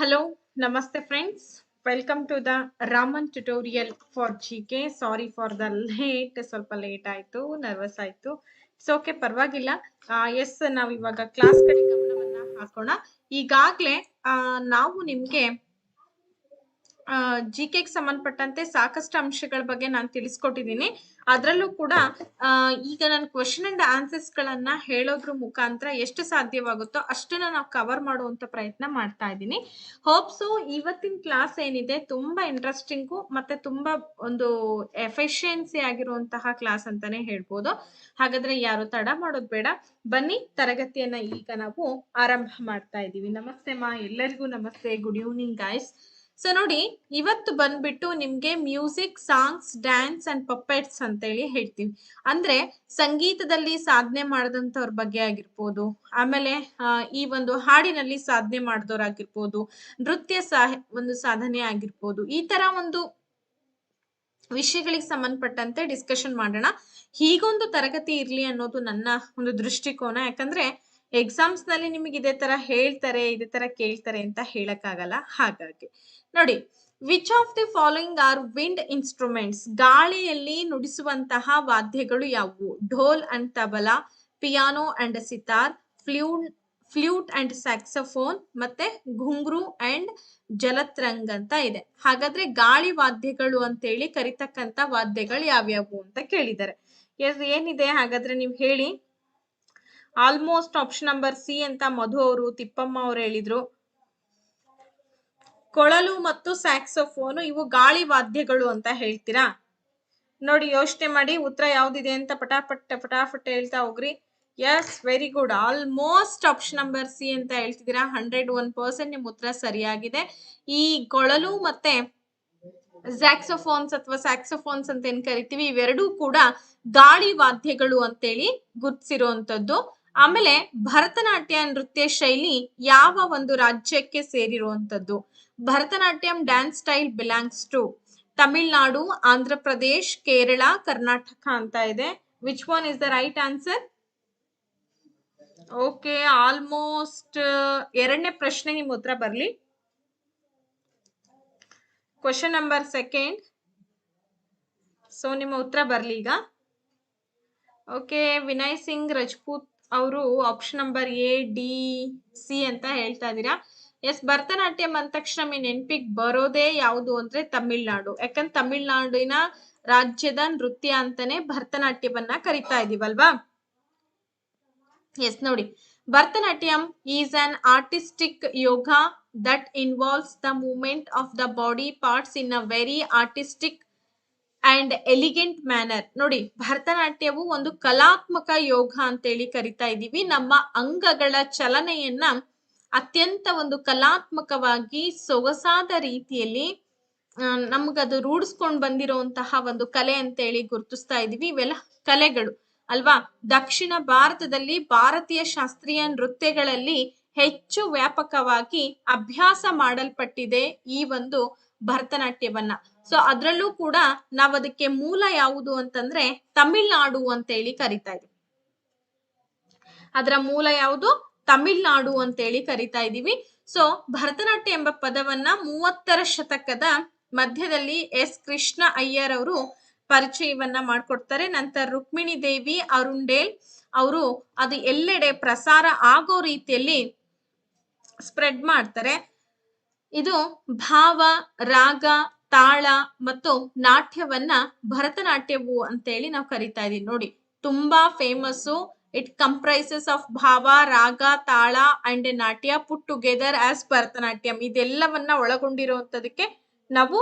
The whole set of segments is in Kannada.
Hello, Namaste friends. Welcome to the Raman tutorial for GK. Sorry for the late, ಸ್ವಲ್ಪ ಲೇಟ್ ಆಯ್ತು, ನರ್ವಸ್ ಆಯ್ತು. ಇಟ್ಸ್ ಓಕೆ, ಪರವಾಗಿಲ್ಲ. ಎಸ್, ನಾವು ಇವಾಗ ಕ್ಲಾಸ್ ಕಡೆ ಗಮನವನ್ನ ಹಾಕೋಣ. ಈಗಾಗ್ಲೇ ನಾವು ನಿಮ್ಗೆ ಜಿಕೆಗೆ ಸಂಬಂಧಪಟ್ಟಂತೆ ಸಾಕಷ್ಟು ಅಂಶಗಳ ಬಗ್ಗೆ ನಾನು ತಿಳಿಸ್ಕೊಟ್ಟಿದ್ದೀನಿ. ಅದರಲ್ಲೂ ಕೂಡ ಈಗ ನಾನು ಕ್ವಶನ್ ಅಂಡ್ ಆನ್ಸರ್ಸ್ ಗಳನ್ನ ಹೇಳೋದ್ರ ಮುಖಾಂತರ ಎಷ್ಟು ಸಾಧ್ಯವಾಗುತ್ತೋ ಅಷ್ಟನ್ನ ನಾವು ಕವರ್ ಮಾಡುವಂತ ಪ್ರಯತ್ನ ಮಾಡ್ತಾ ಇದ್ದೀನಿ. ಹೋಪ್ಸು ಇವತ್ತಿನ ಕ್ಲಾಸ್ ಏನಿದೆ ತುಂಬಾ ಇಂಟ್ರೆಸ್ಟಿಂಗು ಮತ್ತೆ ತುಂಬಾ ಒಂದು ಎಫಿಷಿಯನ್ಸಿ ಆಗಿರುವಂತಹ ಕ್ಲಾಸ್ ಅಂತಾನೆ ಹೇಳ್ಬೋದು. ಹಾಗಾದ್ರೆ ಯಾರು ತಡ ಮಾಡೋದು ಬೇಡ, ಬನ್ನಿ ತರಗತಿಯನ್ನ ಈಗ ನಾವು ಆರಂಭ ಮಾಡ್ತಾ ಇದ್ದೀವಿ. ನಮಸ್ತೆ ಮಾ, ಎಲ್ಲರಿಗೂ ನಮಸ್ತೆ, ಗುಡ್ ಈವ್ನಿಂಗ್ ಗೈಸ್. ಸೊ ನೋಡಿ, ಇವತ್ತು ಬಂದ್ಬಿಟ್ಟು ನಿಮ್ಗೆ music, songs, dance and puppets ಅಂತ ಹೇಳಿ ಹೇಳ್ತೀವಿ. ಅಂದ್ರೆ ಸಂಗೀತದಲ್ಲಿ ಸಾಧನೆ ಮಾಡಿದಂಥವ್ರ ಬಗ್ಗೆ ಆಗಿರ್ಬೋದು, ಆಮೇಲೆ ಈ ಒಂದು ಹಾಡಿನಲ್ಲಿ ಸಾಧನೆ ಮಾಡಿದವರಾಗಿರ್ಬೋದು, ನೃತ್ಯ ಒಂದು ಸಾಧನೆ ಆಗಿರ್ಬೋದು, ಈ ತರ ಒಂದು ವಿಷಯಗಳಿಗೆ ಸಂಬಂಧಪಟ್ಟಂತೆ ಡಿಸ್ಕಷನ್ ಮಾಡೋಣ. ಹೀಗೊಂದು ತರಗತಿ ಇರ್ಲಿ ಅನ್ನೋದು ನನ್ನ ಒಂದು ದೃಷ್ಟಿಕೋನ. ಯಾಕಂದ್ರೆ ಎಕ್ಸಾಮ್ಸ್ ನಲ್ಲಿ ನಿಮಗೆ ಇದೇ ತರ ಹೇಳ್ತಾರೆ, ಇದೇ ತರ ಕೇಳ್ತಾರೆ ಅಂತ ಹೇಳಕ್ಕಾಗಲ್ಲ. ಹಾಗಾಗಿ ನೋಡಿ, which of the following are wind instruments? ಗಾಳಿಯಲ್ಲಿ ನುಡಿಸುವಂತಹ ವಾದ್ಯಗಳು ಯಾವುವು? Dhol and tabla, piano and sitar, flute and saxophone, ಮತ್ತೆ ಘುಂಗ್ರು ಅಂಡ್ ಜಲತ್ರಂಗ್ ಅಂತ ಇದೆ. ಹಾಗಾದ್ರೆ ಗಾಳಿ ವಾದ್ಯಗಳು ಅಂತೇಳಿ ಕರಿತಕ್ಕಂತ ವಾದ್ಯಗಳು ಯಾವ್ಯಾವು ಅಂತ ಕೇಳಿದ್ದಾರೆ. ಏನಿದೆ ಹಾಗಾದ್ರೆ ನೀವು ಹೇಳಿ. ಆಲ್ಮೋಸ್ಟ್ ಆಪ್ಷನ್ ನಂಬರ್ ಸಿ ಅಂತ ಮಧು ಅವರು, ತಿಪ್ಪಮ್ಮ ಅವರು ಹೇಳಿದ್ರು. ಕೊಳಲು ಮತ್ತು ಸ್ಯಾಕ್ಸೋಫೋನು ಇವು ಗಾಳಿ ವಾದ್ಯಗಳು ಅಂತ ಹೇಳ್ತೀರಾ? ನೋಡಿ, ಯೋಚನೆ ಮಾಡಿ ಉತ್ತರ ಯಾವ್ದಿದೆ ಅಂತ ಪಟಾಫಟ್ ಹೇಳ್ತಾ ಹೋಗ್ರಿ. Yes, very good. Almost option number C ಅಂತ ಹೇಳ್ತಿದ್ದೀರಾ. 101% ನಿಮ್ ಉತ್ತರ ಸರಿಯಾಗಿದೆ. ಈ ಕೊಳಲು ಮತ್ತೆ ಸ್ಯಾಕ್ಸೋಫೋನ್ಸ್ ಅಂತ ಏನ್ ಕರಿತೀವಿ, ಇವೆರಡೂ ಕೂಡ ಗಾಳಿ ವಾದ್ಯಗಳು ಅಂತೇಳಿ ಗುರ್ತಿಸಿರುವಂತದ್ದು. ಆಮೇಲೆ ಭರತನಾಟ್ಯ ನೃತ್ಯ ಶೈಲಿ ಯಾವ ಒಂದು ರಾಜ್ಯಕ್ಕೆ ಸೇರಿರುವಂತದ್ದು? Bharatanatyam dance style belongs to Tamil Nadu, Andhra Pradesh, Kerala, Karnataka ಅಂತ ಇದೆ. Which one is the right answer? Okay, almost ಎರಡನೇ ಪ್ರಶ್ನೆ ನಿಮ್ ಉತ್ತರ ಬರ್ಲಿ. Question number second. ಸೊ ನಿಮ್ಮ ಉತ್ತರ ಬರ್ಲಿ ಈಗ. ಓಕೆ, ವಿನಯ್ ಸಿಂಗ್ ರಜಪೂತ್ ಅವರು option number A, D, C ಅಂತ ಹೇಳ್ತಾ ಇದ್ದೀರಾ. ಎಸ್, ಭರತನಾಟ್ಯಂ ಅಂದ ತಕ್ಷಣ ನೆನ್ಪಿಗೆ ಬರೋದೇ ಯಾವುದು ಅಂದ್ರೆ ತಮಿಳ್ನಾಡು. ಯಾಕಂದ್ರೆ ತಮಿಳ್ನಾಡಿನ ರಾಜ್ಯದ ನೃತ್ಯ ಅಂತಾನೆ ಭರತನಾಟ್ಯವನ್ನ ಕರಿತಾ ಇದೀವಲ್ವಾ. ಎಸ್, ನೋಡಿ, Bharatanatyam is an artistic yoga that involves the movement of the body parts in a very artistic and elegant manner. ನೋಡಿ, ಭರತನಾಟ್ಯವು ಒಂದು ಕಲಾತ್ಮಕ ಯೋಗ ಅಂತೇಳಿ ಕರಿತಾ ಇದೀವಿ. ನಮ್ಮ ಅಂಗಗಳ ಚಲನೆಯನ್ನ ಅತ್ಯಂತ ಒಂದು ಕಲಾತ್ಮಕವಾಗಿ ಸೊಗಸಾದ ರೀತಿಯಲ್ಲಿ ನಮ್ಗದು ರೂಢಿಸ್ಕೊಂಡ್ ಬಂದಿರುವಂತಹ ಒಂದು ಕಲೆ ಅಂತೇಳಿ ಗುರುತಿಸ್ತಾ ಇದೀವಿ. ಇವೆಲ್ಲ ಕಲೆಗಳು ಅಲ್ವಾ. ದಕ್ಷಿಣ ಭಾರತದಲ್ಲಿ ಭಾರತೀಯ ಶಾಸ್ತ್ರೀಯ ನೃತ್ಯಗಳಲ್ಲಿ ಹೆಚ್ಚು ವ್ಯಾಪಕವಾಗಿ ಅಭ್ಯಾಸ ಮಾಡಲ್ಪಟ್ಟಿದೆ ಈ ಒಂದು ಭರತನಾಟ್ಯವನ್ನ. ಸೊ ಅದ್ರಲ್ಲೂ ಕೂಡ ನಾವ್ ಅದಕ್ಕೆ ಮೂಲ ಯಾವುದು ಅಂತಂದ್ರೆ ತಮಿಳ್ನಾಡು ಅಂತೇಳಿ ಕರಿತಾ ಇದೀವಿ. ಅದರ ಮೂಲ ಯಾವುದು? ತಮಿಳ್ನಾಡು ಅಂತೇಳಿ ಕರಿತಾ ಇದೀವಿ. ಸೊ ಭರತನಾಟ್ಯ ಎಂಬ ಪದವನ್ನ 30ರ ಶತಕದ ಮಧ್ಯದಲ್ಲಿ ಎಸ್ ಕೃಷ್ಣ ಅಯ್ಯರ್ ಅವರು ಪರಿಚಯವನ್ನ ಮಾಡ್ಕೊಡ್ತಾರೆ. ನಂತರ ರುಕ್ಮಿಣಿ ದೇವಿ ಅರುಂಡೇಲ್ ಅವರು ಅದು ಎಲ್ಲೆಡೆ ಪ್ರಸಾರ ಆಗೋ ರೀತಿಯಲ್ಲಿ ಸ್ಪ್ರೆಡ್ ಮಾಡ್ತಾರೆ. ಇದು ಭಾವ, ರಾಗ, ತಾಳ ಮತ್ತು ನಾಟ್ಯವನ್ನ ಭರತನಾಟ್ಯವು ಅಂತೇಳಿ ನಾವು ಕರಿತಾ ಇದೀವಿ. ನೋಡಿ, ತುಂಬಾ ಫೇಮಸ್. ಇಟ್ ಕಂಪ್ರೈಸಸ್ ಆಫ್ ಭಾವ, ರಾಗ, ತಾಳ ಅಂಡ್ ನಾಟ್ಯ ಪುಟ್ ಟುಗೆದರ್ ಆಸ್ ಭರತನಾಟ್ಯಂ. ಇದೆಲ್ಲವನ್ನ ಒಳಗೊಂಡಿರುವಂತದಕ್ಕೆ ನಾವು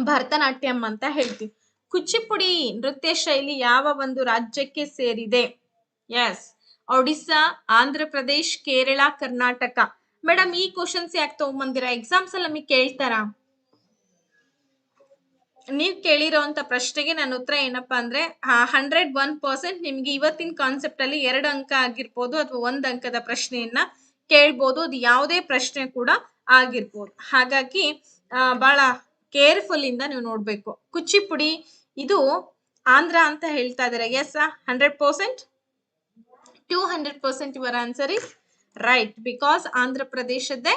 ಭರತನಾಟ್ಯಂ ಅಂತ ಹೇಳ್ತೀವಿ. ಕುಚಿಪುಡಿ ನೃತ್ಯ ಶೈಲಿ ಯಾವ ಒಂದು ರಾಜ್ಯಕ್ಕೆ ಸೇರಿದೆ? ಎಸ್, ಒಡಿಸ್ಸಾ, ಆಂಧ್ರ ಪ್ರದೇಶ್, ಕೇರಳ, ಕರ್ನಾಟಕ. ಮೇಡಮ್, ಈ ಕ್ವಶನ್ಸ್ ಯಾಕೆ ತಗೊಂಬಂದಿರಾ? ಎಕ್ಸಾಮ್ಸ್ ಅಲ್ಲಿ ನಮಗೆ ಕೇಳ್ತಾರ? ನೀವ್ ಕೇಳಿರೋಂತ ಪ್ರಶ್ನೆಗೆ ನನ್ನ ಉತ್ತರ ಏನಪ್ಪಾ ಅಂದ್ರೆ 101% ನಿಮ್ಗೆ ಇವತ್ತಿನ ಕಾನ್ಸೆಪ್ಟ್ ಅಲ್ಲಿ 2 ಅಂಕ ಆಗಿರ್ಬೋದು ಅಥವಾ 1 ಅಂಕದ ಪ್ರಶ್ನೆಯನ್ನ ಕೇಳ್ಬೋದು. ಅದು ಯಾವುದೇ ಪ್ರಶ್ನೆ ಕೂಡ ಆಗಿರ್ಬೋದು. ಹಾಗಾಗಿ ಬಹಳ ಕೇರ್ಫುಲ್ ಇಂದ ನೀವು ನೋಡ್ಬೇಕು. ಕುಚಿಪುಡಿ ಇದು ಆಂಧ್ರ ಅಂತ ಹೇಳ್ತಾ ಇದಾರೆ. Yes, 100%? 200% your answer is right, because Andhra ಪ್ರದೇಶದ್ದೇ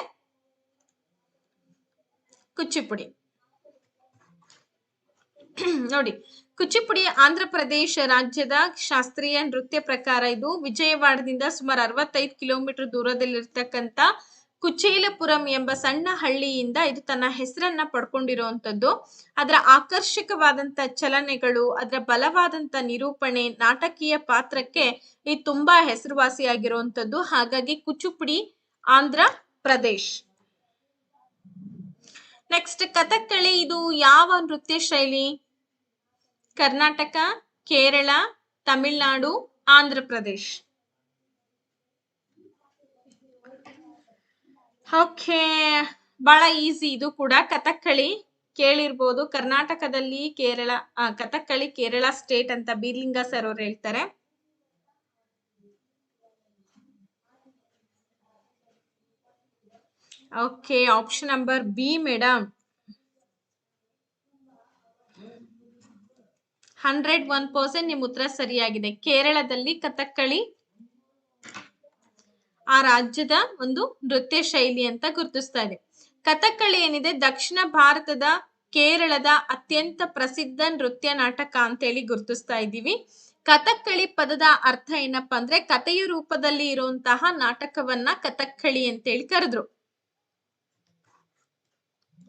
ಕುಚಿಪುಡಿ. ನೋಡಿ, ಕುಚಿಪುಡಿ ಆಂಧ್ರ ಪ್ರದೇಶ ರಾಜ್ಯದ ಶಾಸ್ತ್ರೀಯ ನೃತ್ಯ ಪ್ರಕಾರ. ಇದು ವಿಜಯವಾಡದಿಂದ ಸುಮಾರು 65 ಕಿಲೋಮೀಟರ್ ದೂರದಲ್ಲಿರ್ತಕ್ಕಂಥ ಕುಚೇಲಪುರಂ ಎಂಬ ಸಣ್ಣ ಹಳ್ಳಿಯಿಂದ ಇದು ತನ್ನ ಹೆಸರನ್ನ ಪಡ್ಕೊಂಡಿರುವಂತದ್ದು. ಅದರ ಆಕರ್ಷಕವಾದಂತ ಚಲನೆಗಳು, ಅದರ ಬಲವಾದಂತ ನಿರೂಪಣೆ, ನಾಟಕೀಯ ಪಾತ್ರಕ್ಕೆ ಇದು ತುಂಬಾ ಹೆಸರುವಾಸಿಯಾಗಿರುವಂತದ್ದು. ಹಾಗಾಗಿ ಕುಚಿಪುಡಿ ಆಂಧ್ರ ಪ್ರದೇಶ್. ನೆಕ್ಸ್ಟ್ ಕಥಕ್ಕಳಿ. ಇದು ಯಾವ ನೃತ್ಯ ಶೈಲಿ? ಕರ್ನಾಟಕ, ಕೇರಳ, ತಮಿಳುನಾಡು, ಆಂಧ್ರ ಪ್ರದೇಶ್. ಓಕೆ, ಬಹಳ ಈಸಿ ಇದು ಕೂಡ. ಕಥಕ್ಕಳಿ ಕೇಳಿರ್ಬೋದು. ಕರ್ನಾಟಕದಲ್ಲಿ ಕೇರಳ, ಕಥಕ್ಕಳಿ ಕೇರಳ ಸ್ಟೇಟ್ ಅಂತ ಬೀರ್ಲಿಂಗ ಸರ್ ಅವ್ರು ಹೇಳ್ತಾರೆ. Okay, option number B madam. 101% ನಿಮ್ ಉತ್ತರ ಸರಿಯಾಗಿದೆ. ಕೇರಳದಲ್ಲಿ ಕಥಕ್ಕಳಿ ಆ ರಾಜ್ಯದ ಒಂದು ನೃತ್ಯ ಶೈಲಿ ಅಂತ ಗುರುತಿಸ್ತಾ ಇದೆ. ಕಥಕ್ಕಳಿ ಏನಿದೆ, ದಕ್ಷಿಣ ಭಾರತದ ಕೇರಳದ ಅತ್ಯಂತ ಪ್ರಸಿದ್ಧ ನೃತ್ಯ ನಾಟಕ ಅಂತೇಳಿ ಗುರುತಿಸ್ತಾ ಇದ್ದೀವಿ. ಕಥಕ್ಕಳಿ ಪದದ ಅರ್ಥ ಏನಪ್ಪಾ ಅಂದ್ರೆ ಕಥೆಯ ರೂಪದಲ್ಲಿ ಇರುವಂತಹ ನಾಟಕವನ್ನ ಕಥಕ್ಕಳಿ ಅಂತೇಳಿ ಕರೆದ್ರು.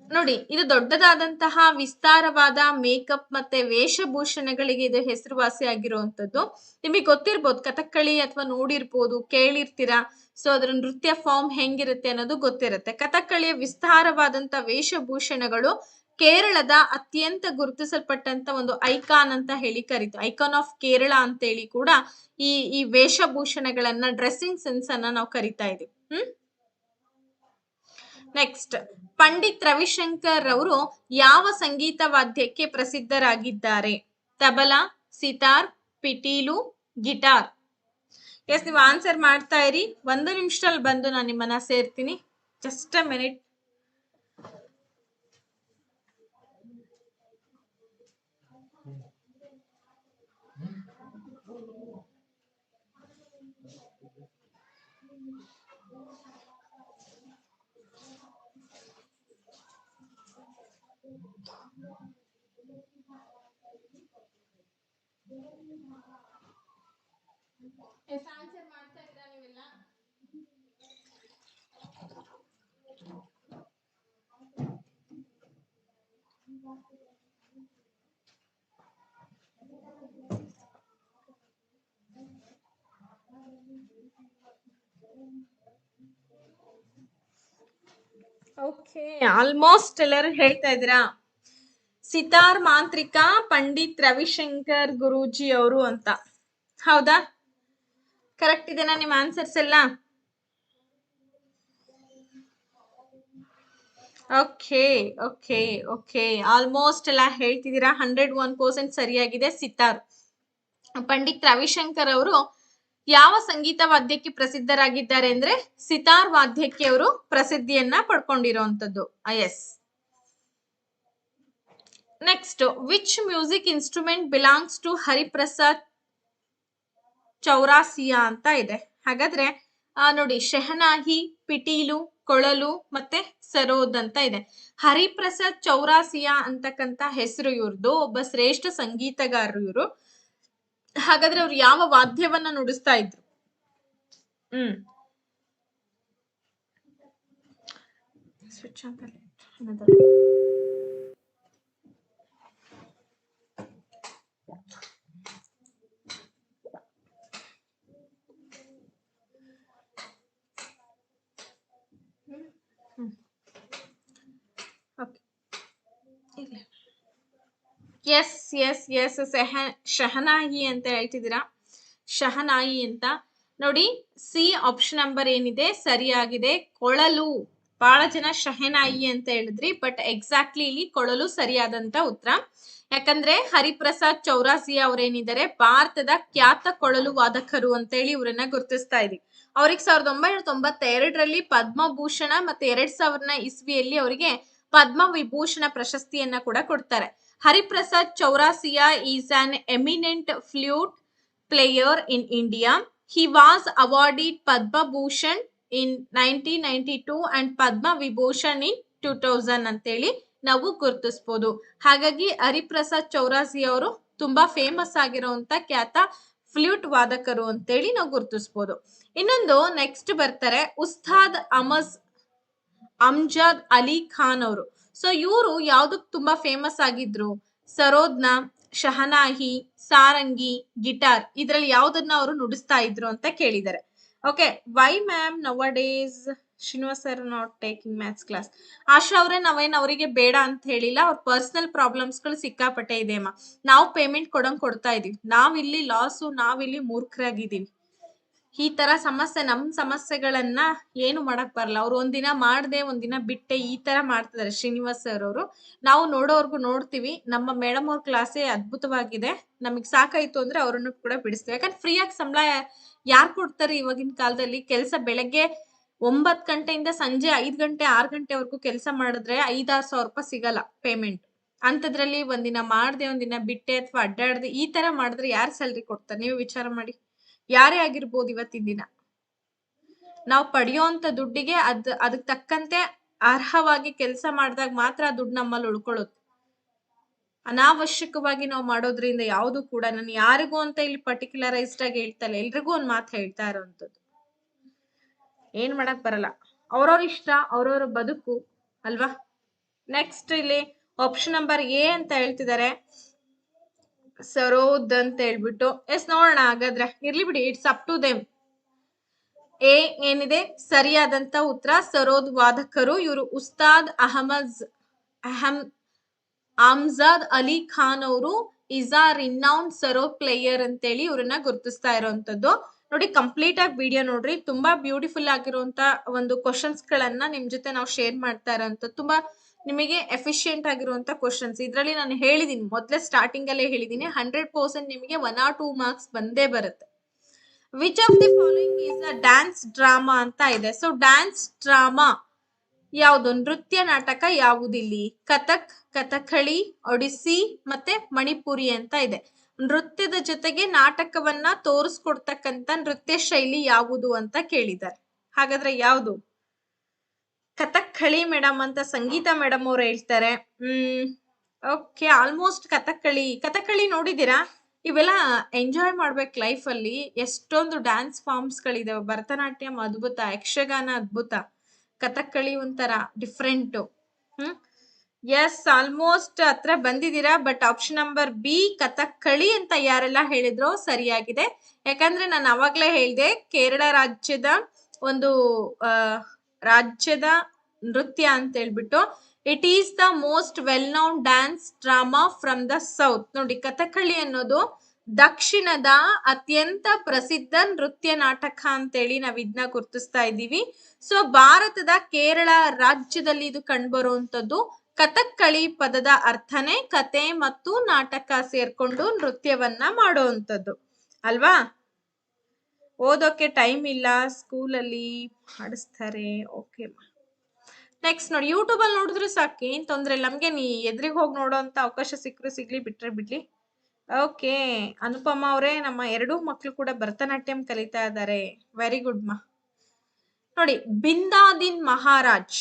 ನೋಡಿ, ಇದು ದೊಡ್ಡದಾದಂತಹ ವಿಸ್ತಾರವಾದ ಮೇಕಪ್ ಮತ್ತೆ ವೇಷಭೂಷಣಗಳಿಗೆ ಇದು ಹೆಸರುವಾಸಿ ಆಗಿರುವಂತದ್ದು. ನಿಮಗೆ ಗೊತ್ತಿರ್ಬೋದು ಕಥಕ್ಕಳಿ, ಅಥವಾ ನೋಡಿರ್ಬೋದು, ಕೇಳಿರ್ತೀರಾ. ಸೊ ಅದರ ನೃತ್ಯ ಫಾರ್ಮ್ ಹೆಂಗಿರುತ್ತೆ ಅನ್ನೋದು ಗೊತ್ತಿರುತ್ತೆ. ಕಥಕ್ಕಳಿಯ ವಿಸ್ತಾರವಾದಂತ ವೇಷಭೂಷಣಗಳು ಕೇರಳದ ಅತ್ಯಂತ ಗುರುತಿಸಲ್ಪಟ್ಟಂತ ಒಂದು ಐಕಾನ್ ಅಂತ ಹೇಳಿ ಕರೀತಾರೆ. ಐಕಾನ್ ಆಫ್ ಕೇರಳ ಅಂತೇಳಿ ಕೂಡ ಈ ವೇಷಭೂಷಣಗಳನ್ನ, ಡ್ರೆಸ್ಸಿಂಗ್ ಸೆನ್ಸ್ ಅನ್ನ ನಾವು ಕರಿತಾ ಇದೀವಿ. ನೆಕ್ಸ್ಟ್, ಪಂಡಿತ್ ರವಿಶಂಕರ್ ಅವರು ಯಾವ ಸಂಗೀತ ವಾದ್ಯಕ್ಕೆ ಪ್ರಸಿದ್ಧರಾಗಿದ್ದಾರೆ? ತಬಲಾ, ಸಿತಾರ್, ಪಿಟೀಲು, ಗಿಟಾರ್. ಎಸ್, ನೀವು ಆನ್ಸರ್ ಮಾಡ್ತಾ ಇರಿ. 1 ನಿಮಿಷದಲ್ಲಿ ಬಂದು ನಾನು ನಿಮ್ಮನ್ನ ಸೇರ್ತೀನಿ. Just a minute. ಆನ್ಸರ್ ಮಾಡ್ತಾ ಇದ್ದೀರಾ ನೀವೆಲ್ಲ? ಓಕೆ, ಆಲ್ಮೋಸ್ಟ್ ಎಲ್ಲರೂ ಹೇಳ್ತಾ ಇದ್ದೀರಾ. ಸಿತಾರ್ ಮಾಂತ್ರಿಕ ಪಂಡಿತ್ ರವಿಶಂಕರ್ ಗುರೂಜಿ ಅವರು ಅಂತ. ಹೌದಾ? ಕರೆಕ್ಟ್ ಇದೆನಾ ನಿಮ್ಮ ಆನ್ಸರ್ಸ್ ಎಲ್ಲ? ಓಕೆ ಓಕೆ ಓಕೆ, ಆಲ್ಮೋಸ್ಟ್ ಎಲ್ಲ ಹೇಳ್ತಿದ್ದೀರಾ. 101% ಸರಿಯಾಗಿದೆ. ಸಿತಾರ್. ಪಂಡಿತ್ ರವಿಶಂಕರ್ ಅವರು ಯಾವ ಸಂಗೀತ ವಾದ್ಯಕ್ಕೆ ಪ್ರಸಿದ್ಧರಾಗಿದ್ದಾರೆ ಅಂದ್ರೆ ಸಿತಾರ್ ವಾದ್ಯಕ್ಕೆ ಅವರು ಪ್ರಸಿದ್ಧಿಯನ್ನ ಪಡ್ಕೊಂಡಿರುವಂತದ್ದು. Yes. Next, which music instrument belongs to Hariprasad Chaurasia ಅಂತ ಇದೆ. ಹಾಗಾದ್ರೆ ನೋಡಿ, ಶೆಹನಾಯಿ, ಪಿಟೀಲು, ಕೊಳಲು ಮತ್ತೆ ಸರೋದ್ ಅಂತ ಇದೆ. ಹರಿಪ್ರಸಾದ್ ಚೌರಾಸಿಯಾ ಅಂತಕ್ಕಂತ ಹೆಸರು ಇವ್ರದ್ದು. ಒಬ್ಬ ಶ್ರೇಷ್ಠ ಸಂಗೀತಗಾರರು ಇವರು. ಹಾಗಾದ್ರೆ ಅವ್ರು ಯಾವ ವಾದ್ಯವನ್ನ ನುಡಿಸ್ತಾ ಇದ್ರು? ಸ್ವಿಚ್ ಅಂತ ಎಸ್ ಎಸ್ ಎಸ್, ಶಹನಾಯಿ ಅಂತ ಹೇಳ್ತಿದ್ದೀರಾ. ಶಹನಾಯಿ ಅಂತ. ನೋಡಿ, ಸಿ ಆಪ್ಷನ್ ನಂಬರ್ ಏನಿದೆ ಸರಿಯಾಗಿದೆ. ಕೊಳಲು. ಬಹಳ ಜನ ಶಹನಾಯಿ ಅಂತ ಹೇಳಿದ್ರಿ, ಬಟ್ ಎಕ್ಸಾಕ್ಟ್ಲಿ ಇಲ್ಲಿ ಕೊಳಲು ಸರಿಯಾದಂತ ಉತ್ತರ. ಯಾಕಂದ್ರೆ ಹರಿಪ್ರಸಾದ್ ಚೌರಾಸಿಯಾ ಅವರೇನಿದ್ದಾರೆ ಭಾರತದ ಖ್ಯಾತ ಕೊಳಲು ವಾದಕರು ಅಂತ ಹೇಳಿ ಇವ್ರನ್ನ ಗುರುತಿಸ್ತಾ ಇದೀವಿ. ಅವ್ರಿಗೆ 1992ರಲ್ಲಿ ಪದ್ಮಭೂಷಣ ಮತ್ತೆ 2000 ಇಸ್ವಿಯಲ್ಲಿ ಅವರಿಗೆ ಪದ್ಮ ವಿಭೂಷಣ ಪ್ರಶಸ್ತಿಯನ್ನ ಕೂಡ ಕೊಡ್ತಾರೆ. Hariprasad Chaurasia is an eminent flute player in India. He was awarded Padma Bhushan in 1992 and Padma Vibhushan in 2000 ಅಂತೇಳಿ ನಾವು ಗುರುತಿಸ್ಬೋದು. ಹಾಗಾಗಿ ಹರಿಪ್ರಸಾದ್ ಚೌರಾಸಿ ಅವರು ತುಂಬಾ ಫೇಮಸ್ ಆಗಿರುವಂತ ಖ್ಯಾತ ಫ್ಲೂಟ್ ವಾದಕರು ಅಂತೇಳಿ ನಾವು ಗುರುತಿಸ್ಬೋದು. ಇನ್ನೊಂದು ನೆಕ್ಸ್ಟ್ ಬರ್ತಾರೆ ಉಸ್ತಾದ್ ಅಮ್ಜದ್ ಅಲಿ ಖಾನ್ ಅವರು. ಸೊ ಇವರು ಯಾವ್ದಕ್ ತುಂಬಾ ಫೇಮಸ್ ಆಗಿದ್ರು? ಸರೋದ್ನ, ಶಹನಾಯಿ, ಸಾರಂಗಿ, ಗಿಟಾರ್ ಇದ್ರಲ್ಲಿ ಯಾವ್ದನ್ನ ಅವರು ನುಡಿಸ್ತಾ ಇದ್ರು ಅಂತ ಕೇಳಿದ್ದಾರೆ. Okay, why ma'am nowadays Srinivas sir not taking maths class? Asha ಅವರೇ, ನಾವೇನ್ ಅವರಿಗೆ ಬೇಡ ಅಂತ ಹೇಳಿಲ್ಲ, ಅವ್ರ ಪರ್ಸನಲ್ ಪ್ರಾಬ್ಲಮ್ಸ್ ಗಳು ಸಿಕ್ಕಾಪಟ್ಟೆ ಇದೆ ಅಮ್ಮ. ನಾವು ಪೇಮೆಂಟ್ ಕೊಡ್ತಾ ಇದೀವಿ, ನಾವಿಲ್ಲಿ ಲಾಸು, ನಾವಿಲ್ಲಿ ಮೂರ್ಖರಾಗಿದ್ದೀವಿ. ಈ ತರ ಸಮಸ್ಯೆ, ನಮ್ ಸಮಸ್ಯೆಗಳನ್ನ ಏನು ಮಾಡಕ್ ಬರಲ್ಲ. ಅವ್ರು ಒಂದಿನ ಮಾಡ್ದೆ ಒಂದಿನ ಬಿಟ್ಟೆ ಈ ತರ ಮಾಡ್ತಿದಾರೆ ಶ್ರೀನಿವಾಸ್ ಸರ್ ಅವರು. ನಾವು ನೋಡೋರ್ಗು ನೋಡ್ತೀವಿ, ನಮ್ಮ ಮೇಡಮ್ ಅವ್ರ ಕ್ಲಾಸೇ ಅದ್ಭುತವಾಗಿದೆ, ನಮಗ್ ಸಾಕಾಯ್ತು ಅಂದ್ರೆ ಅವ್ರನ್ನು ಕೂಡ ಬಿಡಿಸ್ತೀವಿ. ಯಾಕಂದ್ರೆ ಫ್ರೀ ಆಗಿ ಸಂಬಳ ಯಾರು ಕೊಡ್ತಾರೆ ಇವಾಗಿನ ಕಾಲದಲ್ಲಿ? ಕೆಲಸ ಬೆಳಗ್ಗೆ 9 ಗಂಟೆಯಿಂದ ಸಂಜೆ 5 ಗಂಟೆ 6 ಗಂಟೆವರೆಗೂ ಕೆಲಸ ಮಾಡಿದ್ರೆ 5,000-6,000 ರೂಪಾಯಿ ಸಿಗಲ್ಲ ಪೇಮೆಂಟ್. ಅಂತದ್ರಲ್ಲಿ ಒಂದಿನ ಮಾಡ್ದೆ ಒಂದಿನ ಬಿಟ್ಟೆ ಅಥವಾ ಅಡ್ಡಾಡ್ದೆ ಈ ತರ ಮಾಡಿದ್ರೆ ಯಾರು ಸ್ಯಾಲ್ರಿ ಕೊಡ್ತಾರೆ? ನೀವು ವಿಚಾರ ಮಾಡಿ. ಯಾರೇ ಆಗಿರ್ಬೋದು, ಇವತ್ತಿನ ದಿನ ನಾವು ಪಡೆಯುವಂತ ದುಡ್ಡಿಗೆ ಅದಕ್ಕೆ ತಕ್ಕಂತೆ ಅರ್ಹವಾಗಿ ಕೆಲಸ ಮಾಡಿದಾಗ ಮಾತ್ರ ಆ ದುಡ್ಡು ನಮ್ಮಲ್ಲಿ ಉಳ್ಕೊಳ್ಳುತ್ತೆ. ಅನಾವಶ್ಯಕವಾಗಿ ನಾವು ಮಾಡೋದ್ರಿಂದ ಯಾವುದು ಕೂಡ, ನಾನು ಯಾರಿಗೂ ಅಂತ ಇಲ್ಲಿ ಪರ್ಟಿಕ್ಯುಲರೈಸ್ಡ್ ಆಗಿ ಹೇಳ್ತಾ ಇಲ್ಲ, ಎಲ್ರಿಗೂ ಒಂದ್ ಮಾತು ಹೇಳ್ತಾ ಇರೋಂಥದ್ದು. ಏನ್ ಮಾಡಕ್ ಬರಲ್ಲ, ಅವ್ರವ್ರ ಇಷ್ಟ, ಅವ್ರವ್ರ ಬದುಕು ಅಲ್ವಾ. ನೆಕ್ಸ್ಟ್ ಇಲ್ಲಿ ಆಪ್ಷನ್ ನಂಬರ್ ಎ ಅಂತ ಹೇಳ್ತಿದ್ದಾರೆ, ಸರೋದ್ ಅಂತ ಹೇಳ್ಬಿಟ್ಟು. ಎಸ್, ನೋಡೋಣ ಹಾಗಾದ್ರೆ, ಇರ್ಲಿ ಬಿಡಿ, it's up to them. A ಏನಿದೆ ಸರಿಯಾದಂತ ಉತ್ತರ, ಸರೋದ್ ವಾದಕರು. ಇವರು ಉಸ್ತಾದ್ ಆಮ್ಜದ್ ಅಲಿ ಖಾನ್ ಅವರು ಇಸ್ ಆ ರಿನೌಂಡ್ ಸರೋದ್ ಪ್ಲೇಯರ್ ಅಂತೇಳಿ ಇವ್ರನ್ನ ಗುರುತಿಸ್ತಾ ಇರೋಂಥದ್ದು. ನೋಡಿ, ಕಂಪ್ಲೀಟ್ ಆಗಿ ವಿಡಿಯೋ ನೋಡ್ರಿ, ತುಂಬಾ ಬ್ಯೂಟಿಫುಲ್ ಆಗಿರುವಂತ ಒಂದು ಕ್ವಶನ್ಸ್ ಗಳನ್ನ ನಿಮ್ ಜೊತೆ ನಾವು ಶೇರ್ ಮಾಡ್ತಾ ಇರೋಂಥದ್ದು. ತುಂಬಾ ನಿಮಗೆ ಎಫಿಷಿಯಂಟ್ ಆಗಿರುವಂತ ಕ್ವಶನ್ಸ್. ಇದ್ರಲ್ಲಿ ನಾನು ಹೇಳಿದೀನಿ, ಮೊದ್ಲೇ ಸ್ಟಾರ್ಟಿಂಗ್ ಅಲ್ಲೇ ಹೇಳಿದೀನಿ, 100% ನಿಮಗೆ 1 or 2 ಮಾರ್ಕ್ಸ್ ಬಂದೇ ಬರುತ್ತೆ. Which of the following is a dance drama ಅಂತ ಇದೆ. ಸೊ ಡ್ಯಾನ್ಸ್ ಡ್ರಾಮಾ ಯಾವುದು? ನೃತ್ಯ ನಾಟಕ ಯಾವುದಿಲ್ಲಿ? ಕಥಕ್, ಕಥಕಳಿ, ಒಡಿಸ್ಸಿ ಮತ್ತೆ ಮಣಿಪುರಿ ಅಂತ ಇದೆ. ನೃತ್ಯದ ಜೊತೆಗೆ ನಾಟಕವನ್ನ ತೋರಿಸ್ಕೊಡ್ತಕ್ಕಂತ ನೃತ್ಯ ಶೈಲಿ ಯಾವುದು ಅಂತ ಕೇಳಿದ್ದಾರೆ. ಹಾಗಾದ್ರೆ ಯಾವುದು? ಕಥಕ್ಕಳಿ ಮೇಡಮ್ ಅಂತ ಸಂಗೀತ ಮೇಡಮ್ ಅವ್ರು ಹೇಳ್ತಾರೆ. ಓಕೆ, ಆಲ್ಮೋಸ್ಟ್ ಕಥಕ್ಕಳಿ ನೋಡಿದೀರಾ? ಇವೆಲ್ಲ ಎಂಜಾಯ್ ಮಾಡ್ಬೇಕು ಲೈಫ್ ಅಲ್ಲಿ. ಎಷ್ಟೊಂದು ಡ್ಯಾನ್ಸ್ ಫಾರ್ಮ್ಸ್ ಗಳಿದಾವೆ. ಭರತನಾಟ್ಯಂ ಅದ್ಭುತ, ಯಕ್ಷಗಾನ ಅದ್ಭುತ, ಕಥಕ್ಕಳಿ ಒಂಥರ ಡಿಫ್ರೆಂಟ್. ಎಸ್, ಆಲ್ಮೋಸ್ಟ್ ಹತ್ರ ಬಂದಿದ್ದೀರಾ. But option number B Kathakali ಅಂತ ಯಾರೆಲ್ಲ ಹೇಳಿದ್ರೋ ಸರಿಯಾಗಿದೆ. ಯಾಕಂದ್ರೆ ನಾನು ಅವಾಗ್ಲೇ ಹೇಳ್ದೆ, ಕೇರಳ ರಾಜ್ಯದ ಒಂದು ರಾಜ್ಯದ ನೃತ್ಯ ಅಂತ ಹೇಳ್ಬಿಟ್ಟು. It is the most well noun dance drama from the south. ನೋಡಿ, ಕಥಕ್ಕಳಿ ಅನ್ನೋದು ದಕ್ಷಿಣದ ಅತ್ಯಂತ ಪ್ರಸಿದ್ಧ ನೃತ್ಯ ನಾಟಕ ಅಂತೇಳಿ ನಾವ್ ಇದನ್ನ ಗುರ್ತಿಸ್ತಾ ಇದ್ದೀವಿ. ಸೊ ಭಾರತದ ಕೇರಳ ರಾಜ್ಯದಲ್ಲಿ ಇದು ಕಂಡುಬರುವಂತದ್ದು. ಕಥಕ್ಕಳಿ ಪದದ ಅರ್ಥನೇ ಕತೆ ಮತ್ತು ನಾಟಕ ಸೇರ್ಕೊಂಡು ನೃತ್ಯವನ್ನ ಮಾಡುವಂಥದ್ದು ಅಲ್ವಾ. ಓದೋಕೆ ಟೈಮ್ ಇಲ್ಲ, ಸ್ಕೂಲಲ್ಲಿ ಮಾಡಿಸ್ತಾರೆ. ಓಕೆ, ನೆಕ್ಸ್ಟ್ ನೋಡಿ, ಯೂಟ್ಯೂಬ್ ಅಲ್ಲಿ ನೋಡಿದ್ರು ಸಾಕು, ಏನ್ ತೊಂದ್ರೆ ಇಲ್ಲ ನಮ್ಗೆ. ನೀ ಎದುರಿಗೆ ಹೋಗಿ ನೋಡೋ ಅಂತ ಅವಕಾಶ ಸಿಗ್ಲಿ, ಬಿಟ್ರೆ ಬಿಡ್ಲಿ. ಓಕೆ, ಅನುಪಮ ಅವರೇ, ನಮ್ಮ 2 ಮಕ್ಕಳು ಕೂಡ ಭರತನಾಟ್ಯಂ ಕಲಿತಾ ಇದ್ದಾರೆ. ವೆರಿ ಗುಡ್ ಮಾ. ನೋಡಿ, ಬಿಂದಾದಿನ್ ಮಹಾರಾಜ್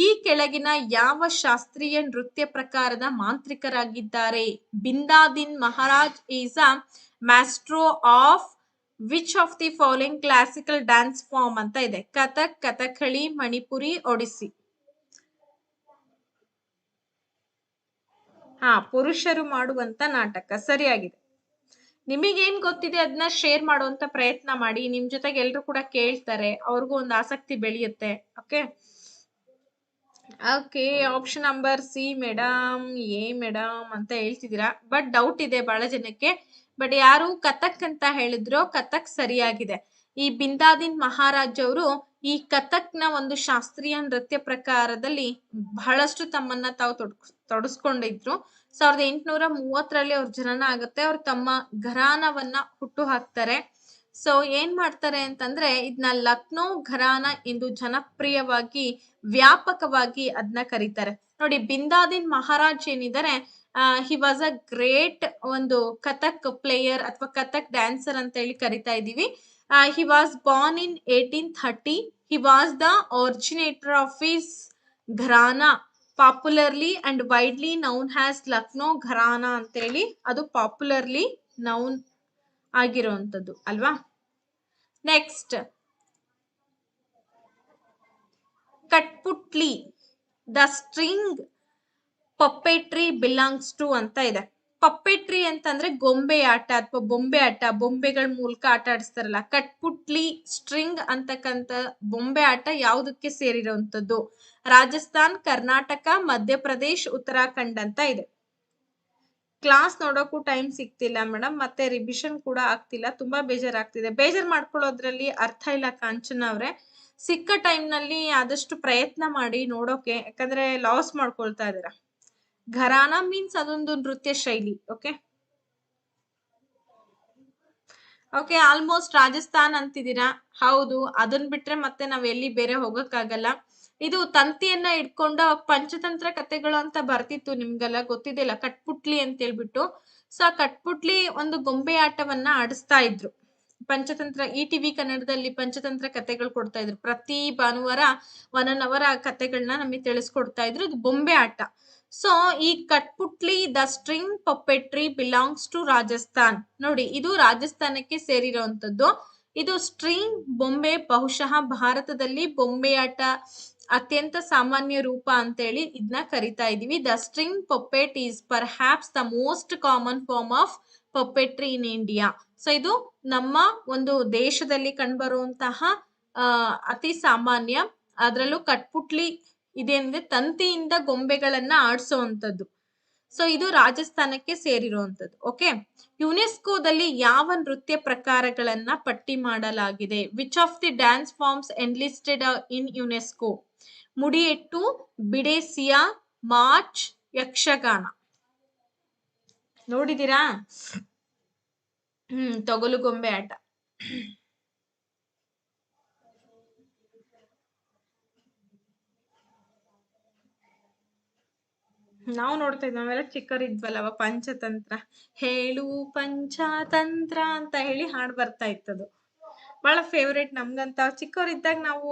ಈ ಕೆಳಗಿನ ಯಾವ ಶಾಸ್ತ್ರೀಯ ನೃತ್ಯ ಪ್ರಕಾರದ ಮಾಂತ್ರಿಕರಾಗಿದ್ದಾರೆ? Bindadin Maharaj is a maestro of which of the following classical dance form ಅಂತ ಇದೆ. ಕಥಕ್, ಕಥಕಳಿ, ಮಣಿಪುರಿ, ಒಡಿಸ್ಸಿ. ಪುರುಷರು ಮಾಡುವಂತ ನಾಟಕ ಸರಿಯಾಗಿದೆ. ನಿಮಗೇನ್ ಗೊತ್ತಿದೆ ಅದನ್ನ ಶೇರ್ ಮಾಡುವಂತ ಪ್ರಯತ್ನ ಮಾಡಿ. ನಿಮ್ ಜೊತೆಗೆ ಎಲ್ರು ಕೂಡ ಕೇಳ್ತಾರೆ, ಅವ್ರಿಗೂ ಒಂದು ಆಸಕ್ತಿ ಬೆಳೆಯುತ್ತೆ. Okay, option number C madam, A madam ಅಂತ ಹೇಳ್ತಿದ್ದೀರಾ. ಬಟ್ ಡೌಟ್ ಇದೆ ಬಹಳ ಜನಕ್ಕೆ. ಬಟ್ ಯಾರು ಕಥಕ್ ಅಂತ ಹೇಳಿದ್ರು, ಕಥಕ್ ಸರಿಯಾಗಿದೆ. ಈ ಬಿಂದಾದಿನ್ ಮಹಾರಾಜ್ ಅವರು ಈ ಕಥಕ್ನ ಒಂದು ಶಾಸ್ತ್ರೀಯ ನೃತ್ಯ ಪ್ರಕಾರದಲ್ಲಿ ಬಹಳಷ್ಟು ತಮ್ಮನ್ನ ತಾವು ತೊಡಸ್ಕೊಂಡಿದ್ರು. 1830ರಲ್ಲಿ ಅವ್ರ ಜನನ ಆಗುತ್ತೆ. ಅವ್ರು ತಮ್ಮ ಘರಾನವನ್ನ ಹುಟ್ಟು ಹಾಕ್ತಾರೆ. ಸೊ ಏನ್ ಮಾಡ್ತಾರೆ ಅಂತಂದ್ರೆ, ಇದನ್ನ ಲಕ್ನೋ ಘರಾನ ಎಂದು ಜನಪ್ರಿಯವಾಗಿ ವ್ಯಾಪಕವಾಗಿ ಅದನ್ನ ಕರೀತಾರೆ. ನೋಡಿ, ಬಿಂದಾದಿನ್ ಮಹಾರಾಜ್ ಏನಿದ್ದಾರೆ, ಹಿ ವಾಸ್ ಅ ಗ್ರೇಟ್ ಒಂದು ಕಥಕ್ ಪ್ಲೇಯರ್ ಅಥವಾ ಕಥಕ್ ಡ್ಯಾನ್ಸರ್ ಅಂತ ಹೇಳಿ ಕರಿತಾ ಇದೀವಿ. He was born in 1830. He was the originator of his gharana, popularly and widely known has Lucknow gharana ಅಂತೇಳಿ ಅದು ಪಾಪ್ಯುಲರ್ಲಿ ನೌನ್ ಆಗಿರುವಂತದ್ದು ಅಲ್ವಾ. Next Kathputli, the string puppetry belongs to ಅಂತ ಇದೆ. ಪಪ್ಪೆಟ್ರಿ ಅಂತಂದ್ರೆ ಗೊಂಬೆ ಆಟ ಅಥವಾ ಬೊಂಬೆ ಆಟ, ಬೊಂಬೆಗಳ ಮೂಲಕ ಆಟ ಆಡಿಸ್ತಾರಲ್ಲ. ಕಟ್ಪುಟ್ಲಿ ಸ್ಟ್ರಿಂಗ್ ಅಂತಕ್ಕಂತ ಬೊಂಬೆ ಆಟ ಯಾವುದಕ್ಕೆ ಸೇರಿರುವಂತದ್ದು? ರಾಜಸ್ಥಾನ್, ಕರ್ನಾಟಕ, ಮಧ್ಯಪ್ರದೇಶ್, ಉತ್ತರಾಖಂಡ್ ಅಂತ ಇದೆ. ಕ್ಲಾಸ್ ನೋಡೋಕ್ಕೂ ಟೈಮ್ ಸಿಗ್ತಿಲ್ಲ ಮೇಡಮ್, ಮತ್ತೆ ರಿವಿಷನ್ ಕೂಡ ಆಗ್ತಿಲ್ಲ. ತುಂಬಾ ಬೇಜಾರಾಗ್ತಿದೆ. ಬೇಜಾರ್ ಮಾಡ್ಕೊಳ್ಳೋದ್ರಲ್ಲಿ ಅರ್ಥ ಇಲ್ಲ ಕಾಂಚನ ಅವ್ರೆ. ಸಿಕ್ಕ ಟೈಮ್ ನಲ್ಲಿ ಆದಷ್ಟು ಪ್ರಯತ್ನ ಮಾಡಿ ನೋಡೋಕೆ, ಯಾಕಂದ್ರೆ ಲಾಸ್ ಮಾಡ್ಕೊಳ್ತಾ ಇದೀರಾ. ಘರಾನಾ ಮೀನ್ಸ್ ಅದೊಂದು ನೃತ್ಯ ಶೈಲಿ. ಓಕೆ ಓಕೆ, ಆಲ್ಮೋಸ್ಟ್ ರಾಜಸ್ಥಾನ್ ಅಂತಿದ್ದೀರಾ. ಹೌದು, ಅದನ್ ಬಿಟ್ರೆ ಮತ್ತೆ ನಾವ್ ಎಲ್ಲಿ ಬೇರೆ ಹೋಗಕ್ಕಾಗಲ್ಲ. ಇದು ತಂತಿಯನ್ನ ಇಟ್ಕೊಂಡು ಪಂಚತಂತ್ರ ಕಥೆಗಳು ಅಂತ ಬರ್ತಿತ್ತು, ನಿಮ್ಗೆಲ್ಲ ಗೊತ್ತಿದೆಯಲ್ಲ, ಕಟ್ಪುಟ್ಲಿ ಅಂತ ಹೇಳ್ಬಿಟ್ಟು. ಸೊ ಆ ಕಟ್ಪುಟ್ಲಿ ಒಂದು ಗೊಂಬೆ ಆಟವನ್ನ ಆಡಿಸ್ತಾ ಇದ್ರು. ಪಂಚತಂತ್ರ ಟಿವಿ ಕನ್ನಡದಲ್ಲಿ ಪಂಚತಂತ್ರ ಕಥೆಗಳು ಕೊಡ್ತಾ ಇದ್ರು. ಪ್ರತಿ ಭಾನುವಾರ 1 hour ಆ ಕಥೆಗಳನ್ನ ನಮಗೆ ತಿಳಿಸ್ಕೊಡ್ತಾ ಇದ್ರು. ಇದು ಬೊಂಬೆ ಆಟ. ಸೊ ಈ Kathputli the string puppetry belongs to Rajasthan. ನೋಡಿ, ಇದು ರಾಜಸ್ಥಾನಕ್ಕೆ ಸೇರಿರುವಂತದ್ದು. ಇದು ಸ್ಟ್ರಿಂಗ್ ಬೊಂಬೆ ಬಹುಶಃ ಭಾರತದಲ್ಲಿ ಬೊಂಬೆಯಾಟ ಅತ್ಯಂತ ಸಾಮಾನ್ಯ ರೂಪ ಅಂತೇಳಿ ಇದನ್ನ ಕರಿತಾ ಇದೀವಿ. The string puppet is perhaps the most common form of puppetry in India. So ಇದು ನಮ್ಮ ಒಂದು ದೇಶದಲ್ಲಿ ಕಂಡುಬರುವಂತಹ ಅತಿ ಸಾಮಾನ್ಯ. ಅದರಲ್ಲೂ ಕಟ್ಪುಟ್ಲಿ ಇದೇನಿದೆ ತಂತಿಯಿಂದ ಗೊಂಬೆಗಳನ್ನ ಆಡಿಸುವಂತದ್ದು. ಸೊ ಇದು ರಾಜಸ್ಥಾನಕ್ಕೆ ಸೇರಿರುವಂತದ್ದು. ಓಕೆ, ಯುನೆಸ್ಕೋದಲ್ಲಿ ಯಾವ ನೃತ್ಯ ಪ್ರಕಾರಗಳನ್ನ ಪಟ್ಟಿ ಮಾಡಲಾಗಿದೆ? Which of the dance forms enlisted in UNESCO? Mudiyettu, Bidesia, Maach, Yakshagana. ನೋಡಿದೀರಾ? ತೊಗಲು ಗೊಂಬೆ ಆಟ. ನಾವು ನೋಡ್ತಾ ಇದ್ವಿ, ನಾವೆಲ್ಲ ಚಿಕ್ಕರಿದ್ವಲ್ಲವ. ಪಂಚತಂತ್ರ ಹೇಳು ಪಂಚತಂತ್ರ ಅಂತ ಹೇಳಿ ಹಾಡು ಬರ್ತಾ ಇತ್ತದು. ಬಹಳ ಫೇವ್ರೇಟ್ ನಮ್ಗಂತ. ಚಿಕ್ಕವರಿದ್ದಾಗ ನಾವು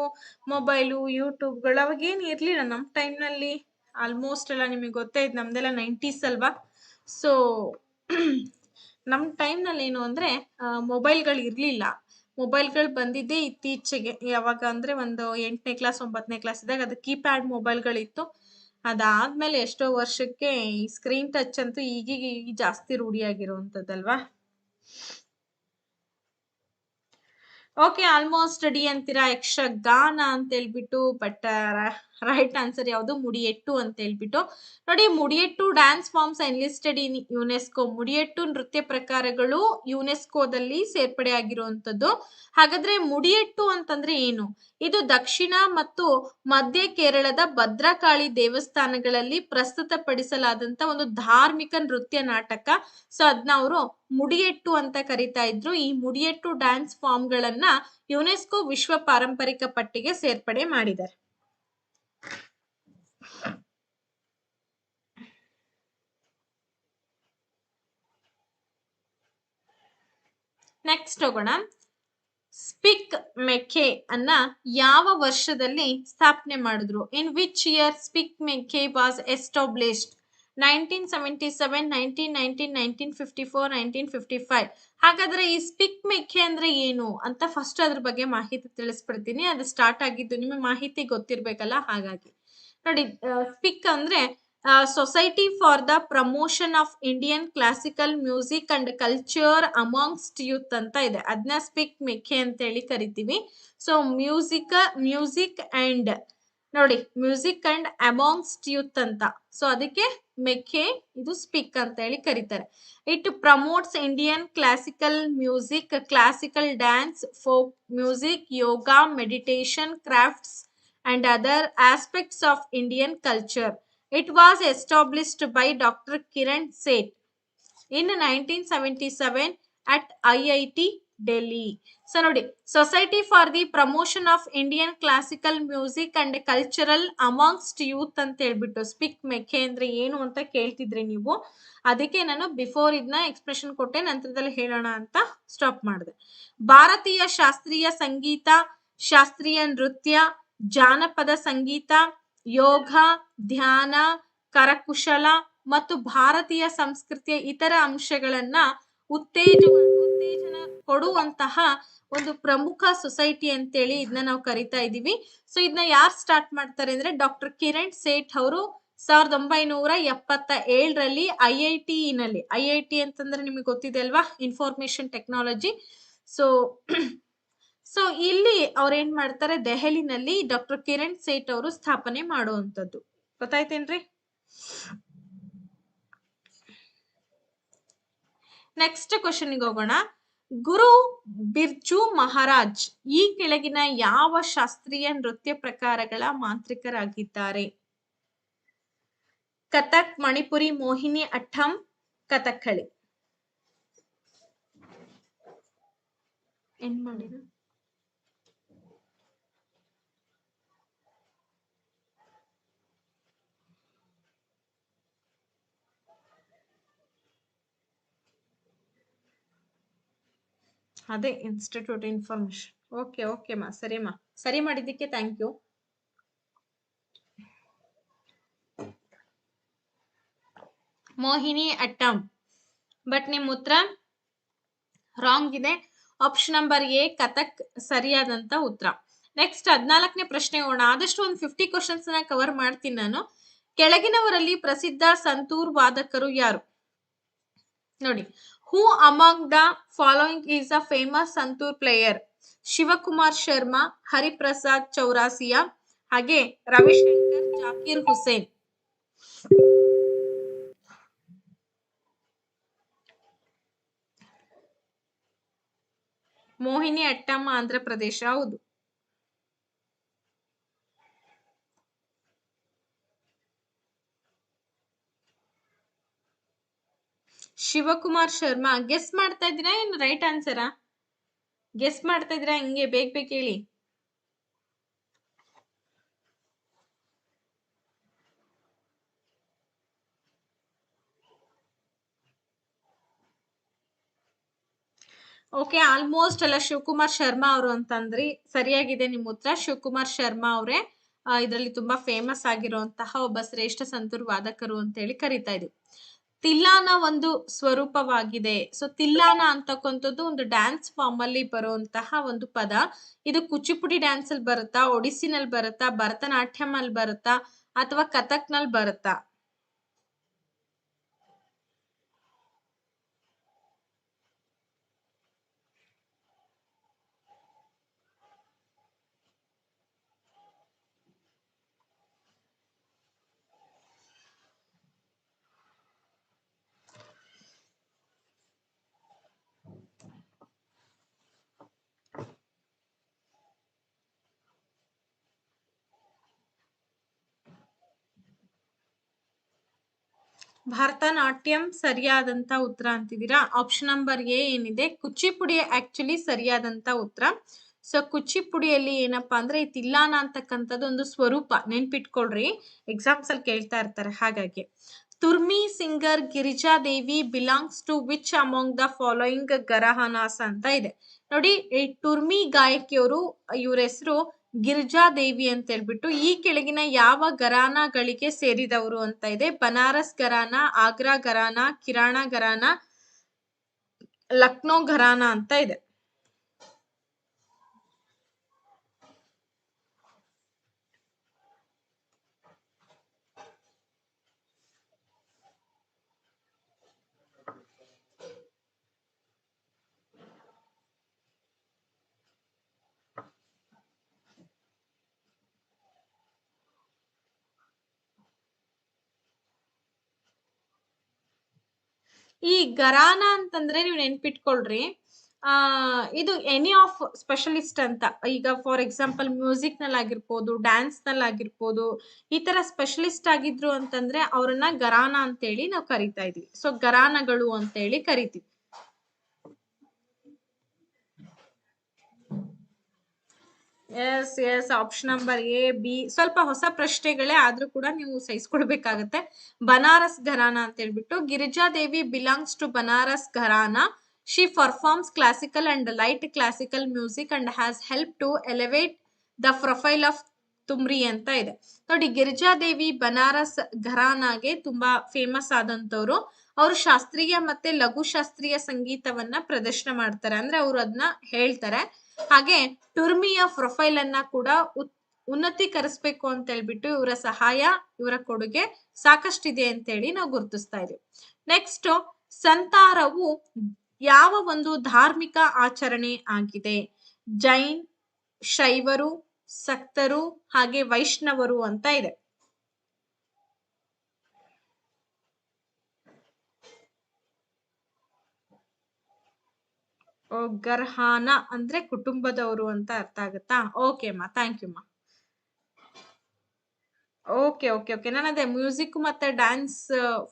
ಮೊಬೈಲು, ಯೂಟ್ಯೂಬ್ಗಳು ಅವಾಗೇನು ಇರ್ಲಿಲ್ಲ ನಮ್ಮ ಟೈಮ್ ನಲ್ಲಿ. ಆಲ್ಮೋಸ್ಟ್ ಎಲ್ಲ ನಿಮಗೆ ಗೊತ್ತೇ ಇದ್ ನಮ್ದೆಲ್ಲ 90s ಅಲ್ವಾ. ಸೊ ನಮ್ ಟೈಮ್ ನಲ್ಲಿ ಏನು ಅಂದ್ರೆ ಮೊಬೈಲ್ಗಳು ಇರ್ಲಿಲ್ಲ. ಮೊಬೈಲ್ಗಳು ಬಂದಿದ್ದೇ ಇತ್ತೀಚೆಗೆ. ಯಾವಾಗ ಅಂದ್ರೆ ಒಂದು 8ನೇ ಕ್ಲಾಸ್ 9ನೇ ಕ್ಲಾಸ್ ಇದ್ದಾಗ ಅದು ಕೀಪ್ಯಾಡ್ ಮೊಬೈಲ್ಗಳಿತ್ತು. ಅದಾದ್ಮೇಲೆ ಎಷ್ಟೋ ವರ್ಷಕ್ಕೆ ಈ ಸ್ಕ್ರೀನ್ ಟಚ್ ಅಂತೂ ಈಗೀಗ ಜಾಸ್ತಿ ರೂಢಿಯಾಗಿರುವಂತದ್ದಲ್ವಾ. ಓಕೆ, ಆಲ್ಮೋಸ್ಟ್ ಡಿ ಅಂತೀರಾ ಯಕ್ಷಗಾನ ಅಂತ ಹೇಳ್ಬಿಟ್ಟು. ಬಟ್ ರೈಟ್ ಆನ್ಸರ್ ಯಾವುದು? ಮುಡಿಯೆಟ್ಟು ಅಂತ ಹೇಳ್ಬಿಟ್ಟು. ನೋಡಿ, ಮುಡಿಯೆಟ್ಟು dance forms enlisted in UNESCO. ಮುಡಿಯೆಟ್ಟು ನೃತ್ಯ ಪ್ರಕಾರಗಳು ಯುನೆಸ್ಕೋದಲ್ಲಿ ಸೇರ್ಪಡೆ ಆಗಿರುವಂತದ್ದು. ಹಾಗಾದ್ರೆ ಮುಡಿಯೆಟ್ಟು ಅಂತಂದ್ರೆ ಏನು? ಇದು ದಕ್ಷಿಣ ಮತ್ತು ಮಧ್ಯ ಕೇರಳದ ಭದ್ರಕಾಳಿ ದೇವಸ್ಥಾನಗಳಲ್ಲಿ ಪ್ರಸ್ತುತಪಡಿಸಲಾದಂತ ಒಂದು ಧಾರ್ಮಿಕ ನೃತ್ಯ ನಾಟಕ. ಸೊ ಅದನ್ನ ಅವರು ಮುಡಿಯೆಟ್ಟು ಅಂತ ಕರಿತಾ ಇದ್ರು. ಈ ಮುಡಿಯೆಟ್ಟು ಡ್ಯಾನ್ಸ್ ಫಾರ್ಮ್ ಗಳನ್ನ ಯುನೆಸ್ಕೋ ವಿಶ್ವ ಪಾರಂಪರಿಕ ಪಟ್ಟಿಗೆ ಸೇರ್ಪಡೆ ಮಾಡಿದ್ದಾರೆ. ನೆಕ್ಸ್ಟ್ ಹೋಗೋಣ. ಸ್ಪಿಕ್ ಮೆಕೆ ಅನ್ನ ಯಾವ ವರ್ಷದಲ್ಲಿ ಸ್ಥಾಪನೆ ಮಾಡಿದ್ರು? In which year SPIC MACAY was established? 1977, 1919, 1954, 1955. ಹಾಗಾದ್ರೆ ಈ ಸ್ಪಿಕ್ ಮೆಕೆ ಅಂದ್ರೆ ಏನು ಅಂತ ಫಸ್ಟ್ ಅದ್ರ ಬಗ್ಗೆ ಮಾಹಿತಿ ತಿಳಿಸ್ಬಿಡ್ತೀನಿ. ಅದು ಸ್ಟಾರ್ಟ್ ಆಗಿದ್ದು ನಿಮಗೆ ಮಾಹಿತಿ ಗೊತ್ತಿರ್ಬೇಕಲ್ಲ, ಹಾಗಾಗಿ ನೋಡಿ. ಸ್ಪಿಕ್ ಅಂದ್ರೆ society for the promotion of Indian classical music and culture amongst youth ಅಂತ ಇದೆ. ಅದನ್ನ ಸ್ಪಿಕ್ ಮೆಕೆ ಅಂತ ಹೇಳಿ ಕರಿತೀವಿ. ಸೊ ಮ್ಯೂಸಿಕ್ ಅಂಡ್ ನೋಡಿ, ಮ್ಯೂಸಿಕ್ ಅಂಡ್ ಅಮಾಂಗ್ಸ್ಟ್ ಯೂತ್ ಅಂತ. ಸೊ ಅದಕ್ಕೆ ಮೆಕೆ, ಇದು ಸ್ಪಿಕ್ ಅಂತ ಹೇಳಿ ಕರೀತಾರೆ. It promotes Indian classical music, classical dance, folk music, yoga, meditation, crafts and other aspects of Indian culture. It was established by Dr. Kiran Seth in 1977 at IIT Delhi. So ನೋಡಿ, society for the promotion of Indian classical music and cultural amongst youth ಅಂತ ಹೇಳ್ಬಿಟ್ಟು. ಸ್ಪಿಕ್ ಮೆಕೆ ಅಂದ್ರೆ ಏನು ಅಂತ ಕೇಳ್ತಿದ್ರಿ ನೀವು. ಅದಕ್ಕೆ ನಾನು ಬಿಫೋರ್ ಇದನ್ನ ಎಕ್ಸ್ಪ್ರೆಷನ್ ಕೊಟ್ಟೆ, ನಂತರದಲ್ಲಿ ಹೇಳೋಣ ಅಂತ ಸ್ಟಾಪ್ ಮಾಡಿದೆ. ಭಾರತೀಯ ಶಾಸ್ತ್ರೀಯ ಸಂಗೀತ, ಶಾಸ್ತ್ರೀಯ ನೃತ್ಯ, ಜಾನಪದ ಸಂಗೀತ, ಯೋಗ, ಧ್ಯಾನ, ಕರಕುಶಲ ಮತ್ತು ಭಾರತೀಯ ಸಂಸ್ಕೃತಿಯ ಇತರ ಅಂಶಗಳನ್ನ ಉತ್ತೇಜನ ಕೊಡುವಂತಹ ಒಂದು ಪ್ರಮುಖ ಸೊಸೈಟಿ ಅಂತೇಳಿ ಇದನ್ನ ನಾವು ಕರಿತಾ ಇದೀವಿ. ಸೊ ಇದನ್ನ ಯಾರು ಸ್ಟಾರ್ಟ್ ಮಾಡ್ತಾರೆ ಅಂದ್ರೆ ಡಾಕ್ಟರ್ ಕಿರಣ್ ಸೇಠ್ ಅವರು 1977ರಲ್ಲಿ ಐ ಐ ಟಿ ಅಂತಂದ್ರೆ ನಿಮಗೆ ಗೊತ್ತಿದೆ ಅಲ್ವಾ, ಇನ್ಫಾರ್ಮೇಶನ್ ಟೆಕ್ನಾಲಜಿ. ಸೊ ಸೊ ಇಲ್ಲಿ ಅವ್ರ ಏನ್ ಮಾಡ್ತಾರೆ, ದೆಹಲಿನಲ್ಲಿ ಡಾಕ್ಟರ್ ಕಿರಣ್ ಸೇಠ್ ಅವರು ಸ್ಥಾಪನೆ ಮಾಡುವಂತದ್ದು. ಗೊತ್ತಾಯ್ತೇನ್ರಿ? ನೆಕ್ಸ್ಟ್ ಕ್ವಶನ್ಗೆ ಹೋಗೋಣ. ಗುರು ಬಿರ್ಜು ಮಹಾರಾಜ್ ಈ ಕೆಳಗಿನ ಯಾವ ಶಾಸ್ತ್ರೀಯ ನೃತ್ಯ ಪ್ರಕಾರಗಳ ಮಾಂತ್ರಿಕರಾಗಿದ್ದಾರೆ? ಕಥಕ್, ಮಣಿಪುರಿ, ಮೋಹಿನಿ ಅಟ್ಟಂ, ಕಥಕ್ಕಳಿ. ಏನ್ ಮಾಡಿದ? ಅದೇ ಇನ್ಸ್ಟಿಟ್ಯೂಟ್ ಇನ್ಫಾರ್ಮೇಶನ್. ಓಕೆ ಓಕೆ ಮಾ, ಸರಿಮಾ, ಸರಿ ಮಾಡಿದ್ದಕ್ಕೆ thank you. Mohiniyattam. But ನಿಮ್ ಉತ್ತರ ರಾಂಗ್ ಇದೆ. ಆಪ್ಷನ್ ನಂಬರ್ ಎ ಕಥಕ್ ಸರಿಯಾದಂತ ಉತ್ತರ. ನೆಕ್ಸ್ಟ್ 14ನೇ ಪ್ರಶ್ನೆ ಹೋಗೋಣ. ಆದಷ್ಟು ಒಂದು 50 ಕ್ವಶನ್ಸ್ ನ ಕವರ್ ಮಾಡ್ತೀನಿ ನಾನು. ಕೆಳಗಿನವರಲ್ಲಿ ಪ್ರಸಿದ್ಧ ಸಂತೂರ್ ವಾದಕರು ಯಾರು? ನೋಡಿ, ಹೂ among the following is a famous santoor player? Shivakumar Sharma, Hariprasad Chaurasia, ಹಾಗೆ ರವಿಶಂಕರ್, ಜಾಕೀರ್ ಹುಸೇನ್. ಮೋಹಿನಿ ಅಟ್ಟಂ ಆಂಧ್ರ ಪ್ರದೇಶ. ಹೌದು. ಶಿವಕುಮಾರ್ ಶರ್ಮಾ. ಗೆಸ್ ಮಾಡ್ತಾ ಇದ್ದೀರಾ ಏನು ರೈಟ್ ಆನ್ಸರಾ? ಗೆಸ್ ಮಾಡ್ತಾ ಇದ್ದೀರಾ? ಹಿಂಗೆ ಬೇಗ ಬೇಗ ಹೇಳಿ. ಓಕೆ, ಆಲ್ಮೋಸ್ಟ್ ಎಲ್ಲ ಶಿವಕುಮಾರ್ ಶರ್ಮಾ ಅವರು ಅಂತಂದ್ರಿ. ಸರಿಯಾಗಿದೆ ನಿಮ್ಮ ಉತ್ತರ. ಶಿವಕುಮಾರ್ ಶರ್ಮಾ ಅವರೇ ಇದರಲ್ಲಿ ತುಂಬಾ ಫೇಮಸ್ ಆಗಿರುವಂತಹ ಒಬ್ಬ ಶ್ರೇಷ್ಠ ಸಂತೂರ್ ವಾದಕರು ಅಂತ ಹೇಳಿ ಕರಿತಾ ಇದೀವಿ. ತಿಲ್ಲಾನ ಒಂದು ಸ್ವರೂಪವಾಗಿದೆ. ಸೊ ತಿಲ್ಲಾನ ಅಂತಕ್ಕಂಥದ್ದು ಒಂದು ಡ್ಯಾನ್ಸ್ ಫಾರ್ಮ್ ಅಲ್ಲಿ ಬರುವಂತಹ ಒಂದು ಪದ. ಇದು ಕುಚಿಪುಡಿ ಡ್ಯಾನ್ಸ್ ಅಲ್ಲಿ ಬರುತ್ತಾ, ಒಡಿಸ್ಸಿನಲ್ಲಿ ಬರುತ್ತಾ, ಭರತನಾಟ್ಯಂ ಅಲ್ಲಿ ಬರುತ್ತಾ, ಅಥವಾ ಕಥಕ್ ನಲ್ಲಿ ಬರುತ್ತಾ? ಭರತನಾಟ್ಯಂ ಸರಿಯಾದಂತ ಉತ್ತರ ಅಂತಿದ್ದೀರಾ. ಆಪ್ಷನ್ ನಂಬರ್ ಎ ಏನಿದೆ ಕುಚಿಪುಡಿ ಆಕ್ಚುಲಿ ಸರಿಯಾದಂತ ಉತ್ತರ. ಸೊ ಕುಚಿಪುಡಿಯಲ್ಲಿ ಏನಪ್ಪಾ ಅಂದ್ರೆ ಈ ತಿಲ್ಲಾನ ಅಂತಕ್ಕಂಥದ್ದು ಒಂದು ಸ್ವರೂಪ, ನೆನ್ಪಿಟ್ಕೊಳ್ರಿ, ಎಕ್ಸಾಮ್ಸ್ ಅಲ್ಲಿ ಕೇಳ್ತಾ ಇರ್ತಾರೆ. ಹಾಗಾಗಿ ತುರ್ಮಿ singer Girija Devi belongs to which among the following gharanas ಅಂತ ಇದೆ. ನೋಡಿ, ಈ ಟುರ್ಮಿ ಗಾಯಕಿಯವರು, ಇವ್ರ ಹೆಸರು ಗಿರಿಜಾ ದೇವಿ ಅಂತ ಹೇಳ್ಬಿಟ್ಟು ಈ ಕೆಳಗಿನ ಯಾವ ಘರಾನಾಗಳಿಗೆ ಸೇರಿದವರು ಅಂತ ಇದೆ. ಬನಾರಸ್ ಘರಾನ, ಆಗ್ರಾ ಘರಾನ, ಕಿರಾಣ ಘರಾನ, ಲಕ್ನೋ ಘರಾನ ಅಂತ ಇದೆ. ಈ ಗರಾನ ಅಂತಂದ್ರೆ ನೀವು ನೆನ್ಪಿಟ್ಕೊಳ್ರಿ, ಇದು ಎನಿ ಆಫ್ ಸ್ಪೆಷಲಿಸ್ಟ್ ಅಂತ. ಈಗ ಫಾರ್ ಎಕ್ಸಾಂಪಲ್ ಮ್ಯೂಸಿಕ್ ನಲ್ಲಿ ಆಗಿರ್ಬೋದು, ಡ್ಯಾನ್ಸ್ ನಲ್ಲಿ ಆಗಿರ್ಬೋದು, ಈ ತರ ಸ್ಪೆಷಲಿಸ್ಟ್ ಆಗಿದ್ರು ಅಂತಂದ್ರೆ ಅವ್ರನ್ನ ಗರಾನ ಅಂತೇಳಿ ನಾವು ಕರಿತಾ ಇದೀವಿ. ಸೊ ಗರಾನಗಳು ಅಂತ ಹೇಳಿ ಕರಿತೀವಿ. Yes yes, option number A, B ಸ್ವಲ್ಪ ಹೊಸ ಪ್ರಶ್ನೆಗಳೇ ಆದ್ರೂ ಕೂಡ ನೀವು ಸಹಿಸ್ಕೊಳ್ಬೇಕಾಗತ್ತೆ. ಬನಾರಸ್ ಘರಾನ ಅಂತ ಹೇಳ್ಬಿಟ್ಟು Girija Devi belongs to Banaras gharana. She performs classical and light classical music and has help to elevate the profile of thumri ಅಂತ ಇದೆ. ನೋಡಿ, ಗಿರಿಜಾದೇವಿ ಬನಾರಸ್ ಘರಾನಾಗೆ ತುಂಬಾ ಫೇಮಸ್ ಆದಂತವ್ರು. ಅವರು ಶಾಸ್ತ್ರೀಯ ಮತ್ತೆ ಲಘು ಶಾಸ್ತ್ರೀಯ ಸಂಗೀತವನ್ನ ಪ್ರದರ್ಶನ ಮಾಡ್ತಾರೆ, ಅಂದ್ರೆ ಅವ್ರು ಅದನ್ನ ಹೇಳ್ತಾರೆ. ಹಾಗೆ ಟುರ್ಮಿಯ ಪ್ರೊಫೈಲ್ ಅನ್ನ ಕೂಡ ಉನ್ನತೀಕರಿಸ್ಬೇಕು ಅಂತ ಹೇಳ್ಬಿಟ್ಟು ಇವರ ಸಹಾಯ, ಇವರ ಕೊಡುಗೆ ಸಾಕಷ್ಟಿದೆ ಅಂತ ಹೇಳಿ ನಾವು ಗುರುತಿಸ್ತಾ ಇದೀವಿ. ನೆಕ್ಸ್ಟ್, ಸಂತಾರವು ಯಾವ ಒಂದು ಧಾರ್ಮಿಕ ಆಚರಣೆ ಆಗಿದೆ? ಜೈನ್, ಶೈವರು, ಸಕ್ತರು ಹಾಗೆ ವೈಷ್ಣವರು ಅಂತ ಇದೆ. ಗರ್ಹಾನ ಅಂದ್ರೆ ಕುಟುಂಬದವರು ಅಂತ ಅರ್ಥ ಆಗುತ್ತಾ? ಓಕೆ ಅಮ್ಮ, ಥ್ಯಾಂಕ್ ಯು ಅಮ್ಮ. ಓಕೆ ಓಕೆ ಓಕೆ, ನಾನು ಅದೇ ಮ್ಯೂಸಿಕ್ ಮತ್ತೆ ಡ್ಯಾನ್ಸ್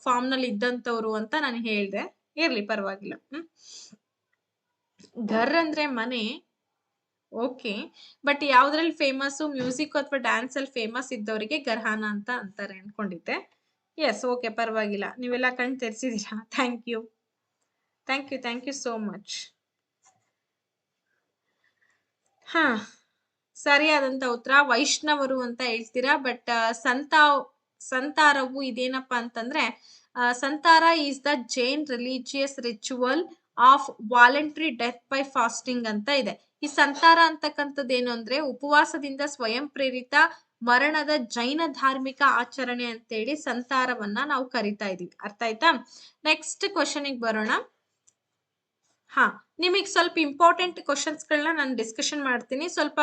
ಫಾರ್ಮ್ ನಲ್ಲಿ ಇದ್ದಂತವ್ರು ಅಂತ ನಾನು ಹೇಳ್ದೆ, ಇರ್ಲಿ ಪರವಾಗಿಲ್ಲ. ಘರ್ ಅಂದ್ರೆ ಮನೆ, ಓಕೆ. ಬಟ್ ಯಾವ್ದ್ರಲ್ಲಿ ಫೇಮಸ್, ಮ್ಯೂಸಿಕ್ ಅಥವಾ ಡ್ಯಾನ್ಸ್ ಅಲ್ಲಿ ಫೇಮಸ್ ಇದ್ದವರಿಗೆ ಗರ್ಹಾನ ಅಂತ ಅಂತಾರೆ ಅನ್ಕೊಂಡಿದ್ದೆ. ಎಸ್, ಓಕೆ, ಪರವಾಗಿಲ್ಲ, ನೀವೆಲ್ಲ ಕಣ್ ತೆರೆಸಿದೀರಾ. Thank you thank you thank you so much. ಹಾ, ಸರಿಯಾದಂತ ಉತ್ತರ ವೈಷ್ಣವರು ಅಂತ ಹೇಳ್ತೀರಾ. ಬಟ್ ಸಂತಾರವು ಇದೇನಪ್ಪಾ ಅಂತಂದ್ರೆ, Santhara is the Jain religious ritual of voluntary death by fasting ಅಂತ ಇದೆ. ಈ ಸಂತಾರ ಅಂತಕ್ಕಂಥದ್ದು ಏನು ಅಂದ್ರೆ, ಉಪವಾಸದಿಂದ ಸ್ವಯಂ ಪ್ರೇರಿತ ಮರಣದ ಜೈನ ಧಾರ್ಮಿಕ ಆಚರಣೆ ಅಂತೇಳಿ ಸಂತಾರವನ್ನ ನಾವು ಕರಿತಾ ಇದೀವಿ. ಅರ್ಥ ಆಯ್ತಾ? ನೆಕ್ಸ್ಟ್ ಕ್ವಶನ್ ಬರೋಣ. ಹಾ, ನಿಮಗೆ ಸ್ವಲ್ಪ ಇಂಪಾರ್ಟೆಂಟ್ ಕ್ವಶನ್ಸ್ ಗಳನ್ನ ನಾನು ಡಿಸ್ಕಷನ್ ಮಾಡ್ತೀನಿ. ಸ್ವಲ್ಪ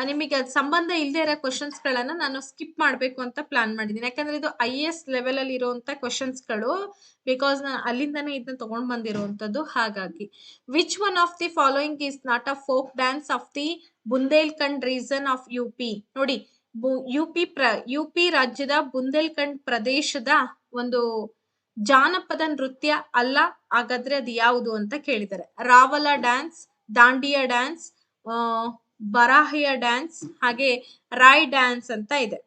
ನಿಮಗೆ ಅದು ಸಂಬಂಧ ಇಲ್ಲದೆ ಇರೋ ಕ್ವಶನ್ಸ್ ಗಳನ್ನ ನಾನು ಸ್ಕಿಪ್ ಮಾಡಬೇಕು ಅಂತ ಪ್ಲಾನ್ ಮಾಡಿದ್ದೀನಿ. ಯಾಕಂದ್ರೆ ಇದು IAS ಲೆವೆಲ್ ಅಲ್ಲಿ ಇರುವಂತ ಕ್ವಶನ್ಸ್ ಗಳು, ಬಿಕಾಸ್ ನಾನು ಅಲ್ಲಿಂದಾನೇ ಇದನ್ನ ತಗೊಂಡ್ ಬಂದಿರುವಂತದ್ದು. ಹಾಗಾಗಿ, which one of the following is not a folk dance of the Bundelkhand reason of UP? ನೋಡಿ, UP ರಾಜ್ಯದ ಬುಂದೇಲ್ಖಂಡ್ ಪ್ರದೇಶದ ಒಂದು ಜಾನಪದ ನೃತ್ಯ ಅಲ್ಲ. ಹಾಗಾದ್ರೆ ಅದು ಯಾವುದು ಅಂತ ಕೇಳಿದ್ದಾರೆ. ರಾವಲ ಡ್ಯಾನ್ಸ್, ದಾಂಡಿಯಾ ಡ್ಯಾನ್ಸ್, ಬರಾಹಿಯ ಡ್ಯಾನ್ಸ್ ಹಾಗೆ ರಾಯ್ ಡ್ಯಾನ್ಸ್ ಅಂತ ಇದೆ.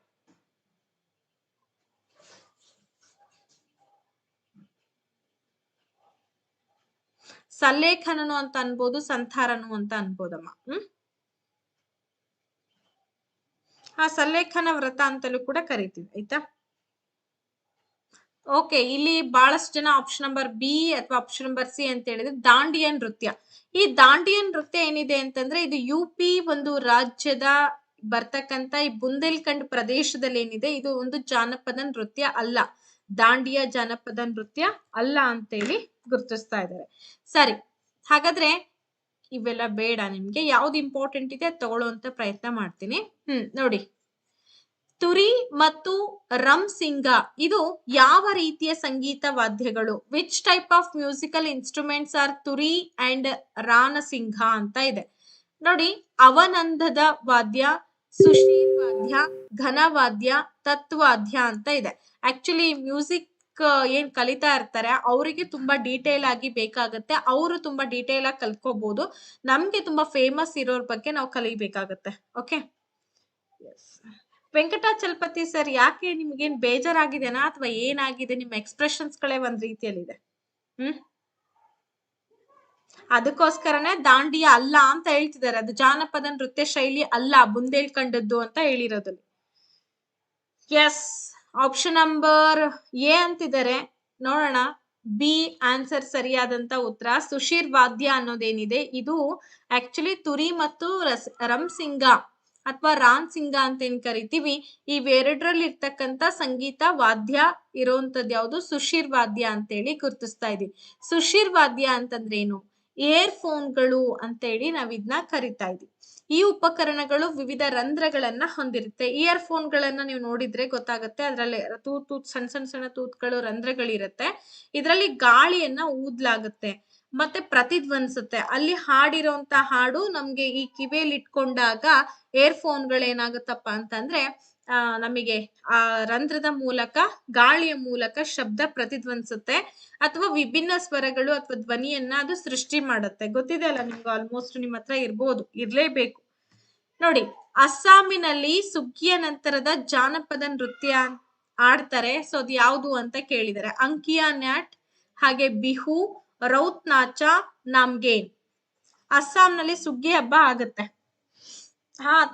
ಸಲ್ಲೇಖನನು ಅಂತ ಅನ್ಬೋದು, ಸಂಥಾರನು ಅಂತ ಅನ್ಬೋದಮ್ಮ. ಸಲ್ಲೇಖನ ವ್ರತ ಅಂತಲೂ ಕೂಡ ಕರಿತೀವಿ, ಆಯ್ತಾ? ಓಕೆ, ಇಲ್ಲಿ ಬಹಳಷ್ಟು ಜನ ಆಪ್ಷನ್ ನಂಬರ್ ಬಿ ಅಥವಾ ಆಪ್ಷನ್ ನಂಬರ್ ಸಿ ಅಂತ ಹೇಳಿದ್ರೆ ದಾಂಡಿಯನ್ ನೃತ್ಯ. ಈ ದಾಂಡಿಯನ್ ನೃತ್ಯ ಏನಿದೆ ಅಂತಂದ್ರೆ, ಇದು UP ಒಂದು ರಾಜ್ಯದ ಬರ್ತಕ್ಕಂತ ಈ ಬುಂದೇಲ್ಖಂಡ್ ಪ್ರದೇಶದಲ್ಲಿ ಏನಿದೆ, ಇದು ಒಂದು ಜಾನಪದ ನೃತ್ಯ ಅಲ್ಲ. ದಾಂಡಿಯಾ ಜಾನಪದ ನೃತ್ಯ ಅಲ್ಲ ಅಂತೇಳಿ ಗುರುತಿಸ್ತಾ ಇದ್ದಾರೆ. ಸರಿ, ಹಾಗಾದ್ರೆ ಇವೆಲ್ಲ ಬೇಡ, ನಿಮ್ಗೆ ಯಾವ್ದು ಇಂಪಾರ್ಟೆಂಟ್ ಇದೆ ತಗೊಳ್ಳುವಂತ ಪ್ರಯತ್ನ ಮಾಡ್ತೀನಿ. ನೋಡಿ, ತುರಿ ಮತ್ತು ರಂಸಿಂಗ ಇದು ಯಾವ ರೀತಿಯ ಸಂಗೀತ ವಾದ್ಯಗಳು? Which type of musical instruments are Turi and Ranasinga ಅಂತ ಇದೆ. ನೋಡಿ, ಅವನಂದದ ವಾದ್ಯ, ಸುಶೀರ್ ವಾದ್ಯ, ಘನವಾದ್ಯ, ತತ್ವಾದ್ಯ ಅಂತ ಇದೆ. ಆಕ್ಚುಲಿ ಮ್ಯೂಸಿಕ್ ಏನ್ ಕಲಿತಾ ಇರ್ತಾರೆ ಅವರಿಗೆ ತುಂಬಾ ಡೀಟೇಲ್ ಆಗಿ ಬೇಕಾಗತ್ತೆ. ಅವರು ತುಂಬಾ ಡೀಟೇಲ್ ಆಗಿ ಕಲ್ತ್ಕೋಬಹುದು. ನಮ್ಗೆ ತುಂಬಾ ಫೇಮಸ್ ಇರೋರ್ ಬಗ್ಗೆ ನಾವು ಕಲಿಬೇಕಾಗತ್ತೆ. ಓಕೆ, ವೆಂಕಟಾಚಲಪತಿ ಸರ್, ಯಾಕೆ ನಿಮ್ಗೇನ್ ಬೇಜಾರಾಗಿದೆನಾ ಅಥವಾ ಏನಾಗಿದೆ? ನಿಮ್ಮ ಎಕ್ಸ್ಪ್ರೆಷನ್ಸ್ ಗಳೇ ಒಂದ್ ರೀತಿಯಲ್ಲಿದೆ. ಅದಕ್ಕೋಸ್ಕರನೇ ದಾಂಡಿಯಾ ಅಲ್ಲ ಅಂತ ಹೇಳ್ತಿದ್ದಾರೆ. ಅದು ಜಾನಪದ ನೃತ್ಯ ಶೈಲಿ ಅಲ್ಲ, ಬುಂದೇಲ್ಖಂಡದ್ದು ಅಂತ ಹೇಳಿರೋದು. ಎಸ್, ಆಪ್ಷನ್ ನಂಬರ್ ಎ ಅಂತಿದ್ದಾರೆ. ನೋಡೋಣ, ಬಿ ಆನ್ಸರ್ ಸರಿಯಾದಂತ ಉತ್ತರ. ಸುಶೀರ್ ವಾದ್ಯ ಅನ್ನೋದೇನಿದೆ, ಇದು ಆಕ್ಚುಲಿ ತುರಿ ಮತ್ತು ರಂಸಿಂಗ ಅಥವಾ ರಾನ್ಸಿಂಗ ಅಂತ ಏನ್ ಕರಿತೀವಿ, ಇವೆರಡರಲ್ಲಿ ಇರ್ತಕ್ಕಂತ ಸಂಗೀತ ವಾದ್ಯ ಇರುವಂತದ್ದು ಯಾವುದು? ಸುಶೀರ್ ವಾದ್ಯ ಅಂತೇಳಿ ಗುರುತಿಸ್ತಾ ಇದೀವಿ. ಸುಶೀರ್ ವಾದ್ಯ ಅಂತಂದ್ರೆ ಏನು? ಏರ್ ಫೋನ್ಗಳು ಅಂತೇಳಿ ನಾವ್ ಇದನ್ನ ಕರಿತಾ ಇದೀವಿ. ಈ ಉಪಕರಣಗಳು ವಿವಿಧ ರಂಧ್ರಗಳನ್ನ ಹೊಂದಿರುತ್ತೆ. ಇಯರ್ ಫೋನ್ ಗಳನ್ನ ನೀವು ನೋಡಿದ್ರೆ ಗೊತ್ತಾಗುತ್ತೆ, ಅದ್ರಲ್ಲಿ ಸಣ್ಣ ಸಣ್ಣ ತೂತ್ಗಳು, ರಂಧ್ರಗಳಿರುತ್ತೆ. ಇದರಲ್ಲಿ ಗಾಳಿಯನ್ನ ಊದ್ಲಾಗುತ್ತೆ ಮತ್ತೆ ಪ್ರತಿಧ್ವನಿಸುತ್ತೆ. ಅಲ್ಲಿ ಹಾಡಿರೋಂತ ಹಾಡು ನಮ್ಗೆ ಈ ಕಿವಿಯಲ್ಲಿ ಇಟ್ಕೊಂಡಾಗ ಏರ್ ಫೋನ್ಗಳೇನಾಗುತ್ತಪ್ಪ ಅಂತಂದ್ರೆ ನಮಗೆ ಆ ರಂಧ್ರದ ಮೂಲಕ, ಗಾಳಿಯ ಮೂಲಕ ಶಬ್ದ ಪ್ರತಿಧ್ವನಿಸುತ್ತೆ ಅಥವಾ ವಿಭಿನ್ನ ಸ್ವರಗಳು ಅಥವಾ ಧ್ವನಿಯನ್ನ ಅದು ಸೃಷ್ಟಿ ಮಾಡುತ್ತೆ. ಗೊತ್ತಿದೆ ಅಲ್ಲ ನಿಮ್ಗೆ, ಆಲ್ಮೋಸ್ಟ್ ನಿಮ್ಮ ಹತ್ರ ಇರ್ಬೋದು, ಇರ್ಲೇಬೇಕು. ನೋಡಿ, ಅಸ್ಸಾಮಿನಲ್ಲಿ ಸುಗ್ಗಿಯ ನಂತರದ ಜಾನಪದ ನೃತ್ಯ ಆಡ್ತಾರೆ. ಸೊ ಅದು ಯಾವುದು ಅಂತ ಕೇಳಿದರೆ, ಅಂಕಿಯಾ ನ್ಯಾಟ್ ಹಾಗೆ ಬಿಹು, ರೌತ್ ನಾಚ, ನಾಮ್ಗೇನ್. ಅಸ್ಸಾಂನಲ್ಲಿ ಸುಗ್ಗಿ ಹಬ್ಬ ಆಗುತ್ತೆ,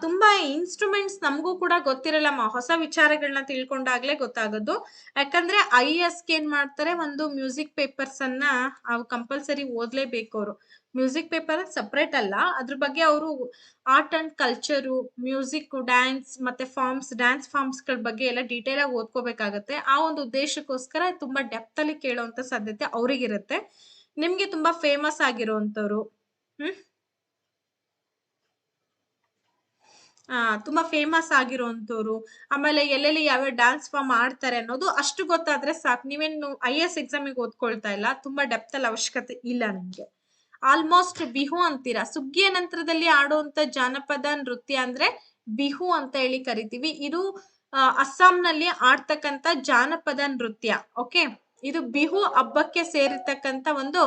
ತುಂಬಾ ಇನ್ಸ್ಟ್ರೂಮೆಂಟ್ಸ್ ನಮಗೂ ಕೂಡ ಗೊತ್ತಿರಲ್ಲಮ್ಮ. ಹೊಸ ವಿಚಾರಗಳನ್ನ ತಿಳ್ಕೊಂಡಾಗ್ಲೇ ಗೊತ್ತಾಗೋದು. ಯಾಕಂದ್ರೆ IAS ಏನ್ ಮಾಡ್ತಾರೆ, ಒಂದು ಮ್ಯೂಸಿಕ್ ಪೇಪರ್ಸ್ ಅನ್ನ ಅವು ಕಂಪಲ್ಸರಿ ಓದ್ಲೇಬೇಕು ಅವರು. ಮ್ಯೂಸಿಕ್ ಪೇಪರ್ ಸಪರೇಟ್ ಅಲ್ಲ, ಅದ್ರ ಬಗ್ಗೆ ಅವರು art and culture, music, dance ಮತ್ತೆ ಡ್ಯಾನ್ಸ್ ಫಾರ್ಮ್ಸ್ ಗಳ ಬಗ್ಗೆ ಎಲ್ಲ ಡೀಟೇಲ್ ಆಗಿ ಓದ್ಕೋಬೇಕಾಗತ್ತೆ. ಆ ಒಂದು ಉದ್ದೇಶಕ್ಕೋಸ್ಕರ ತುಂಬಾ ಡೆಪ್ತ್ ಅಲ್ಲಿ ಕೇಳುವಂತ ಸಾಧ್ಯತೆ ಅವ್ರಿಗಿರುತ್ತೆ. ನಿಮ್ಗೆ ತುಂಬಾ ಫೇಮಸ್ ಆಗಿರುವಂತವ್ರು, ಹ್ಮ್ ತುಂಬಾ ಫೇಮಸ್ ಆಗಿರುವಂತವ್ರು, ಆಮೇಲೆ ಎಲ್ಲೆಲ್ಲಿ ಯಾವ್ಯಾವ ಡ್ಯಾನ್ಸ್ ಫಾರ್ಮ್ ಆಡ್ತಾರೆ ಅನ್ನೋದು ಅಷ್ಟು ಗೊತ್ತಾದ್ರೆ ಸಾಕು. ನೀವೇನು IAS ಎಕ್ಸಾಮಿಗೆ ಓದ್ಕೊಳ್ತಾ ಇಲ್ಲ, ತುಂಬಾ ಡೆಪ್ತ್ ಅಲ್ಲಿ ಅವಶ್ಯಕತೆ ಇಲ್ಲ ನಿಮ್ಗೆ. ಆಲ್ಮೋಸ್ಟ್ ಬಿಹು ಅಂತೀರಾ, ಸುಗ್ಗಿಯ ನಂತರದಲ್ಲಿ ಆಡುವಂತ ಜಾನಪದ ನೃತ್ಯ ಅಂದ್ರೆ ಬಿಹು ಅಂತ ಹೇಳಿ ಕರಿತೀವಿ. ಇದು ಅಸ್ಸಾಂನಲ್ಲಿ ಆಡ್ತಕ್ಕಂತ ಜಾನಪದ ನೃತ್ಯ. ಓಕೆ, ಇದು ಬಿಹು ಹಬ್ಬಕ್ಕೆ ಸೇರಿರ್ತಕ್ಕಂತ ಒಂದು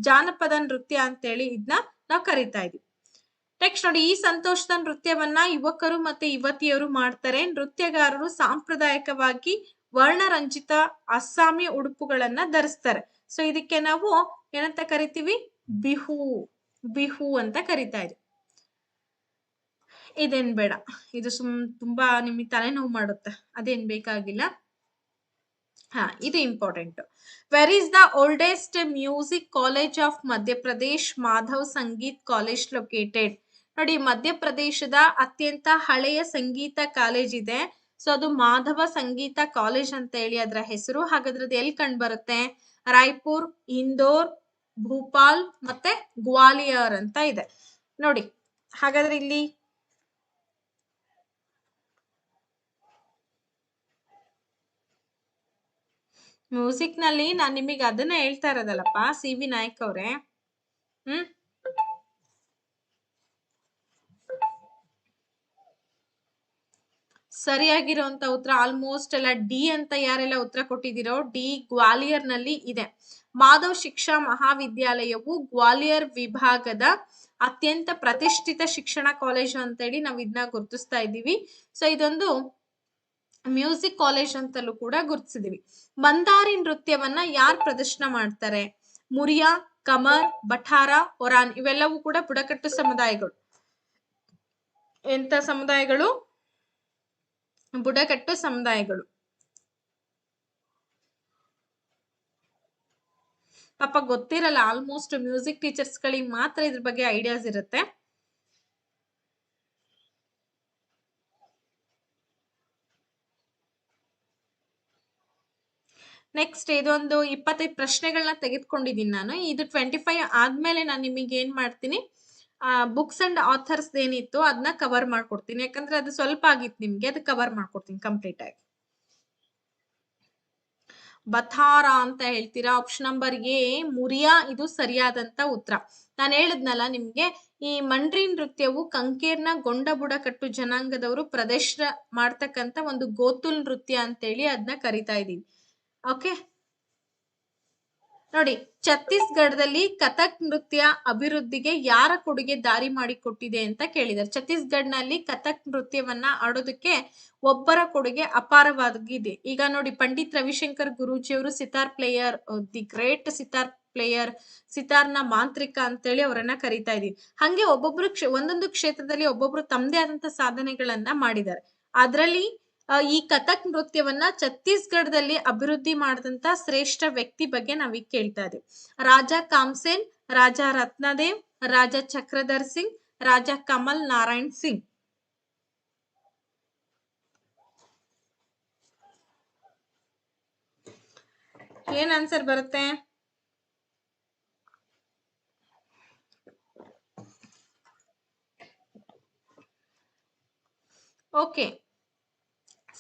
ಜಾನಪದ ನೃತ್ಯ ಅಂತ ಹೇಳಿ ಇದನ್ನ ನಾವು ಕರಿತಾ ಇದೀವಿ. ನೆಕ್ಸ್ಟ್ ನೋಡಿ, ಈ ಸಂತೋಷದ ನೃತ್ಯವನ್ನ ಯುವಕರು ಮತ್ತೆ ಯುವತಿಯರು ಮಾಡ್ತಾರೆ. ನೃತ್ಯಗಾರರು ಸಾಂಪ್ರದಾಯಿಕವಾಗಿ ವರ್ಣರಂಜಿತ ಅಸ್ಸಾಮಿ ಉಡುಪುಗಳನ್ನ ಧರಿಸ್ತಾರೆ. ಸೊ ಇದಕ್ಕೆ ನಾವು ಏನಂತ ಕರಿತೀವಿ, ಬಿಹು ಬಿಹು ಅಂತ ಕರಿತಾ ಇದ್ವಿ. ಇದೇನ್ ಬೇಡ, ಇದು ತುಂಬಾ ನಿಮಗೆ ತಲೆನೋವು ಮಾಡುತ್ತೆ, ಅದೇನ್ ಬೇಕಾಗಿಲ್ಲ. ಇದು important. Where is the oldest music college of Madhya Pradesh? Madhav Sangeet college located. ನೋಡಿ, ಮಧ್ಯಪ್ರದೇಶದ ಅತ್ಯಂತ ಹಳೆಯ ಸಂಗೀತ ಕಾಲೇಜ್ ಇದೆ. ಸೊ ಅದು ಮಾಧವ ಸಂಗೀತ ಕಾಲೇಜ್ ಅಂತ ಹೇಳಿ ಅದರ ಹೆಸರು. ಹಾಗಾದ್ರೆ ಅದು ಎಲ್ಲಿ ಕಂಡು ಬರುತ್ತೆ? ರಾಯ್ಪುರ್, ಇಂದೋರ್, ಭೂಪಾಲ್ ಮತ್ತೆ ಗ್ವಾಲಿಯರ್ ಅಂತ ಇದೆ ನೋಡಿ. ಹಾಗಾದ್ರೆ ಇಲ್ಲಿ ಮ್ಯೂಸಿಕ್ ನಲ್ಲಿ ನಾನ್ ನಿಮಗೆ ಅದನ್ನ ಹೇಳ್ತಾ ಇರೋದಲ್ಲಪ್ಪ, CV ನಾಯಕ್ ಅವ್ರೆ. ಸರಿಯಾಗಿರುವಂತ ಉತ್ತರ ಆಲ್ಮೋಸ್ಟ್ ಎಲ್ಲ ಡಿ ಅಂತ ಯಾರೆಲ್ಲ ಉತ್ತರ ಕೊಟ್ಟಿದ್ದೀರೋ, ಡಿ ಗ್ವಾಲಿಯರ್ ನಲ್ಲಿ ಇದೆ. ಮಾಧವ್ ಶಿಕ್ಷಾ ಮಹಾವಿದ್ಯಾಲಯವು ಗ್ವಾಲಿಯರ್ ವಿಭಾಗದ ಅತ್ಯಂತ ಪ್ರತಿಷ್ಠಿತ ಶಿಕ್ಷಣ ಕಾಲೇಜು ಅಂತ ಹೇಳಿ ನಾವು ಇದನ್ನ ಗುರುತಿಸ್ತಾ ಇದ್ದೀವಿ. ಸೊ ಇದೊಂದು ಮ್ಯೂಸಿಕ್ ಕಾಲೇಜ್ ಅಂತಲೂ ಕೂಡ ಗುರುತಿಸಿದೀವಿ. ಮಂದಾರಿ ನೃತ್ಯವನ್ನ ಯಾರು ಪ್ರದರ್ಶನ ಮಾಡ್ತಾರೆ? ಮುರಿಯಾ, ಕಮರ್, ಬಠಾರ, ಒರಾನ್. ಇವೆಲ್ಲವೂ ಕೂಡ ಬುಡಕಟ್ಟು ಸಮುದಾಯಗಳು. ಎಂತ ಸಮುದಾಯಗಳು? ಬುಡಕಟ್ಟು ಸಮುದಾಯಗಳು. ಪಾಪ ಗೊತ್ತಿರಲ್ಲ, ಆಲ್ಮೋಸ್ಟ್ ಮ್ಯೂಸಿಕ್ ಟೀಚರ್ಸ್ ಗಳಿಗೆ ಮಾತ್ರ ಇದ್ರ ಬಗ್ಗೆ ಐಡಿಯಾಸ್ ಇರುತ್ತೆ. ನೆಕ್ಸ್ಟ್ ಇದೊಂದು 25 ಪ್ರಶ್ನೆಗಳನ್ನ ತೆಗೆದುಕೊಂಡಿದ್ದೀನಿ ನಾನು. ಇದು 25 ಆದ್ಮೇಲೆ ನಾನು ನಿಮಗೆ ಏನ್ ಮಾಡ್ತೀನಿ, ಬುಕ್ಸ್ ಅಂಡ್ ಆಥರ್ಸ್ ಏನಿತ್ತು ಅದನ್ನ ಕವರ್ ಮಾಡ್ಕೊಡ್ತೀನಿ. ಯಾಕಂದ್ರೆ ಅದು ಸ್ವಲ್ಪ ಆಗಿತ್ತು ನಿಮ್ಗೆ, ಅದು ಕವರ್ ಮಾಡ್ಕೊಡ್ತೀನಿ ಕಂಪ್ಲೀಟ್ ಆಗಿ. ಬಥಾರ ಅಂತ ಹೇಳ್ತೀರಾ. ಆಪ್ಷನ್ ನಂಬರ್ ಎ ಮುರಿಯಾ ಇದು ಸರಿಯಾದಂತ ಉತ್ತರ. ನಾನು ಹೇಳಿದ್ನಲ್ಲ ನಿಮ್ಗೆ, ಈ ಮಂಡ್ರಿ ನೃತ್ಯವು ಕಂಕೇರ್ನ ಗೊಂಡ ಬುಡಕಟ್ಟು ಜನಾಂಗದವರು ಪ್ರದರ್ಶನ ಮಾಡ್ತಕ್ಕಂತ ಒಂದು ಗೋತುಲ್ ನೃತ್ಯ ಅಂತೇಳಿ ಅದನ್ನ ಕರಿತಾ ಇದೀವಿ. ಓಕೆ ನೋಡಿ, ಛತ್ತೀಸ್ಗಢದಲ್ಲಿ ಕಥಕ್ ನೃತ್ಯ ಅಭಿವೃದ್ಧಿಗೆ ಯಾರ ಕೊಡುಗೆ ದಾರಿ ಮಾಡಿಕೊಟ್ಟಿದೆ ಅಂತ ಕೇಳಿದ್ದಾರೆ. ಛತ್ತೀಸ್ಗಢನಲ್ಲಿ ಕಥಕ್ ನೃತ್ಯವನ್ನ ಆಡೋದಕ್ಕೆ ಒಬ್ಬರ ಕೊಡುಗೆ ಅಪಾರವಾಗಿದೆ. ಈಗ ನೋಡಿ, ಪಂಡಿತ್ ರವಿಶಂಕರ್ ಗುರೂಜಿಯವರು sitar player, the great sitar player, ಸಿತಾರ್ನ ಮಾಂತ್ರಿಕ ಅಂತೇಳಿ ಅವರನ್ನ ಕರಿತಾ ಇದೀವಿ. ಹಂಗೆ ಒಬ್ಬೊಬ್ರು ಒಂದೊಂದು ಕ್ಷೇತ್ರದಲ್ಲಿ ಒಬ್ಬೊಬ್ರು ತಮ್ಮದೇ ಆದಂತ ಸಾಧನೆಗಳನ್ನ ಮಾಡಿದ್ದಾರೆ. ಅದರಲ್ಲಿ ಈ ಕಥಕ್ ನೃತ್ಯವನ್ನ ಛತ್ತೀಸ್ಗಢದಲ್ಲಿ ಅಭಿವೃದ್ಧಿ ಮಾಡಿದಂತ ಶ್ರೇಷ್ಠ ವ್ಯಕ್ತಿ ಬಗ್ಗೆ ನಾವೀಗ ಕೇಳ್ತಾ ಇದೀವಿ. ರಾಜ ಕಾಮ್ಸೇನ್, ರಾಜ ರತ್ನದೇವ್, ರಾಜ ಚಕ್ರಧರ್ ಸಿಂಗ್, ರಾಜ ಕಮಲ್ ನಾರಾಯಣ್ ಸಿಂಗ್. ಏನ್ ಆನ್ಸರ್ ಬರುತ್ತೆ? ಓಕೆ,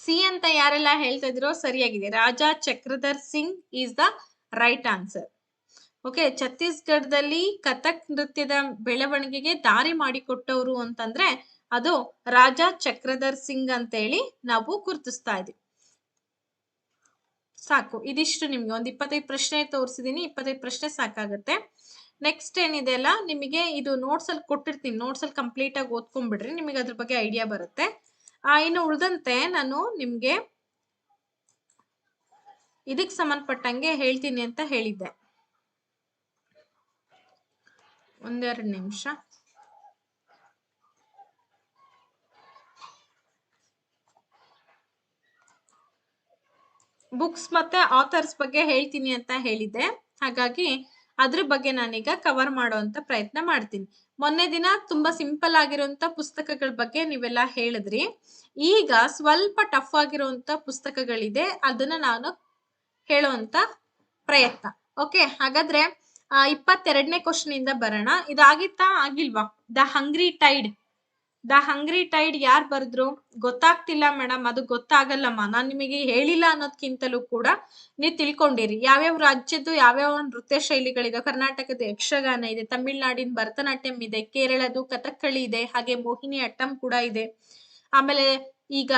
ಸಿ ಅಂತ ಯಾರೆಲ್ಲ ಹೇಳ್ತಾ ಇದ್ರೋ ಸರಿಯಾಗಿದೆ. Raja Chakradhar Singh is the right answer. Okay, ಛತ್ತೀಸ್ಗಢದಲ್ಲಿ ಕಥಕ್ ನೃತ್ಯದ ಬೆಳವಣಿಗೆಗೆ ದಾರಿ ಮಾಡಿಕೊಟ್ಟವರು ಅಂತಂದ್ರೆ ಅದು ರಾಜ ಚಕ್ರಧರ್ ಸಿಂಗ್ ಅಂತ ಹೇಳಿ ನಾವು ಗುರುತಿಸ್ತಾ ಇದೀವಿ. ಸಾಕು, ಇದಿಷ್ಟು ನಿಮ್ಗೆ ಒಂದು 25 ಪ್ರಶ್ನೆ ತೋರಿಸಿದೀನಿ. 25 ಪ್ರಶ್ನೆ ಸಾಕಾಗುತ್ತೆ. ನೆಕ್ಸ್ಟ್ ಏನಿದೆ ಅಲ್ಲ, ನಿಮಗೆ ಇದು ನೋಟ್ಸ್ ಅಲ್ಲಿ ಕೊಟ್ಟಿರ್ತೀನಿ. ನೋಟ್ಸ್ ಅಲ್ಲಿ ಕಂಪ್ಲೀಟ್ ಆಗಿ ಓದ್ಕೊಂಡ್ಬಿಡ್ರಿ, ನಿಮಗೆ ಅದ್ರ ಬಗ್ಗೆ ಐಡಿಯಾ ಬರುತ್ತೆ. ಇನ್ನು ಉಳಿದಂತೆ ನಾನು ನಿಮ್ಗೆ ಇದಕ್ಕೆ ಸಂಬಂಧಪಟ್ಟಂಗೆ ಹೇಳ್ತೀನಿ ಅಂತ ಹೇಳಿದ್ದೆ. ಒಂದೆರಡು ನಿಮಿಷ. ಬುಕ್ಸ್ ಮತ್ತೆ ಆಥರ್ಸ್ ಬಗ್ಗೆ ಹೇಳ್ತೀನಿ ಅಂತ ಹೇಳಿದ್ದೆ, ಹಾಗಾಗಿ ಅದ್ರ ಬಗ್ಗೆ ನಾನೀಗ ಕವರ್ ಮಾಡುವಂತ ಪ್ರಯತ್ನ ಮಾಡ್ತೀನಿ. ಮೊನ್ನೆ ದಿನ ತುಂಬಾ ಸಿಂಪಲ್ ಆಗಿರುವಂತ ಪುಸ್ತಕಗಳ ಬಗ್ಗೆ ನೀವೆಲ್ಲ ಹೇಳಿದ್ರಿ. ಈಗ ಸ್ವಲ್ಪ ಟಫ್ ಆಗಿರುವಂತ ಪುಸ್ತಕಗಳಿದೆ, ಅದನ್ನ ನಾನು ಹೇಳುವಂತ ಪ್ರಯತ್ನ. ಓಕೆ, ಹಾಗಾದ್ರೆ 22ನೇ ಕ್ವಶನ್ ಇಂದ ಬರೋಣ. ಇದಾಗಿತ್ತಾ ಆಗಿಲ್ವಾ? ದ ಹಂಗ್ರಿ ಟೈಡ್ ಯಾರು ಬರೆದ್ರು? ಗೊತ್ತಾಗ್ತಿಲ್ಲ ಮೇಡಮ್, ಅದು ಗೊತ್ತಾಗಲ್ಲಮ್ಮ. ನಾನ್ ನಿಮಗೆ ಹೇಳಿಲ್ಲ ಅನ್ನೋದ್ಕಿಂತಲೂ ಕೂಡ ನೀವು ತಿಳ್ಕೊಂಡಿರಿ ಯಾವ್ಯಾವ ರಾಜ್ಯದ್ದು ಯಾವ್ಯಾವ ನೃತ್ಯ ಶೈಲಿಗಳಿದೆ. ಕರ್ನಾಟಕದ ಯಕ್ಷಗಾನ ಇದೆ, ತಮಿಳ್ನಾಡಿನ ಭರತನಾಟ್ಯಂ ಇದೆ, ಕೇರಳದು ಕಥಕ್ಕಳಿ ಇದೆ, ಹಾಗೆ ಮೋಹಿನಿ ಅಟ್ಟಂ ಕೂಡ ಇದೆ. ಆಮೇಲೆ ಈಗ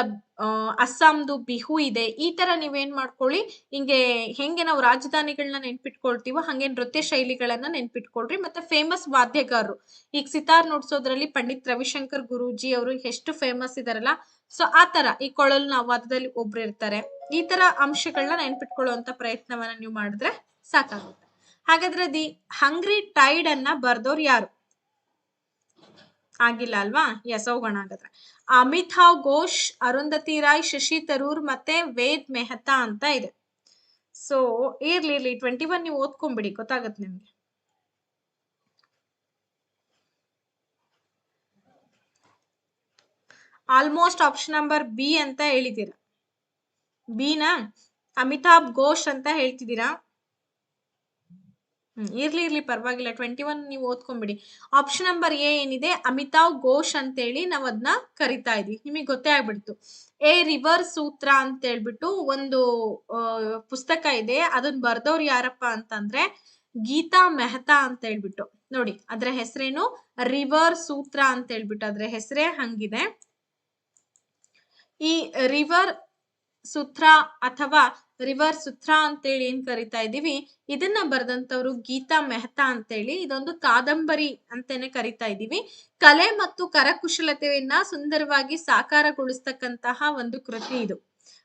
ಅಸ್ಸಾಂದು ಬಿಹು ಇದೆ. ಈ ತರ ನೀವೇನ್ ಮಾಡ್ಕೊಳ್ಳಿ, ಹಿಂಗೆ ಹೆಂಗೆ ನಾವು ರಾಜಧಾನಿಗಳನ್ನ ನೆನ್ಪಿಟ್ಕೊಳ್ತೀವೋ ಹಂಗೆ ನೃತ್ಯ ಶೈಲಿಗಳನ್ನ ನೆನ್ಪಿಟ್ಕೊಳ್ರಿ. ಮತ್ತೆ ಫೇಮಸ್ ವಾದ್ಯಗಾರರು, ಈಗ ಸಿತಾರ್ ನುಡ್ಸೋದ್ರಲ್ಲಿ ಪಂಡಿತ್ ರವಿಶಂಕರ್ ಗುರೂಜಿ ಅವರು ಎಷ್ಟು ಫೇಮಸ್ ಇದಾರಲ್ಲ, ಸೊ ಆ ತರ ಈ ಕೊಳಲ್ನ ವಾದ್ಯದಲ್ಲಿ ಒಬ್ರು ಇರ್ತಾರೆ. ಈ ತರ ಅಂಶಗಳನ್ನ ನೆನ್ಪಿಟ್ಕೊಳ್ಳುವಂತ ಪ್ರಯತ್ನವನ್ನ ನೀವು ಮಾಡಿದ್ರೆ ಸಾಕಾಗುತ್ತೆ. ಹಾಗಾದ್ರೆ ದಿ ಹಂಗ್ರಿ ಟೈಡ್ ಅನ್ನ ಬರ್ದವ್ರು ಯಾರು? ಆಗಿಲ್ಲ ಅಲ್ವಾ? ಎಸ್, ಹೋಗೋಣ ಹಾಗಾದ್ರೆ. ಅಮಿತಾವ್ ಘೋಷ್, ಅರುಂಧತಿ ರಾಯ್, ಶಶಿ ತರೂರ್ ಮತ್ತೆ ವೇದ್ ಮೆಹ್ತಾ ಅಂತ ಇದೆ. ಸೊ ಇರ್ಲಿ 21 ನೀವು ಓದ್ಕೊಂಡ್ಬಿಡಿ, ಗೊತ್ತಾಗತ್ತೆ ನಿಮ್ಗೆ. ಆಲ್ಮೋಸ್ಟ್ ಆಪ್ಷನ್ ನಂಬರ್ ಬಿ ಅಂತ ಹೇಳಿದ್ದೀರಾ. ಬಿನಾ? ಅಮಿತಾಬ್ ಘೋಷ್ ಅಂತ ಹೇಳ್ತಿದ್ದೀರಾ? ಇರ್ಲಿ ಪರವಾಗಿಲ್ಲ, 21 ನೀವು ಓದ್ಕೊಂಡ್ಬಿಡಿ. ಆಪ್ಷನ್ ನಂಬರ್ ಎ ಏನಿದೆ, ಅಮಿತಾವ್ ಘೋಷ್ ಅಂತೇಳಿ ನಾವ್ ಅದನ್ನ ಕರಿತಾ ಇದೀವಿ. ನಿಮಗೆ ಗೊತ್ತೇ ಆಗ್ಬಿಡ್ತು. ಎ ರಿವರ್ ಸೂತ್ರ ಅಂತ ಹೇಳ್ಬಿಟ್ಟು ಒಂದು ಪುಸ್ತಕ ಇದೆ, ಅದನ್ನ ಬರ್ದವ್ರು ಯಾರಪ್ಪ ಅಂತಂದ್ರೆ ಗೀತಾ ಮೆಹ್ತಾ ಅಂತ ಹೇಳ್ಬಿಟ್ಟು. ನೋಡಿ ಅದ್ರ ಹೆಸರೇನು, ರಿವರ್ ಸೂತ್ರ ಅಂತ ಹೇಳ್ಬಿಟ್ಟು ಅದ್ರ ಹೆಸರೇ ಹಂಗಿದೆ. ಈ ರಿವರ್ ಸೂತ್ರ ಅಥವಾ ರಿವರ್ ಸೂತ್ರ ಅಂತೇಳಿ ಏನ್ ಕರಿತಾ ಇದೀವಿ, ಇದನ್ನ ಬರೆದಂತವ್ರು ಗೀತಾ ಮೆಹ್ತಾ ಅಂತೇಳಿ. ಇದೊಂದು ಕಾದಂಬರಿ ಅಂತಾನೆ ಕರಿತಾ ಇದೀವಿ. ಕಲೆ ಮತ್ತು ಕರಕುಶಲತೆಯನ್ನ ಸುಂದರವಾಗಿ ಸಾಕಾರಗೊಳಿಸ್ತಕ್ಕಂತಹ ಒಂದು ಕೃತಿ ಇದು.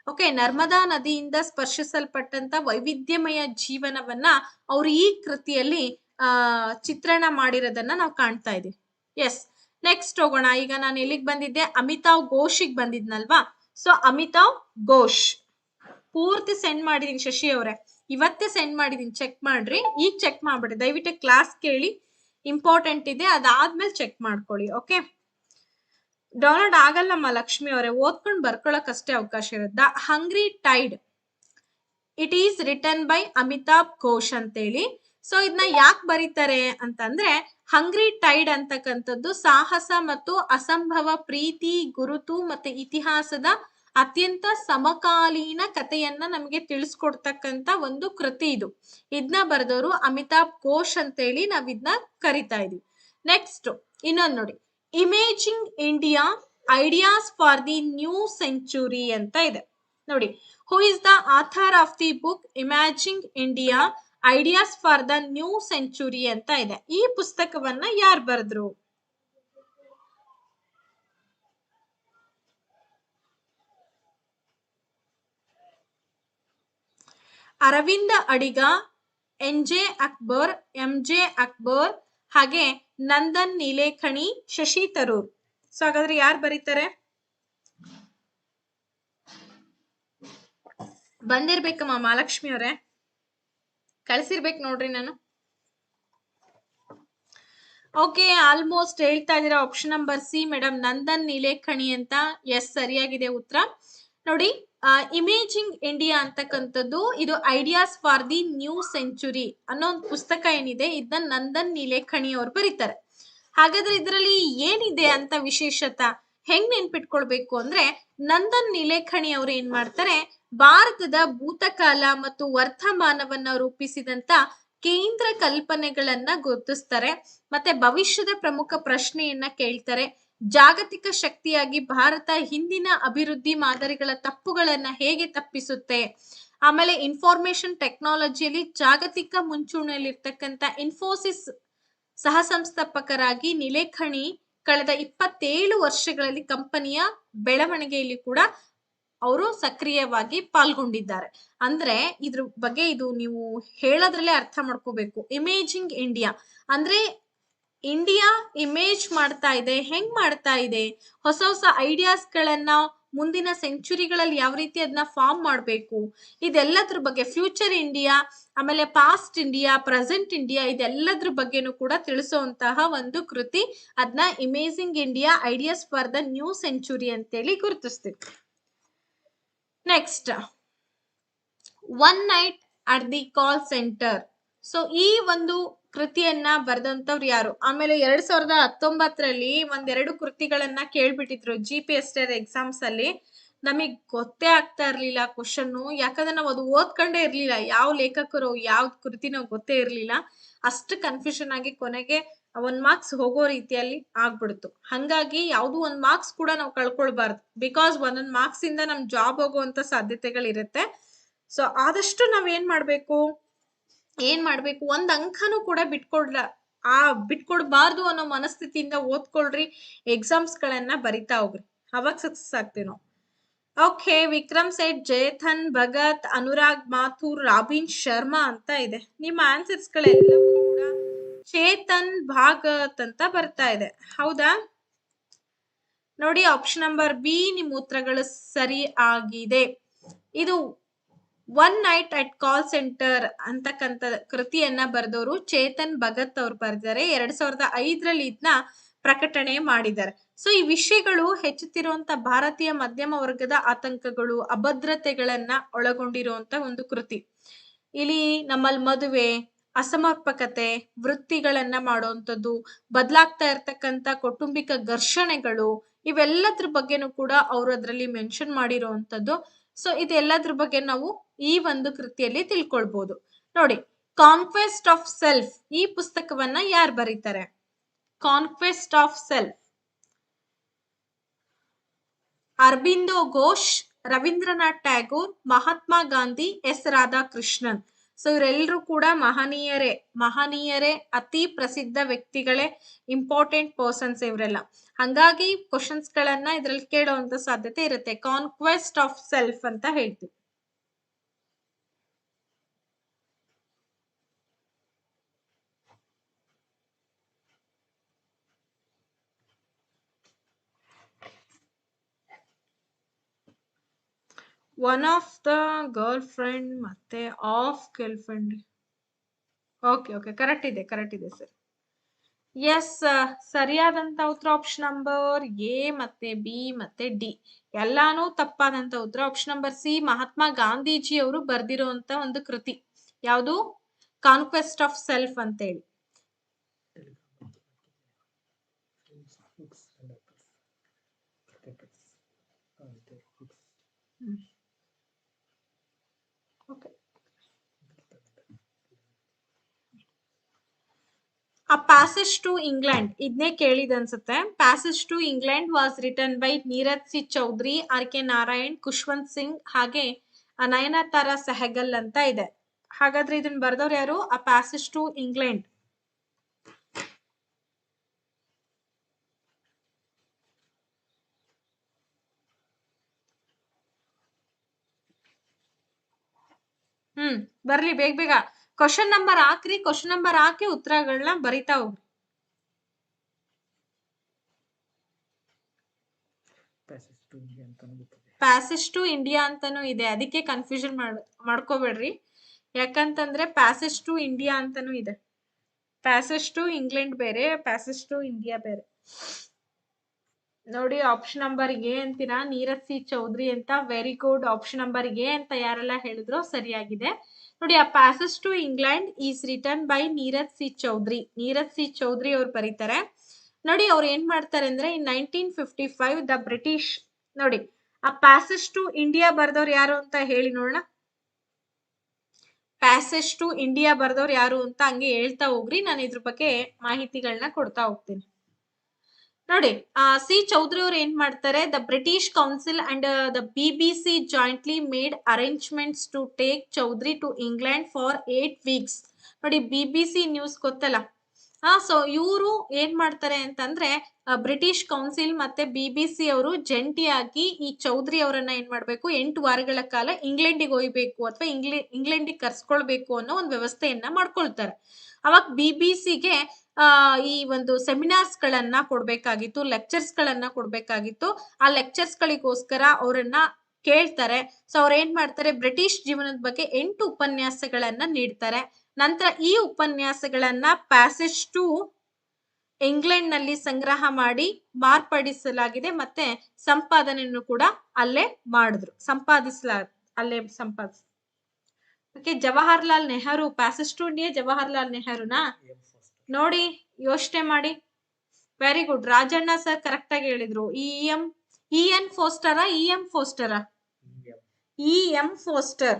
ಓಕೆ, ನರ್ಮದಾ ನದಿಯಿಂದ ಸ್ಪರ್ಶಿಸಲ್ಪಟ್ಟಂತ ವೈವಿಧ್ಯಮಯ ಜೀವನವನ್ನ ಅವ್ರು ಈ ಕೃತಿಯಲ್ಲಿ ಚಿತ್ರಣ ಮಾಡಿರೋದನ್ನ ನಾವು ಕಾಣ್ತಾ ಇದೀವಿ. ಎಸ್, ನೆಕ್ಸ್ಟ್ ಹೋಗೋಣ. ಈಗ ನಾನು ಎಲ್ಲಿಗೆ ಬಂದಿದ್ದೆ? ಅಮಿತಾವ್ ಘೋಷಿಗೆ ಬಂದಿದ್ನಲ್ವಾ? ಸೊ ಅಮಿತಾವ್ ಘೋಷ್ ಪೂರ್ತಿ ಸೆಂಡ್ ಮಾಡಿದೀನಿ ಶಶಿ ಅವರೇ, ಇವತ್ತೇ ಸೆಂಡ್ ಮಾಡಿದೀನಿ, ಚೆಕ್ ಮಾಡ್ರಿ. ಈಗ ಚೆಕ್ ಮಾಡ್ಬಿಡಿ ದಯವಿಟ್ಟು, ಕ್ಲಾಸ್ ಕೇಳಿ, ಇಂಪಾರ್ಟೆಂಟ್ ಇದೆ. ಅದಾದ್ಮೇಲೆ ಚೆಕ್ ಮಾಡ್ಕೊಳ್ಳಿ. ಓಕೆ, ಡೌನ್ಲೋಡ್ ಆಗಲ್ಲಮ್ಮ ಲಕ್ಷ್ಮಿ ಅವರೇ, ಓದ್ಕೊಂಡು ಬರ್ಕೊಳಕ್ ಅಷ್ಟೇ ಅವಕಾಶ ಇರುತ್ತೆ. The hungry tide, it is written by Amitav Ghosh ಅಂತೇಳಿ. ಸೊ ಇದನ್ನ ಯಾಕೆ ಬರೀತಾರೆ ಅಂತಂದ್ರೆ, ಹಂಗ್ರಿ ಟೈಡ್ ಅಂತಕ್ಕಂಥದ್ದು ಸಾಹಸ ಮತ್ತು ಅಸಂಭವ ಪ್ರೀತಿ, ಗುರುತು ಮತ್ತೆ ಇತಿಹಾಸದ ಅತ್ಯಂತ ಸಮಕಾಲೀನ ಕಥೆಯನ್ನ ನಮಗೆ ತಿಳಿಸ್ಕೊಡ್ತಕ್ಕಂತ ಒಂದು ಕೃತಿ ಇದು. ಇದನ್ನ ಬರೆದವರು ಅಮಿತಾಬ್ ಘೋಷ್ ಅಂತೇಳಿ ನಾವ್ ಇದನ್ನ ಕರಿತಾ ಇದೀವಿ. ನೆಕ್ಸ್ಟ್ ಇನ್ನೊಂದು ನೋಡಿ, imagining India ideas for the new century ಅಂತ ಇದೆ. ನೋಡಿ, ಹೂ is the author of the book imaging India ideas for the new century ಅಂತ ಇದೆ. ಈ ಪುಸ್ತಕವನ್ನ ಯಾರು ಬರೆದ್ರು? ಅರವಿಂದ ಅಡಿಗ, ಎನ್.ಜೆ. ಅಕ್ಬರ್, ಎಂ.ಜೆ. ಅಕ್ಬರ್, ಹಾಗೆ ನಂದನ್ ನೀಲೇಖಣಿ, ಶಶಿ ತರೂರ್. ಸೊ ಹಾಗಾದ್ರೆ ಯಾರು ಬರೀತಾರೆ? ಬಂದಿರ್ಬೇಕಮ್ಮ ಮಹಾಲಕ್ಷ್ಮಿ ಅವರೇ, ಕಳ್ಸಿರ್ಬೇಕು ನೋಡ್ರಿ ನಾನು. ಓಕೆ, ಆಲ್ಮೋಸ್ಟ್ ಹೇಳ್ತಾ ಇದೀರಾ. Option number C madam, Nandan Nilekani ಅಂತ. ಎಸ್, ಸರಿಯಾಗಿದೆ ಉತ್ತರ. ನೋಡಿ, ಇಮೇಜಿಂಗ್ ಇಂಡಿಯಾ ಅಂತಕ್ಕಂಥದ್ದು ಇದು ideas for the new century ಅನ್ನೋ ಒಂದು ಪುಸ್ತಕ ಏನಿದೆ, ಇದನ್ನ ನಂದನ್ ನೀಲೇಖಣಿ ಅವ್ರು ಬರೀತಾರೆ. ಹಾಗಾದ್ರೆ ಇದರಲ್ಲಿ ಏನಿದೆ ಅಂತ ವಿಶೇಷತೆ ಹೆಂಗ್ ನೆನ್ಪಿಟ್ಕೊಳ್ಬೇಕು ಅಂದ್ರೆ, ನಂದನ್ ನೀಲೇಖಣಿ ಅವ್ರು ಏನ್ ಮಾಡ್ತಾರೆ, ಭಾರತದ ಭೂತಕಾಲ ಮತ್ತು ವರ್ತಮಾನವನ್ನ ರೂಪಿಸಿದಂತ ಕೇಂದ್ರ ಕಲ್ಪನೆಗಳನ್ನ ಗುರುತಿಸ್ತಾರೆ. ಮತ್ತೆ ಭವಿಷ್ಯದ ಪ್ರಮುಖ ಪ್ರಶ್ನೆಯನ್ನ ಕೇಳ್ತಾರೆ. ಜಾಗತಿಕ ಶಕ್ತಿಯಾಗಿ ಭಾರತ ಹಿಂದಿನ ಅಭಿವೃದ್ಧಿ ಮಾದರಿಗಳ ತಪ್ಪುಗಳನ್ನ ಹೇಗೆ ತಪ್ಪಿಸುತ್ತೆ, ಆಮೇಲೆ ಇನ್ಫಾರ್ಮೇಶನ್ ಟೆಕ್ನಾಲಜಿಯಲ್ಲಿ ಜಾಗತಿಕ ಮುಂಚೂಣಿಯಲ್ಲಿರ್ತಕ್ಕಂಥ ಇನ್ಫೋಸಿಸ್ ಸಹ ಸಂಸ್ಥಾಪಕರಾಗಿ ನೀಲೇಖಣಿ ಕಳೆದ 27 ವರ್ಷಗಳಲ್ಲಿ ಕಂಪನಿಯ ಬೆಳವಣಿಗೆಯಲ್ಲಿ ಕೂಡ ಅವರು ಸಕ್ರಿಯವಾಗಿ ಪಾಲ್ಗೊಂಡಿದ್ದಾರೆ. ಅಂದ್ರೆ ಇದ್ರ ಬಗ್ಗೆ ಇದು ನೀವು ಹೇಳೋದ್ರಲ್ಲೇ ಅರ್ಥ ಮಾಡ್ಕೋಬೇಕು. ಇಮೇಜಿಂಗ್ ಇಂಡಿಯಾ ಅಂದ್ರೆ ಇಂಡಿಯಾ ಇಮೇಜ್ ಮಾಡ್ತಾ ಇದೆ. ಹೆಂಗ್ ಮಾಡ್ತಾ ಇದೆ? ಹೊಸ ಹೊಸ ಐಡಿಯಾಸ್ ಗಳನ್ನ ಮುಂದಿನ ಸೆಂಚುರಿಗಳಲ್ಲಿ ಯಾವ ರೀತಿ ಅದನ್ನ ಫಾರ್ಮ್ ಮಾಡಬೇಕು, ಇದೆಲ್ಲದ್ರ ಬಗ್ಗೆ ಫ್ಯೂಚರ್ ಇಂಡಿಯಾ, ಆಮೇಲೆ ಪಾಸ್ಟ್ ಇಂಡಿಯಾ, ಪ್ರೆಸೆಂಟ್ ಇಂಡಿಯಾ, ಇದೆಲ್ಲದ್ರ ಬಗ್ಗೆನೂ ಕೂಡ ತಿಳಿಸುವಂತಹ ಒಂದು ಕೃತಿ. ಅದನ್ನ imagining India ideas for the new century ಅಂತೇಳಿ ಗುರುತಿಸ್ತೀವಿ. Next, one night at the call centre. So ಈ ಒಂದು ಕೃತಿಯನ್ನ ಬರೆದಂತವ್ರು ಯಾರು? ಆಮೇಲೆ 2019ರಲ್ಲಿ ಒಂದೆರಡು ಕೃತಿಗಳನ್ನ ಕೇಳ್ಬಿಟ್ಟಿದ್ರು GPST ಎಕ್ಸಾಮ್ಸ್ ಅಲ್ಲಿ. ನಮಗ್ ಗೊತ್ತೇ ಆಗ್ತಾ ಇರ್ಲಿಲ್ಲ ಕ್ವಶನ್, ಯಾಕಂದ್ರೆ ನಾವು ಅದು ಓದ್ಕೊಂಡೇ ಇರ್ಲಿಲ್ಲ, ಯಾವ ಲೇಖಕರು ಯಾವ ಕೃತಿ ನಾವು ಗೊತ್ತೇ ಇರ್ಲಿಲ್ಲ. ಅಷ್ಟು ಕನ್ಫ್ಯೂಷನ್ ಆಗಿ ಕೊನೆಗೆ 1 ಮಾರ್ಕ್ಸ್ ಹೋಗೋ ರೀತಿಯಲ್ಲಿ ಆಗ್ಬಿಡ್ತು. ಹಂಗಾಗಿ ಯಾವ್ದು 1 ಮಾರ್ಕ್ಸ್ ಕೂಡ ನಾವು ಕಳ್ಕೊಳ್ಬಾರ್ದು, ಬಿಕಾಸ್ 1 ಮಾರ್ಕ್ಸ್ ಇಂದ ನಮ್ ಜಾಬ್ ಹೋಗುವಂತ ಸಾಧ್ಯತೆಗಳಿರುತ್ತೆ. ಸೊ ಆದಷ್ಟು ನಾವ್ ಏನ್ ಮಾಡ್ಬೇಕು, ಒಂದ್ ಅಂಕನೂ ಕೂಡ ಬಿಟ್ಕೊಡ್ಬಾರ್ದು ಅನ್ನೋ ಮನಸ್ಥಿತಿಯಿಂದ ಓದ್ಕೊಳ್ರಿ, ಎಕ್ಸಾಮ್ಸ್ ಗಳನ್ನ ಬರಿತಾ ಹೋಗ್ರಿ, ಅವಾಗ ಸಕ್ಸಸ್ ಆಗ್ತೀವಿ ನಾವು. ಓಕೆ, ವಿಕ್ರಮ್ ಸೆಟ್, ಜೇಥನ್ ಭಗತ್, ಅನುರಾಗ್ ಮಾಥುರ್, ರಾಬಿನ್ ಶರ್ಮಾ ಅಂತ ಇದೆ. ನಿಮ್ಮ ಆನ್ಸರ್ಸ್ ಗಳೆಲ್ಲವೂ ಕೂಡ ಚೇತನ್ ಭಾಗತ್ ಅಂತ ಬರ್ತಾ ಇದೆ, ಹೌದಾ? ನೋಡಿ, ಆಪ್ಷನ್ ನಂಬರ್ ಬಿ ನಿಮ್ಮ ಉತ್ತರಗಳು ಸರಿ ಆಗಿದೆ. ಇದು one night at call centre ಅಂತಕ್ಕಂಥ ಕೃತಿಯನ್ನ ಬರೆದವರು ಚೇತನ್ ಭಗತ್ ಅವ್ರು ಬರೆದಿದ್ದಾರೆ. 2005ರಲ್ಲಿ ಇದನ್ನ ಪ್ರಕಟಣೆ ಮಾಡಿದ್ದಾರೆ. ಸೊ ಈ ವಿಷಯಗಳು ಹೆಚ್ಚುತ್ತಿರುವಂತ ಭಾರತೀಯ ಮಧ್ಯಮ ವರ್ಗದ ಆತಂಕಗಳು, ಅಭದ್ರತೆಗಳನ್ನ ಒಳಗೊಂಡಿರುವಂತ ಒಂದು ಕೃತಿ. ಇಲ್ಲಿ ನಮ್ಮಲ್ಲಿ ಮದುವೆ, ಅಸಮರ್ಪಕತೆ, ವೃತ್ತಿಗಳನ್ನ ಮಾಡುವಂಥದ್ದು, ಬದಲಾಗ್ತಾ ಇರ್ತಕ್ಕಂಥ ಕೌಟುಂಬಿಕ ಘರ್ಷಣೆಗಳು, ಇವೆಲ್ಲದ್ರ ಬಗ್ಗೆನೂ ಕೂಡ ಅವರು ಅದರಲ್ಲಿ ಮೆನ್ಷನ್ ಮಾಡಿರುವಂತದ್ದು. ಸೊ ಇದೆಲ್ಲದ್ರ ಬಗ್ಗೆ ನಾವು ಈ ಒಂದು ಕೃತಿಯಲ್ಲಿ ತಿಳ್ಕೊಳ್ಬಹುದು. ನೋಡಿ, ಕಾನ್ಕ್ವೆಸ್ಟ್ ಆಫ್ ಸೆಲ್ಫ್ ಈ ಪುಸ್ತಕವನ್ನ ಯಾರು ಬರೀತಾರೆ? Conquest of self, Aurobindo Ghosh, Rabindranath Tagore, Mahatma Gandhi, S Radhakrishnan. So ಇವರೆಲ್ಲರೂ ಕೂಡ ಮಹನೀಯರೇ, ಅತಿ ಪ್ರಸಿದ್ಧ ವ್ಯಕ್ತಿಗಳೇ, ಇಂಪಾರ್ಟೆಂಟ್ ಪರ್ಸನ್ಸ್ ಇವರೆಲ್ಲ. ಹಂಗಾಗಿ ಕ್ವಶನ್ಸ್ ಗಳನ್ನ ಇದ್ರಲ್ಲಿ ಕೇಳುವಂತ ಸಾಧ್ಯತೆ ಇರುತ್ತೆ. ಕಾನ್ಕ್ವೆಸ್ಟ್ ಆಫ್ ಸೆಲ್ಫ್ ಅಂತ ಹೇಳ್ತೀವಿ. One of the girlfriend ಮತ್ತೆ of girlfriend. Okay, correct ಇದೆ ಸರ್. ಎಸ್, ಸರಿಯಾದಂತ ಉತ್ತರ ಆಪ್ಷನ್ ನಂಬರ್ ಎ ಮತ್ತೆ ಬಿ ಮತ್ತೆ ಡಿ ಎಲ್ಲಾನು ತಪ್ಪಾದಂತ ಉತ್ತರ. Option number C, Mahatma Gandhiji ಅವರು ಬರ್ದಿರುವಂತ ಒಂದು ಕೃತಿ ಯಾವುದು? ಕಾನ್ಕ್ವೆಸ್ಟ್ ಆಫ್ ಸೆಲ್ಫ್ ಅಂತ ಹೇಳಿ. A Passage to England ಇದನ್ನೇ ಕೇಳಿದ ಅನ್ಸುತ್ತೆ. Passage to England was written by Nirad C Chaudhuri, R.K. Narayan, Khushwant Singh ಹಾಗೆ ನಯನತಾರಾ ಸೆಹಗಲ್ ಅಂತ ಇದೆ. ಹಾಗಾದ್ರೆ ಇದನ್ನ ಬರ್ದವ್ರು ಯಾರು? A Passage to England. ಬರ್ಲಿ ಬೇಗ ಕ್ವಶನ್ ನಂಬರ್ ಹಾಕ್ರಿ, ಕ್ವಶನ್ ನಂಬರ್ ಹಾಕಿ ಉತ್ತರಗಳನ್ನ ಬರಿತಾ ಹೋಗ್ರಿ. ಪ್ಯಾಸೇಜ್ ಟು ಇಂಡಿಯಾ ಅಂತಾನು ಇದೆ, ಅದಕ್ಕೆ ಕನ್ಫ್ಯೂಷನ್ ಮಾಡ್ಕೋಬೇಡ್ರಿ. ಯಾಕಂತಂದ್ರೆ ಪ್ಯಾಸೇಜ್ ಟು ಇಂಡಿಯಾ ಅಂತಾನು ಇದೆ. ಪ್ಯಾಸೇಜ್ ಟು ಇಂಗ್ಲೆಂಡ್ ಬೇರೆ, ಪ್ಯಾಸೇಜ್ ಟು ಇಂಡಿಯಾ ಬೇರೆ. ನೋಡಿ, ಆಪ್ಷನ್ ನಂಬರ್ ಎ ಅಂತೀರಾ, ನೀರಜ್ ಸಿ ಚೌಧರಿ ಅಂತ. Very good, option number A ಅಂತ ಯಾರೆಲ್ಲ ಹೇಳಿದ್ರು ಸರಿಯಾಗಿದೆ. ನೋಡಿ, ಆ passage to England is written by Nirad C Chaudhuri. Nirad C Chaudhuri ಅವ್ರು ಬರೀತಾರೆ. ನೋಡಿ, ಅವ್ರು ಏನ್ ಮಾಡ್ತಾರೆ ಅಂದ್ರೆ ಇನ್ 1955 ದ ಬ್ರಿಟಿಷ್. ನೋಡಿ, ಆ ಪ್ಯಾಸೇಜ್ ಟು ಇಂಡಿಯಾ ಬರ್ದವ್ರು ಯಾರು ಅಂತ ಹೇಳಿ ನೋಡೋಣ. ಪ್ಯಾಸೇಜ್ ಟು ಇಂಡಿಯಾ ಬರ್ದವ್ರು ಯಾರು ಅಂತ ಹಂಗೆ ಹೇಳ್ತಾ ಹೋಗ್ರಿ, ನಾನು ಇದ್ರ ಬಗ್ಗೆ ಮಾಹಿತಿಗಳನ್ನ ಕೊಡ್ತಾ ಹೋಗ್ತೀನಿ. ನೋಡಿ, ಸಿ ಚೌಧರಿ ಅವ್ರು ಏನ್ ಮಾಡ್ತಾರೆ, the British council and the BBC jointly made arrangements to take Chaudhuri to England for 8 weeks. ನೋಡಿ, BBC ನ್ಯೂಸ್ ಗೊತ್ತಲ್ಲ. ಸೊ ಇವರು ಏನ್ ಮಾಡ್ತಾರೆ ಅಂತಂದ್ರೆ ಬ್ರಿಟಿಷ್ ಕೌನ್ಸಿಲ್ ಮತ್ತೆ BBC ಅವರು ಜಂಟಿಯಾಗಿ ಈ ಚೌಧರಿ ಅವರನ್ನ ಏನ್ ಮಾಡ್ಬೇಕು, 8 ವಾರಗಳ ಕಾಲ ಇಂಗ್ಲೆಂಡಿಗೆ ಒಯ್ಬೇಕು ಅಥವಾ ಇಂಗ್ಲೆಂಡಿಗೆ ಕರ್ಸ್ಕೊಳ್ಬೇಕು ಅನ್ನೋ ಒಂದು ವ್ಯವಸ್ಥೆಯನ್ನ ಮಾಡ್ಕೊಳ್ತಾರೆ. ಅವಾಗ BBCಗೆ ಈ ಒಂದು ಸೆಮಿನಾರ್ಸ್ ಗಳನ್ನ ಕೊಡ್ಬೇಕಾಗಿತ್ತು, ಲೆಕ್ಚರ್ಸ್ ಗಳನ್ನ ಕೊಡ್ಬೇಕಾಗಿತ್ತು. ಆ ಲೆಕ್ಚರ್ಸ್ ಗಳಿಗೋಸ್ಕರ ಅವರನ್ನ ಕೇಳ್ತಾರೆ. ಸೊ ಅವ್ರು ಏನ್ ಮಾಡ್ತಾರೆ, ಬ್ರಿಟಿಷ್ ಜೀವನದ ಬಗ್ಗೆ 8 ಉಪನ್ಯಾಸಗಳನ್ನ ನೀಡ್ತಾರೆ. ನಂತರ ಈ ಉಪನ್ಯಾಸಗಳನ್ನ ಪ್ಯಾಸೇಜ್ ಟು ಇಂಗ್ಲೆಂಡ್ ನಲ್ಲಿ ಸಂಗ್ರಹ ಮಾಡಿ ಮಾರ್ಪಡಿಸಲಾಗಿದೆ, ಮತ್ತೆ ಸಂಪಾದನೆಯನ್ನು ಕೂಡ ಅಲ್ಲೇ ಮಾಡಿದ್ರು, ಅಲ್ಲೇ okay. Jawaharlal Nehru, passage to India Jawaharlal ನೆಹರುನಾ? ನೋಡಿ, ಯೋಚನೆ ಮಾಡಿ. Very good, Rajanna sir correct ಆಗಿ ಹೇಳಿದ್ರು. ಇ.ಎನ್. ಫೋಸ್ಟರಾ, ಇ.ಎಂ. ಫೋಸ್ಟರಾ? ಇ.ಎಂ. ಫೋಸ್ಟರ್.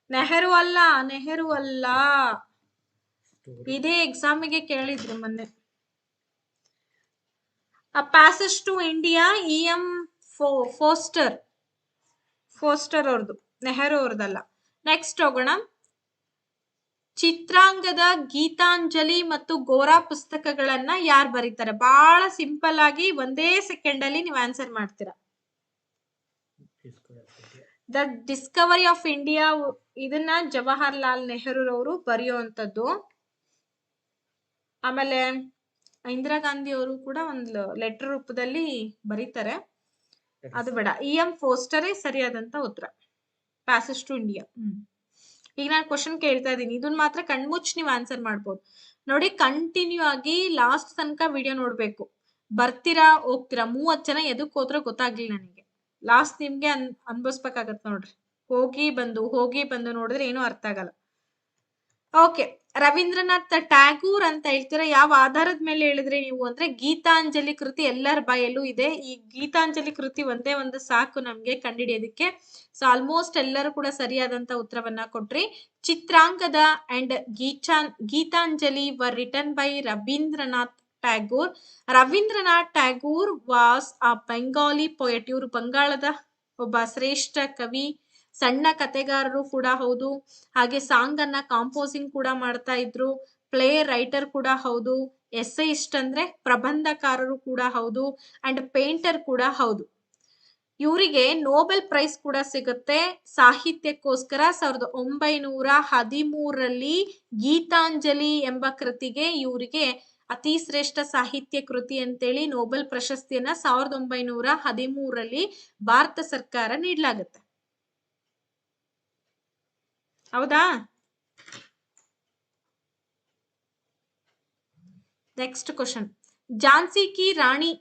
ನೆಹರು ಅಲ್ಲ, ನೆಹರು ಅಲ್ಲ. ಇದೇ ಎಕ್ಸಾಮಿಗೆ ಕೇಳಿದ್ರು ಮೊನ್ನೆ. Passage to India E M. Forster ಅವ್ರದ್ದು, ನೆಹರು ಅವ್ರದಲ್ಲ. ನೆಕ್ಸ್ಟ್ ಹೋಗೋಣ. ಚಿತ್ರಾಂಗದ ಗೀತಾಂಜಲಿ ಮತ್ತು ಗೋರಾ ಪುಸ್ತಕಗಳನ್ನ ಯಾರು ಬರೀತಾರೆ? ಬಹಳ ಸಿಂಪಲ್ ಆಗಿ ಒಂದೇ ಸೆಕೆಂಡ್ ಅಲ್ಲಿ ನೀವು ಆನ್ಸರ್ ಮಾಡ್ತೀರಾ. ದ ಡಿಸ್ಕವರಿ ಆಫ್ ಇಂಡಿಯಾ, ಇದನ್ನ ಜವಾಹರ್ಲಾಲ್ ನೆಹರು ಅವರು ಬರೆಯುವಂತದ್ದು. ಆಮೇಲೆ ಇಂದಿರಾ ಗಾಂಧಿ ಅವರು ಕೂಡ ಒಂದು ಲೆಟರ್ ರೂಪದಲ್ಲಿ ಬರೀತಾರೆ. ಅದು ಬೇಡ, ಇ.ಎಂ. ಫೋಸ್ಟರೇ ಸರಿಯಾದಂತ ಉತ್ತರ. Passage to India. ಈಗ ನಾನು ಕ್ವಶನ್ ಕೇಳ್ತಾ ಇದ್ದೀನಿ, ಇದನ್ನ ಮಾತ್ರ ಕಣ್ಮುಚ್ಚಿ ನೀವು ಆನ್ಸರ್ ಮಾಡ್ಬೋದು. ನೋಡಿ, ಕಂಟಿನ್ಯೂ ಆಗಿ ಲಾಸ್ಟ್ ತನಕ ವಿಡಿಯೋ ನೋಡ್ಬೇಕು. ಬರ್ತೀರಾ ಹೋಗ್ತೀರಾ, 30 ಜನ ಎದಕ್ ಹೋದ್ರೂ ಗೊತ್ತಾಗ್ಲಿಲ್ಲ ನನಗೆ. ಲಾಸ್ಟ್ ನಿಮ್ಗೆ ಅನ್ಭವಿಸ್ಬೇಕಾಗತ್ ನೋಡ್ರಿ. ಹೋಗಿ ಬಂದು ನೋಡಿದ್ರೆ ಏನೂ ಅರ್ಥ ಆಗಲ್ಲ. ಓಕೆ. ರವೀಂದ್ರನಾಥ್ ಟ್ಯಾಗೂರ್ ಅಂತ ಹೇಳ್ತೀರಾ, ಯಾವ ಆಧಾರದ ಮೇಲೆ ಹೇಳಿದ್ರಿ ನೀವು ಅಂದ್ರೆ ಗೀತಾಂಜಲಿ ಕೃತಿ ಎಲ್ಲರ ಬಾಯಲ್ಲೂ ಇದೆ. ಈ ಗೀತಾಂಜಲಿ ಕೃತಿ ಒಂದೇ ಒಂದು ಸಾಕು ನಮ್ಗೆ ಕಂಡಿಡಿಯೋದಕ್ಕೆ. ಸೊ ಆಲ್ಮೋಸ್ಟ್ ಎಲ್ಲರೂ ಕೂಡ ಸರಿಯಾದಂತ ಉತ್ತರವನ್ನ ಕೊಟ್ರಿ. Chitrangada and Gitanjali were written by Rabindranath Tagore. Rabindranath Tagore was a Bengali poet. ಇವರು ಬಂಗಾಳದ ಒಬ್ಬ ಶ್ರೇಷ್ಠ ಕವಿ, ಸಣ್ಣ ಕತೆಗಾರರು ಕೂಡ ಹೌದು. ಹಾಗೆ ಸಾಂಗ್ ಅನ್ನ ಕಾಂಪೋಸಿಂಗ್ ಕೂಡ ಮಾಡ್ತಾ ಇದ್ರು. ಪ್ಲೇ ರೈಟರ್ ಕೂಡ ಹೌದು. ಎಸ್ಸೆಯಿಸ್ಟ್ ಅಂದ್ರೆ ಪ್ರಬಂಧಕಾರರು ಕೂಡ ಹೌದು. ಅಂಡ್ ಪೇಂಟರ್ ಕೂಡ ಹೌದು. ಇವರಿಗೆ ನೋಬೆಲ್ ಪ್ರೈಸ್ ಕೂಡ ಸಿಗುತ್ತೆ ಸಾಹಿತ್ಯಕ್ಕೋಸ್ಕರ. 1913ರಲ್ಲಿ ಗೀತಾಂಜಲಿ ಎಂಬ ಕೃತಿಗೆ ಇವರಿಗೆ ಅತಿ ಶ್ರೇಷ್ಠ ಸಾಹಿತ್ಯ ಕೃತಿ ಅಂತೇಳಿ ನೋಬೆಲ್ ಪ್ರಶಸ್ತಿಯನ್ನ 1913ರಲ್ಲಿ ಭಾರತ ಸರ್ಕಾರ ನೀಡಲಾಗುತ್ತೆ. ಹೌದಾ? Next question. ಝಾನ್ಸಿ ಕಿ ರಾಣಿ,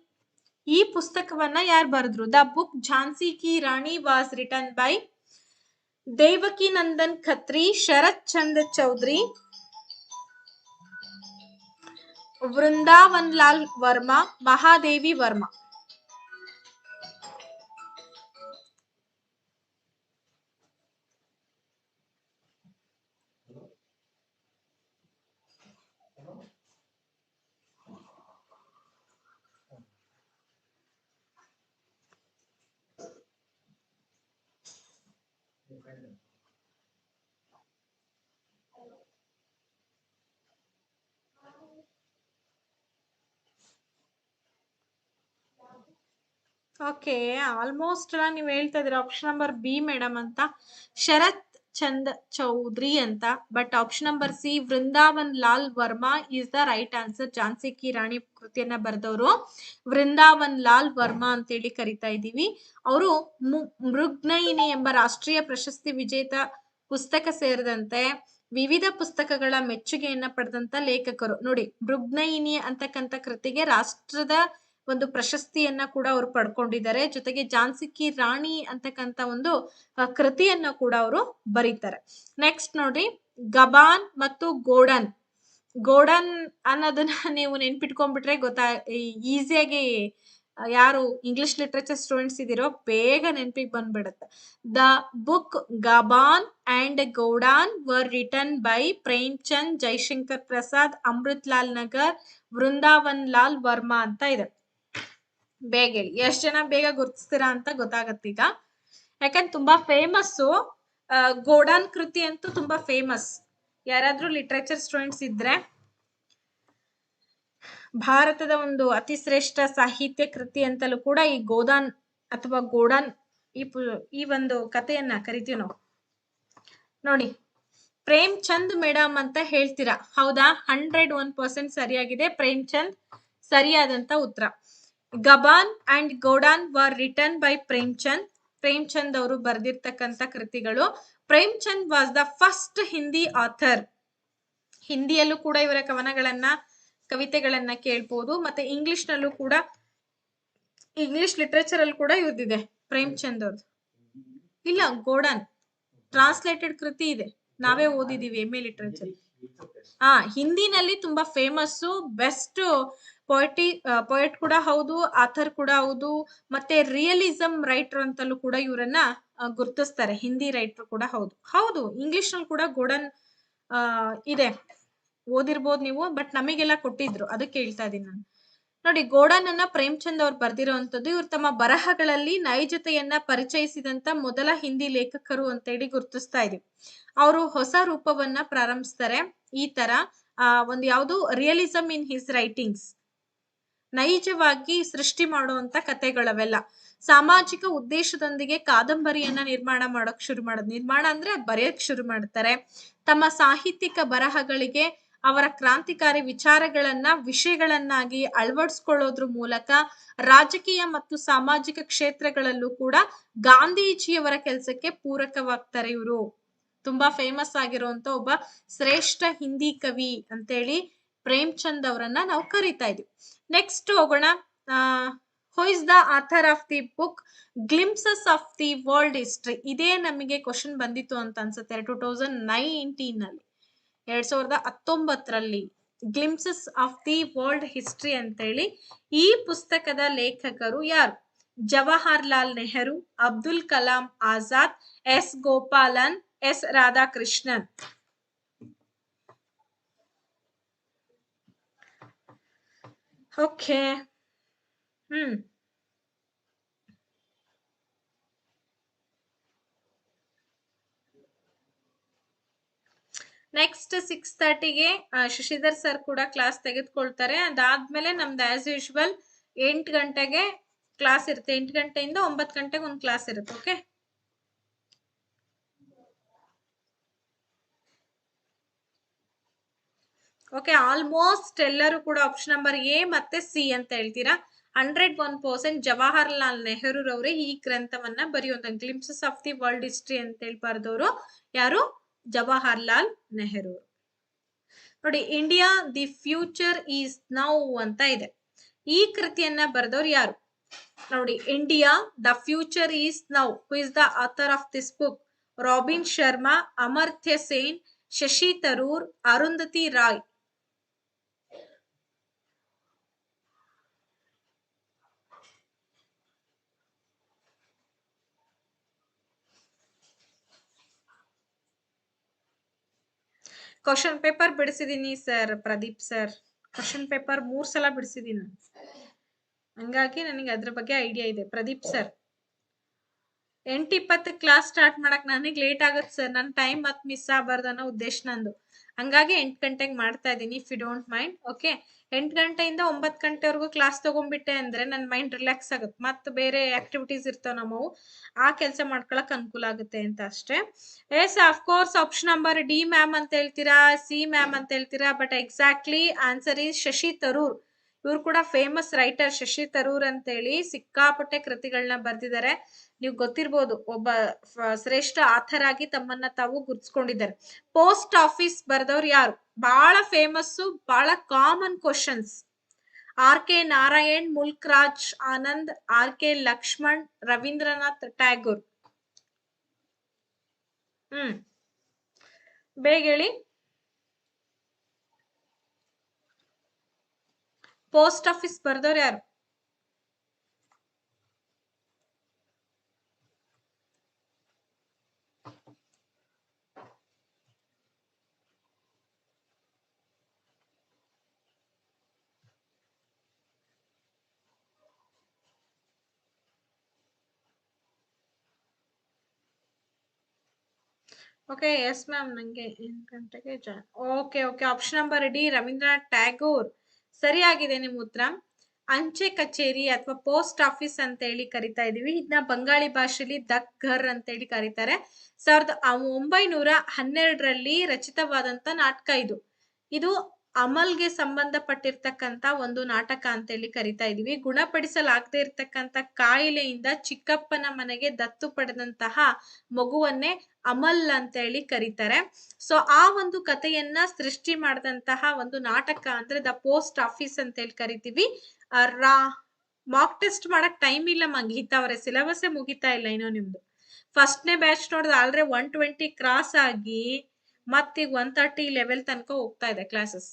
ಈ ಪುಸ್ತಕವನ್ನ ಯಾರು ಬರೆದ್ರು? The book Jhansi ki Rani was written by Devaki Nandan Khatri, Sharat Chandra Chaudhary, Vrindavan Lal Varma, Mahadevi Varma. Okay, almost ನೀವು ಹೇಳ್ತಾ ಇದ್ದೀರಾ ಆಪ್ಷನ್ ನಂಬರ್ ಬಿ ಮೇಡಮ್ ಅಂತ, ಶರತ್ ಚಂದ್ ಚೌಧರಿ ಅಂತ. But option number C Vrindavan Lal Varma is the right answer. Jhansi ki Rani ಕೃತಿಯನ್ನ ಬರೆದವರು ವೃಂದಾವನ್ ಲಾಲ್ ವರ್ಮಾ ಅಂತೇಳಿ ಕರಿತಾ ಇದ್ದೀವಿ. ಅವರು ಮೃಗ್ನಯಿನಿ ಎಂಬ ರಾಷ್ಟ್ರೀಯ ಪ್ರಶಸ್ತಿ ವಿಜೇತ ಪುಸ್ತಕ ಸೇರಿದಂತೆ ವಿವಿಧ ಪುಸ್ತಕಗಳ ಮೆಚ್ಚುಗೆಯನ್ನ ಪಡೆದಂತ ಲೇಖಕರು. ನೋಡಿ, ಮೃಗ್ನಯಿನಿ ಅಂತಕ್ಕಂಥ ಕೃತಿಗೆ ರಾಷ್ಟ್ರದ ಒಂದು ಪ್ರಶಸ್ತಿಯನ್ನ ಕೂಡ ಅವರು ಪಡ್ಕೊಂಡಿದ್ದಾರೆ. ಜೊತೆಗೆ ಝಾನ್ಸಿ ಕಿ ರಾಣಿ ಅಂತಕ್ಕಂಥ ಒಂದು ಕೃತಿಯನ್ನ ಕೂಡ ಅವರು ಬರೀತಾರೆ. ನೆಕ್ಸ್ಟ್ ನೋಡ್ರಿ, ಗಬಾನ್ ಮತ್ತು ಗೋಡನ್ ಅನ್ನೋದನ್ನ ನೀವು ನೆನ್ಪಿಟ್ಕೊಂಡ್ಬಿಟ್ರೆ ಈಸಿಯಾಗಿ ಯಾರು ಇಂಗ್ಲಿಷ್ ಲಿಟ್ರೇಚರ್ ಸ್ಟೂಡೆಂಟ್ಸ್ ಇದೀರೋ ಬೇಗ ನೆನ್ಪಿಗೆ ಬಂದ್ಬಿಡುತ್ತೆ. The book Gaban and Godan were written by Premchand, Jaishankar Prasad, Amrit Lal Nagar, Vrindavan Lal Varma ಅಂತ ಇದೆ. ಬೇಗ ಹೇಳಿ, ಎಷ್ಟ್ ಜನ ಬೇಗ ಗುರ್ತಿಸ್ತೀರಾ ಅಂತ ಗೊತ್ತಾಗತ್ತೆ ಈಗ. ಯಾಕಂದ್ರೆ ತುಂಬಾ ಫೇಮಸ್ಸು ಗೋಡಾನ್ ಕೃತಿ ಅಂತೂ ತುಂಬಾ ಫೇಮಸ್. ಯಾರಾದ್ರೂ ಲಿಟ್ರೇಚರ್ ಸ್ಟೂಡೆಂಟ್ಸ್ ಇದ್ರೆ, ಭಾರತದ ಒಂದು ಅತಿ ಶ್ರೇಷ್ಠ ಸಾಹಿತ್ಯ ಕೃತಿ ಅಂತಲೂ ಕೂಡ ಈ ಗೋಡಾನ್ ಈ ಒಂದು ಕಥೆಯನ್ನ ಕರಿತೀವಿ ನಾವು. ನೋಡಿ, ಪ್ರೇಮ್ ಚಂದ್ ಮೇಡಮ್ ಅಂತ ಹೇಳ್ತೀರಾ, ಹೌದಾ? 101% ಸರಿಯಾಗಿದೆ. ಪ್ರೇಮ್ ಚಂದ್ ಸರಿಯಾದಂತ ಉತ್ತರ. Gaban and Godan were return by Prem Chand. Prem Chand ಅವರು ಬರೆದಿರ್ತಕ್ಕಂಥ ಕೃತಿಗಳು. Prem Chand was the first Hindi author. ಹಿಂದಿಯಲ್ಲೂ ಕೂಡ ಇವರ ಕವಿತೆಗಳನ್ನ ಕೇಳ್ಬೋದು. ಮತ್ತೆ ಇಂಗ್ಲಿಷ್ ನಲ್ಲೂ ಕೂಡ, ಇಂಗ್ಲಿಷ್ ಲಿಟರೇಚರ್ ಅಲ್ಲಿ ಕೂಡ ಇವ್ರದಿದೆ ಪ್ರೇಮ್ ಚಂದ್ ಅವ್ರದ್ದು. ಇಲ್ಲ, ಗೋಡನ್ ಟ್ರಾನ್ಸ್ಲೇಟೆಡ್ ಕೃತಿ ಇದೆ, ನಾವೇ ಓದಿದೀವಿ ಎಂ ಎ ಲಿಟರೇಚರ್. ಹಿಂದಿನಲ್ಲಿ ತುಂಬಾ ಫೇಮಸ್, ಬೆಸ್ಟ್ ಪೊಯೆಟ್ ಕೂಡ ಹೌದು, ಆಥರ್ ಕೂಡ ಹೌದು, ಮತ್ತೆ ರಿಯಲಿಸಂ ರೈಟರ್ ಅಂತಲೂ ಕೂಡ ಇವರನ್ನ ಗುರುತಿಸ್ತಾರೆ. ಹಿಂದಿ ರೈಟರ್ ಕೂಡ ಹೌದು. ಹೌದು, ಇಂಗ್ಲಿಷ್ ನಲ್ಲಿ ಕೂಡ ಗೋಡನ್ ಇದೆ, ಓದಿರ್ಬೋದು ನೀವು, ಬಟ್ ನಮಗೆಲ್ಲ ಕೊಟ್ಟಿದ್ರು, ಅದಕ್ಕೆ ಹೇಳ್ತಾ ಇದೀನಿ ನಾನು. ನೋಡಿ, ಗೋಡನ್ ಅನ್ನ ಪ್ರೇಮ್ ಚಂದ್ ಅವ್ರು ಬರ್ದಿರೋಂಥದ್ದು. ಇವ್ರು ತಮ್ಮ ಬರಹಗಳಲ್ಲಿ ನೈಜತೆಯನ್ನ ಪರಿಚಯಿಸಿದಂತ ಮೊದಲ ಹಿಂದಿ ಲೇಖಕರು ಅಂತ ಹೇಳಿ ಗುರುತಿಸ್ತಾ ಇದೀವಿ. ಅವರು ಹೊಸ ರೂಪವನ್ನ ಪ್ರಾರಂಭಿಸ್ತಾರೆ. ಈ ತರ ಒಂದು ಯಾವುದು ರಿಯಲಿಸಂ ಇನ್ ಹಿಸ್ ರೈಟಿಂಗ್ಸ್, ನೈಜವಾಗಿ ಸೃಷ್ಟಿ ಮಾಡುವಂತ ಕಥೆಗಳವೆಲ್ಲ. ಸಾಮಾಜಿಕ ಉದ್ದೇಶದೊಂದಿಗೆ ಕಾದಂಬರಿಯನ್ನ ನಿರ್ಮಾಣ ಮಾಡಕ್ ಶುರು ಮಾಡೋದು. ನಿರ್ಮಾಣ ಅಂದ್ರೆ ಬರೆಯಕ್ ಶುರು ಮಾಡ್ತಾರೆ. ತಮ್ಮ ಸಾಹಿತ್ಯಿಕ ಬರಹಗಳಿಗೆ ಅವರ ಕ್ರಾಂತಿಕಾರಿ ವಿಚಾರಗಳನ್ನ ವಿಷಯಗಳನ್ನಾಗಿ ಅಳವಡಿಸ್ಕೊಳ್ಳೋದ್ರ ಮೂಲಕ ರಾಜಕೀಯ ಮತ್ತು ಸಾಮಾಜಿಕ ಕ್ಷೇತ್ರಗಳಲ್ಲೂ ಕೂಡ ಗಾಂಧೀಜಿಯವರ ಕೆಲಸಕ್ಕೆ ಪೂರಕವಾಗ್ತಾರೆ. ಇವರು ತುಂಬಾ ಫೇಮಸ್ ಆಗಿರುವಂತ ಒಬ್ಬ ಶ್ರೇಷ್ಠ ಹಿಂದಿ ಕವಿ ಅಂತೇಳಿ ಪ್ರೇಮ್ ಚಂದ್ ಅವರನ್ನ ನಾವು ಕರಿತಾ ಇದೀವಿ. ನೆಕ್ಸ್ಟ್ ಹೋಗೋಣ. Who is the author of the book glimpses of the world history? ಇದೇ ನಮಗೆ ಕ್ವಶನ್ ಬಂದಿತ್ತು ಅಂತ ಅನ್ಸುತ್ತೆ 2019 ನಲ್ಲಿ, 2019ರಲ್ಲಿ glimpses of the world history ಅಂತೇಳಿ. ಈ ಪುಸ್ತಕದ ಲೇಖಕರು ಯಾರು? Jawaharlal Nehru, Abdul Kalam Azad, S Gopalan, S Radhakrishnan. Okay. Next 6:30ಗೆ ಶಶಿಧರ್ ಸರ್ ಕೂಡ ಕ್ಲಾಸ್ ತೆಗೆದುಕೊಳ್ತಾರೆ. ಅದಾದ್ಮೇಲೆ ನಮ್ದು ಆಸ್ ಯೂಶುವಲ್ 8 ಗಂಟೆಗೆ ಕ್ಲಾಸ್ ಇರುತ್ತೆ. 8 ಗಂಟೆಯಿಂದ 9 ಗಂಟೆಗೆ ಒಂದು ಕ್ಲಾಸ್ ಇರುತ್ತೆ. Okay, okay. ಆಲ್ಮೋಸ್ಟ್ ಎಲ್ಲರೂ ಕೂಡ ಆಪ್ಷನ್ ನಂಬರ್ ಎ ಮತ್ತೆ ಸಿ ಅಂತ ಹೇಳ್ತೀರಾ. 101% ಜವಾಹರ್ಲಾಲ್ ನೆಹರು ರವರೇ ಈ ಗ್ರಂಥವನ್ನ ಬರೆಯುವಂತ glimpses of the world history ಅಂತ ಹೇಳಿ ಬರೆದವರು ಯಾರು? ಜವಾಹರ್ಲಾಲ್ ನೆಹರು. ನೋಡಿ, India the future is now ಅಂತ ಇದೆ. ಈ ಕೃತಿಯನ್ನ ಬರೆದವ್ರು ಯಾರು? ನೋಡಿ, India the future is now. Who is the author of this book? Robin Sharma, Amartya Sen, Shashi Tharoor, Arundhati Roy. Question paper ಬಿಡಿಸಿದೀನಿ sir, Pradeep sir. Question paper 3 ಸಲ ಬಿಡಿಸಿದೀನಿ, ಹಂಗಾಗಿ ನನಗೆ ಅದ್ರ ಬಗ್ಗೆ ಐಡಿಯಾ ಇದೆ. ಪ್ರದೀಪ್ ಸರ್, 8:20 ಕ್ಲಾಸ್ ಸ್ಟಾರ್ಟ್ ಮಾಡಕ್ ನನಗೆ ಲೇಟ್ ಆಗುತ್ತೆ ಸರ್. ನನ್ನ ಟೈಮ್ ಮತ್ ಮಿಸ್ ಆಗಬಾರ್ದು ಅನ್ನೋ ಉದ್ದೇಶ ನಂದು. ಹಂಗಾಗಿ 8 ಗಂಟೆಗೆ ಮಾಡ್ತಾ ಇದ್ದೀನಿ, if you don't mind. Okay, 8 ಗಂಟೆಯಿಂದ 9 ಗಂಟೆವರೆಗೂ ಕ್ಲಾಸ್ ತಗೊಂಡ್ಬಿಟ್ಟೆ ಅಂದ್ರೆ ನನ್ನ ಮೈಂಡ್ ರಿಲ್ಯಾಕ್ಸ್ ಆಗುತ್ತೆ. ಮತ್ತೆ ಬೇರೆ ಆಕ್ಟಿವಿಟೀಸ್ ಇರ್ತಾವ ನಮ್ಮವು, ಆ ಕೆಲಸ ಮಾಡ್ಕೊಳಕ್ ಅನುಕೂಲ ಆಗುತ್ತೆ ಅಂತ ಅಷ್ಟೇ. Yes, of course option number D ma'am ಅಂತ ಹೇಳ್ತೀರಾ, ಸಿ ಮ್ಯಾಮ್ ಅಂತ ಹೇಳ್ತೀರಾ, but exactly answer is Shashi Tharoor. ಇವ್ರು ಕೂಡ ಫೇಮಸ್ ರೈಟರ್ ಶಶಿ ತರೂರ್ ಅಂತೇಳಿ. ಸಿಕ್ಕಾಪಟ್ಟೆ ಕೃತಿಗಳನ್ನ ಬರ್ದಿದ್ದಾರೆ. ನೀವು ಗೊತ್ತಿರ್ಬೋದು, ಒಬ್ಬ ಶ್ರೇಷ್ಠ ಆಥರ್ ಆಗಿ ತಮ್ಮನ್ನ ತಾವು ಗುರ್ತಿಸ್ಕೊಂಡಿದ್ದಾರೆ. ಪೋಸ್ಟ್ ಆಫೀಸ್ ಬರ್ದವ್ರು ಯಾರು? ಬಹಳ ಫೇಮಸ್, ಬಹಳ common questions. R K Narayan, Mulk Raj Anand, R K Laxman, Rabindranath Tagore. ಬೇಗ ಹೇಳಿ. ಪೋಸ್ಟ್ ಆಫೀಸ್ ಬರ್ದವ್ರು ಯಾರು? ಓಕೆ, ಎಸ್ ಮ್ಯಾಮ್, ನಂಗೆ 8 ಗಂಟೆಗೆ join. Okay, okay. Option number D Rabindranath Tagore ಸರಿಯಾಗಿದೆ ನಿಮ್ಮ ಉತ್ತರ. ಅಂಚೆ ಕಚೇರಿ ಅಥವಾ ಪೋಸ್ಟ್ ಆಫೀಸ್ ಅಂತ ಹೇಳಿ ಕರಿತಾ ಇದೀವಿ. ಇದನ್ನ ಬಂಗಾಳಿ ಭಾಷೆಯಲ್ಲಿ ಡಕ್ ಘರ್ ಅಂತ ಹೇಳಿ ಕರೀತಾರೆ. 1912ರಲ್ಲಿ ರಚಿತವಾದಂತ ನಾಟಕ ಇದು. ಇದು ಅಮಲ್ಗೆ ಸಂಬಂಧಪಟ್ಟಿರ್ತಕ್ಕಂತ ಒಂದು ನಾಟಕ ಅಂತ ಹೇಳಿ ಕರಿತಾ ಇದೀವಿ. ಗುಣಪಡಿಸಲಾಗದೆ ಇರ್ತಕ್ಕಂತ ಕಾಯಿಲೆಯಿಂದ ಚಿಕ್ಕಪ್ಪನ ಮನೆಗೆ ದತ್ತು ಪಡೆದಂತಹ ಮಗುವನ್ನೇ ಅಮಲ್ ಅಂತ ಹೇಳಿ ಕರೀತಾರೆ. ಸೊ ಆ ಒಂದು ಕಥೆಯನ್ನ ಸೃಷ್ಟಿ ಮಾಡಿದಂತಹ ಒಂದು ನಾಟಕ ಅಂದ್ರೆ ದ ಪೋಸ್ಟ್ ಆಫೀಸ್ ಅಂತ ಹೇಳಿ ಕರಿತೀವಿ. ಮಾಕ್ ಟೆಸ್ಟ್ ಮಾಡಕ್ ಟೈಮ್ ಇಲ್ಲ ಮುಗಿತಾವ್ರೆ, ಸಿಲೆಬಸ್ ಮುಗಿತಾ ಇಲ್ಲ ಇನ್ನು ನಿಮ್ದು. ಫಸ್ಟ್ನೇ ಬ್ಯಾಚ್ ನೋಡಿದ್ರೆ ಆಲ್ರೆಡಿ 120 ಕ್ರಾಸ್ ಆಗಿ ಮತ್ತೀಗ 130 ಲೆವೆಲ್ ತನಕ ಹೋಗ್ತಾ ಇದೆ ಕ್ಲಾಸಸ್.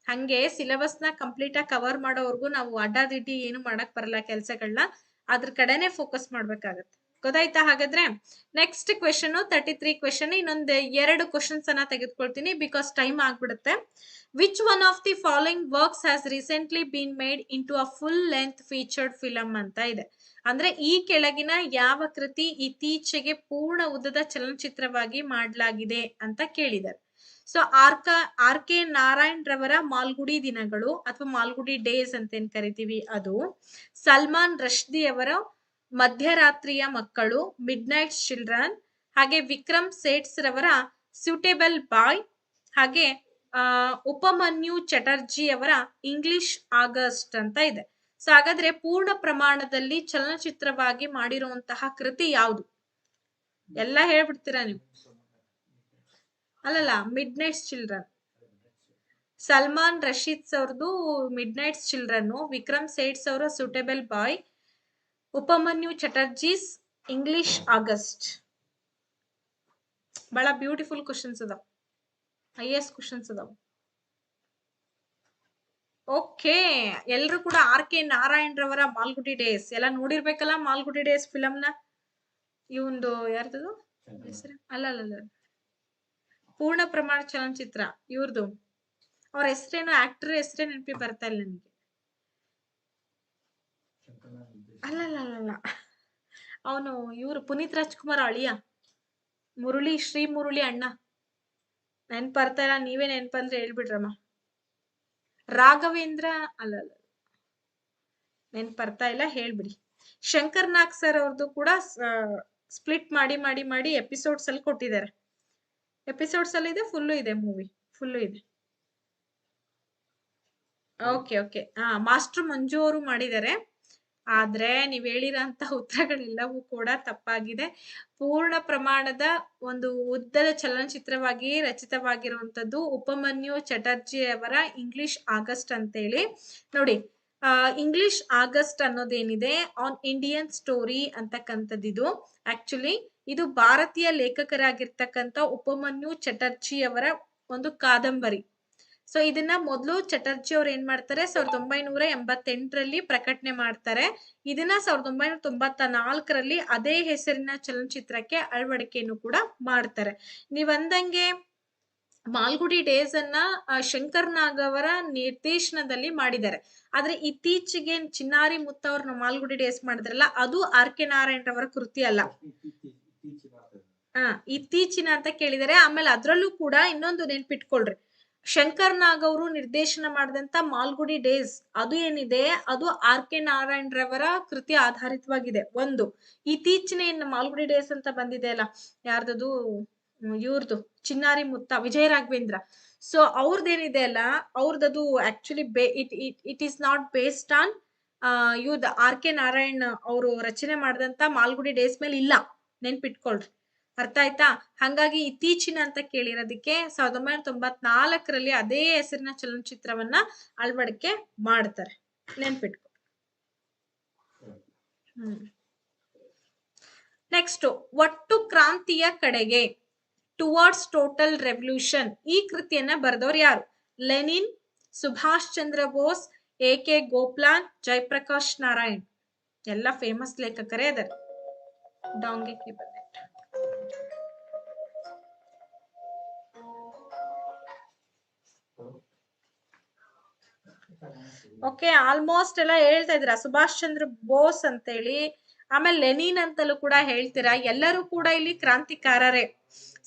ಹಂಗೆ ಸಿಲೆಬಸ್ ನ ಕಂಪ್ಲೀಟ್ ಆಗಿ ಕವರ್ ಮಾಡೋವರೆಗೂ ನಾವು ಅಡ್ಡಾದಿಡ್ಡಿ ಏನು ಮಾಡಕ್ ಬರಲ್ಲ ಕೆಲ್ಸಗಳನ್ನ, ಅದ್ರ ಕಡೆನೆ ಫೋಕಸ್ ಮಾಡ್ಬೇಕಾಗತ್ತೆ. ಗೊತ್ತಾಯ್ತಾ? ಹಾಗಾದ್ರೆ ನೆಕ್ಸ್ಟ್ ಕ್ವೆಶನ್ 33 ಕ್ವೆಶನ್. ಇನ್ನೊಂದ್ 2 ಕ್ವಶನ್ಸ್ ಅನ್ನ ತೆಗೆದುಕೊಳ್ತೀನಿ ಬಿಕಾಸ್ ಟೈಮ್ ಆಗ್ಬಿಡುತ್ತೆ. Which one of the following works has recently been made into a full length featured film ಅಂತ ಇದೆ. ಅಂದ್ರೆ ಈ ಕೆಳಗಿನ ಯಾವ ಕೃತಿ ಇತ್ತೀಚೆಗೆ ಪೂರ್ಣ ಉದ್ದದ ಚಲನಚಿತ್ರವಾಗಿ ಮಾಡಲಾಗಿದೆ ಅಂತ ಕೇಳಿದ್ದಾರೆ. ಸೊ ಆರ್ ಕೆ ನಾರಾಯಣ್ ರವರ ಮಾಲ್ಗುಡಿ ದಿನಗಳು ಅಥವಾ ಮಾಲ್ಗುಡಿ ಡೇಸ್ ಅಂತ ಏನ್ ಕರಿತೀವಿ ಅದು. ಸಲ್ಮಾನ್ ರಶ್ದಿ ಅವರ ಮಧ್ಯರಾತ್ರಿಯ ಮಕ್ಕಳು, ಮಿಡ್ ನೈಟ್ ಚಿಲ್ಡ್ರನ್. ಹಾಗೆ ವಿಕ್ರಮ್ ಸೇಠ್ಸ್ ರವರ ಸೂಟೇಬಲ್ ಬಾಯ್. ಹಾಗೆ ಉಪಮನ್ಯು ಚಟರ್ಜಿ ಅವರ ಇಂಗ್ಲಿಷ್ ಆಗಸ್ಟ್ ಅಂತ ಇದೆ. ಸೊ ಹಾಗಾದ್ರೆ ಪೂರ್ಣ ಪ್ರಮಾಣದಲ್ಲಿ ಚಲನಚಿತ್ರವಾಗಿ ಮಾಡಿರುವಂತಹ ಕೃತಿ ಯಾವುದು? ಎಲ್ಲ ಹೇಳ್ಬಿಡ್ತೀರಾ ನೀವು? ಅಲ್ಲಲ್ಲ, midnight's children. Salman Rushdie ಅವ್ರದ್ದು midnight's children, Vikram Seth's ಅವರ suitable boy, Upamanyu Chatterjee's English August. ಬಹಳ ಬ್ಯೂಟಿಫುಲ್ ಕ್ವಶನ್ಸ್ ಅದಾವ, ಐಎಸ್ ಕ್ವಶನ್ಸ್ ಅದಾವ. ಓಕೆ, ಎಲ್ರು ಕೂಡ ಆರ್ ಕೆ ನಾರಾಯಣ್ ರವರ ಮಾಲ್ಗುಡಿ ಡೇಸ್ ಎಲ್ಲ ನೋಡಿರ್ಬೇಕಲ್ಲ. ಮಾಲ್ಗುಡಿ ಡೇಸ್ ಫಿಲಮ್ ನ ಇವಂದು ಯಾರ್ದು ಹೆಸರು? ಅಲ್ಲ, ಪೂರ್ಣ ಪ್ರಮಾಣ ಚಲನಚಿತ್ರ ಇವ್ರದು. ಅವ್ರ ಹೆಸರೇನು, ಆಕ್ಟರ್ ಹೆಸರೇ ನೆನಪಿ ಬರ್ತಾ ಇಲ್ಲ ನನಗೆ. ಅಲ್ಲ, ಅವನು ಇವ್ರು ಪುನೀತ್ ರಾಜ್ಕುಮಾರ್ ಅಳಿಯ ಶ್ರೀ ಮುರಳಿ ಅಣ್ಣ. ನೆನ್ಪು ಬರ್ತಾ ಇಲ್ಲ, ನೀವೇ ನೆನ್ಪಂದ್ರೆ ಹೇಳ್ಬಿಡ್ರಮ್ಮ. ರಾಘವೇಂದ್ರ ಅಲ್ಲ, ನೆನ್ಪು ಬರ್ತಾ ಇಲ್ಲ, ಹೇಳ್ಬಿಡಿ. ಶಂಕರ್ ನಾಗ್ ಸರ್ ಅವ್ರದ್ದು ಕೂಡ ಸ್ಪ್ಲಿಟ್ ಮಾಡಿ ಎಪಿಸೋಡ್ಸ್ ಅಲ್ಲಿ ಕೊಟ್ಟಿದ್ದಾರೆ. ಎಪಿಸೋಡ್ಸ್ ಅಲ್ಲಿ ಇದೆ, ಫುಲ್ಲು ಇದೆ, ಮೂವಿ ಫುಲ್ಲು ಇದೆ. ಓಕೆ. ಮಾಸ್ಟರ್ ಮಂಜು ಅವರು ಮಾಡಿದ್ದಾರೆ. ಆದ್ರೆ ನೀವ್ ಹೇಳಿರೋಂತ ಉತ್ತರಗಳೆಲ್ಲವೂ ಕೂಡ ತಪ್ಪಾಗಿದೆ. ಪೂರ್ಣ ಪ್ರಮಾಣದ ಒಂದು ಉದ್ದದ ಚಲನಚಿತ್ರವಾಗಿ ರಚಿತವಾಗಿರುವಂತದ್ದು ಉಪಮನ್ಯು ಚಟರ್ಜಿ ಅವರ ಇಂಗ್ಲಿಷ್ ಆಗಸ್ಟ್ ಅಂತೇಳಿ. ನೋಡಿ, ಇಂಗ್ಲಿಷ್ ಆಗಸ್ಟ್ ಅನ್ನೋದೇನಿದೆ ಆನ್ ಇಂಡಿಯನ್ ಸ್ಟೋರಿ ಅಂತಕ್ಕಂಥದ್ದು. ಆಕ್ಚುಲಿ ಇದು ಭಾರತೀಯ ಲೇಖಕರಾಗಿರ್ತಕ್ಕಂಥ ಉಪಮನ್ಯು ಚಟರ್ಜಿ ಅವರ ಒಂದು ಕಾದಂಬರಿ. ಸೊ ಇದನ್ನ ಮೊದಲು ಚಟರ್ಜಿ ಅವ್ರು ಏನ್ ಮಾಡ್ತಾರೆ, 1988ರಲ್ಲಿ ಪ್ರಕಟಣೆ ಮಾಡ್ತಾರೆ. ಇದನ್ನ 1994ರಲ್ಲಿ ಅದೇ ಹೆಸರಿನ ಚಲನಚಿತ್ರಕ್ಕೆ ಅಳವಡಿಕೆಯನ್ನು ಕೂಡ ಮಾಡ್ತಾರೆ. ನೀವ್ ಅಂದಂಗೆ ಮಾಲ್ಗುಡಿ ಡೇಸ್ ಅನ್ನ ಶಂಕರ್ ನಾಗ್ ಅವರ ನಿರ್ದೇಶನದಲ್ಲಿ ಮಾಡಿದ್ದಾರೆ. ಆದ್ರೆ ಇತ್ತೀಚೆಗೆ ಚಿನ್ನಾರಿ ಮುತ್ತ ಅವ್ರನ್ನ ಮಾಲ್ಗುಡಿ ಡೇಸ್ ಮಾಡಿದ್ರಲ್ಲ, ಅದು ಆರ್ ಕೆ ನಾರಾಯಣ್ ರವರ ಕೃತಿ ಅಲ್ಲ. ಇತ್ತೀಚಿನ ಅಂತ ಕೇಳಿದರೆ. ಆಮೇಲೆ ಅದ್ರಲ್ಲೂ ಕೂಡ ಇನ್ನೊಂದು ನೆನ್ಪಿಟ್ಕೊಳ್ರಿ, ಶಂಕರ್ ನಾಗ್ ಅವರು ನಿರ್ದೇಶನ ಮಾಡಿದಂತ ಮಾಲ್ಗುಡಿ ಡೇಸ್ ಅದು ಏನಿದೆ ಅದು ಆರ್ ಕೆ ನಾರಾಯಣ್ ರವರ ಕೃತಿ ಆಧಾರಿತವಾಗಿದೆ. ಒಂದು ಇತ್ತೀಚಿನ ಮಾಲ್ಗುಡಿ ಡೇಸ್ ಅಂತ ಬಂದಿದೆ ಅಲ್ಲ, ಯಾರ್ದದು, ಇವ್ರದು ಚಿನ್ನಾರಿ ಮುತ್ತ, ವಿಜಯ ರಾಘವೇಂದ್ರ. ಸೊ ಅವ್ರದ್ದೇನಿದೆ ಅಲ್ಲ, ಅವ್ರದ್ದು actually it is not based on ಇವ್ದ ಆರ್ ಕೆ ನಾರಾಯಣ್ ಅವರು ರಚನೆ ಮಾಡಿದಂತ ಮಾಲ್ಗುಡಿ ಡೇಸ್ ಮೇಲೆ ಇಲ್ಲ, ನೆನ್ಪಿಟ್ಕೊಳ್ರಿ. ಅರ್ಥ ಆಯ್ತಾ? ಹಂಗಾಗಿ ಇತ್ತೀಚಿನ ಅಂತ ಕೇಳಿರೋದಕ್ಕೆ 1994ರಲ್ಲಿ ಅದೇ ಹೆಸರಿನ ಚಲನಚಿತ್ರವನ್ನ ಅಳವಡಿಕೆ ಮಾಡ್ತಾರೆ, ನೆನ್ಪಿಟ್ಕೊ. ನೆಕ್ಸ್ಟ್, ಒಟ್ಟು ಕ್ರಾಂತಿಯ ಕಡೆಗೆ, ಟುವರ್ಡ್ಸ್ ಟೋಟಲ್ ರೆವಲ್ಯೂಷನ್, ಈ ಕೃತಿಯನ್ನ ಬರೆದವ್ರು ಯಾರು? Lenin, Subhash Chandra Bose, AK. ಗೋಪ್ಲಾನ್, ಜಯಪ್ರಕಾಶ್ ನಾರಾಯಣ್. ಎಲ್ಲ ಫೇಮಸ್ ಲೇಖಕರೇ ಅದಾರೆ. ಡಾಂಗೆ ಕೇಬಲ್. ಓಕೆ, ಆಲ್ಮೋಸ್ಟ್ ಎಲ್ಲ ಹೇಳ್ತಾ ಇದ್ದೀರಾ. ಸುಭಾಷ್ ಚಂದ್ರ ಬೋಸ್ ಅಂತೇಳಿ, ಆಮೇಲೆ ಲೆನಿನ್ ಅಂತಲೂ ಕೂಡ ಹೇಳ್ತೀರಾ. ಎಲ್ಲರೂ ಕೂಡ ಇಲ್ಲಿ ಕ್ರಾಂತಿಕಾರರೇ.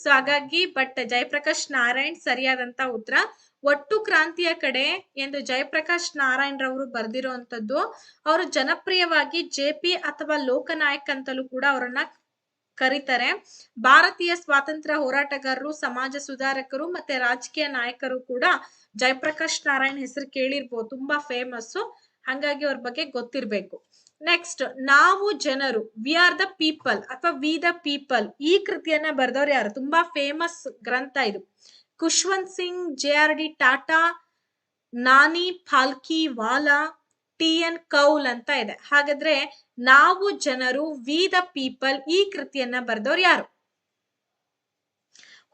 ಸೊ ಹಾಗಾಗಿ ಬಟ್ ಜಯಪ್ರಕಾಶ್ ನಾರಾಯಣ್ ಸರಿಯಾದಂತ ಉತ್ತರ. ಒಟ್ಟು ಕ್ರಾಂತಿಯ ಕಡೆ ಎಂದು ಜಯಪ್ರಕಾಶ್ ನಾರಾಯಣ್ ರವರು ಬರೆದಿರುವಂತದ್ದು. ಅವರು ಜನಪ್ರಿಯವಾಗಿ ಜೆ.ಪಿ. ಅಥವಾ ಲೋಕನಾಯಕ್ ಅಂತಲೂ ಕೂಡ ಅವರನ್ನ ಕರೀತಾರೆ. ಭಾರತೀಯ ಸ್ವಾತಂತ್ರ್ಯ ಹೋರಾಟಗಾರರು, ಸಮಾಜ ಸುಧಾರಕರು ಮತ್ತೆ ರಾಜಕೀಯ ನಾಯಕರು ಕೂಡ ಜಯಪ್ರಕಾಶ್ ನಾರಾಯಣ್ ಹೆಸರು ಕೇಳಿರ್ಬೋದು, ತುಂಬಾ ಫೇಮಸ್, ಹಂಗಾಗಿ ಅವ್ರ ಬಗ್ಗೆ ಗೊತ್ತಿರ್ಬೇಕು. ನೆಕ್ಸ್ಟ್, ನಾವು ಜನರು, ವಿ ಆರ್ ದ ಪೀಪಲ್ ಅಥವಾ ವಿ ದ ಪೀಪಲ್, ಈ ಕೃತಿಯನ್ನ ಬರೆದವ್ರು ಯಾರು? ತುಂಬಾ ಫೇಮಸ್ ಗ್ರಂಥ ಇದು. ಖುಷ್ವಂತ್ ಸಿಂಗ್, ಜೆ.ಆರ್.ಡಿ. ಟಾಟಾ, ನಾನಿ ಫಾಲ್ಕಿ ವಾಲಾ, ಟಿ.ಎನ್. ಕೌಲ್ ಅಂತ ಇದೆ. ಹಾಗಾದ್ರೆ ನಾವು ಜನರು, ವಿ ದ ಪೀಪಲ್, ಈ ಕೃತಿಯನ್ನ ಬರೆದವ್ರು ಯಾರು?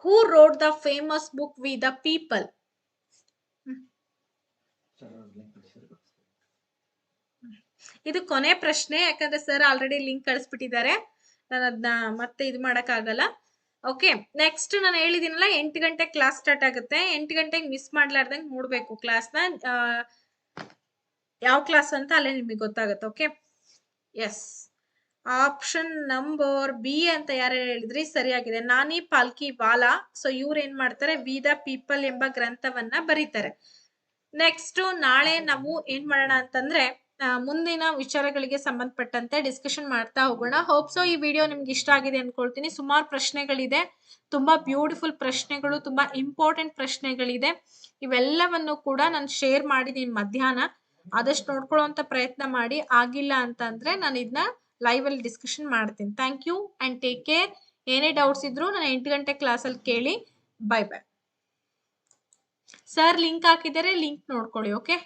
Who wrote the famous book we the people? ಇದು ಕೊನೆ ಪ್ರಶ್ನೆ, ಯಾಕಂದ್ರೆ ಸರ್ ಆಲ್ರೆಡಿ ಲಿಂಕ್ ಕಳಿಸ್ಬಿಟ್ಟಿದ್ದಾರೆ, ನಾನು ಅದನ್ನ ಮತ್ತೆ ಇದು ಮಾಡಕ್ ಆಗಲ್ಲ. ಓಕೆ, ನೆಕ್ಸ್ಟ್ ನಾನು ಹೇಳಿದಿನಲ್ಲ 8 ಗಂಟೆ ಕ್ಲಾಸ್ ಸ್ಟಾರ್ಟ್ ಆಗುತ್ತೆ. 8 ಗಂಟೆಗೆ ಮಿಸ್ ಮಾಡ್ಲಾರ್ದಂಗೆ ನೋಡ್ಬೇಕು ಕ್ಲಾಸ್ನ, ಯಾವ ಕ್ಲಾಸ್ ಅಂತ ಅಲ್ಲೇ ನಿಮಗೆ ಗೊತ್ತಾಗುತ್ತೆ. Okay, yes, option number B ಅಂತ ಯಾರು ಹೇಳಿದ್ರಿ ಸರಿಯಾಗಿದೆ, ನಾನಿ ಫಾಲ್ಕಿ ವಾಲಾ. ಸೊ ಇವ್ರು ಏನ್ ಮಾಡ್ತಾರೆ, ವಿ ದ ಪೀಪಲ್ ಎಂಬ ಗ್ರಂಥವನ್ನ ಬರೀತಾರೆ. ನೆಕ್ಸ್ಟ್ ನಾಳೆ ನಾವು ಏನ್ ಮಾಡೋಣ ಅಂತಂದ್ರೆ ಮುಂದಿನ ವಿಚಾರಗಳಿಗೆ ಸಂಬಂಧಪಟ್ಟಂತೆ ಡಿಸ್ಕಷನ್ ಮಾಡ್ತಾ ಹೋಗೋಣ. ಹೋಪ್ಸೋ ಈ ವಿಡಿಯೋ ನಿಮ್ಗೆ ಇಷ್ಟ ಆಗಿದೆ ಅನ್ಕೊಳ್ತೀನಿ. ಸುಮಾರು ಪ್ರಶ್ನೆಗಳಿದೆ, ತುಂಬಾ ಬ್ಯೂಟಿಫುಲ್ ಪ್ರಶ್ನೆಗಳು, ತುಂಬಾ ಇಂಪಾರ್ಟೆಂಟ್ ಪ್ರಶ್ನೆಗಳಿದೆ. ಇವೆಲ್ಲವನ್ನು ಕೂಡ ನಾನು ಶೇರ್ ಮಾಡಿದೀನಿ ಮಧ್ಯಾಹ್ನ, ಆದಷ್ಟು ನೋಡ್ಕೊಳ್ಳುವಂತ ಪ್ರಯತ್ನ ಮಾಡಿ. ಆಗಿಲ್ಲ ಅಂತಂದ್ರೆ ನಾನು ಇದನ್ನ ಲೈವ್ ಅಲ್ಲಿ ಡಿಸ್ಕಷನ್ ಮಾಡ್ತೀನಿ. Thank you and take care. ಏನೇ ಡೌಟ್ಸ್ ಇದ್ರು ನಾನು 8 ಗಂಟೆ ಕ್ಲಾಸ್ ಅಲ್ಲಿ ಕೇಳಿ. Bye bye. ಸರ್ ಲಿಂಕ್ ಹಾಕಿದರೆ ಲಿಂಕ್ ನೋಡ್ಕೊಳ್ಳಿ. ಓಕೆ.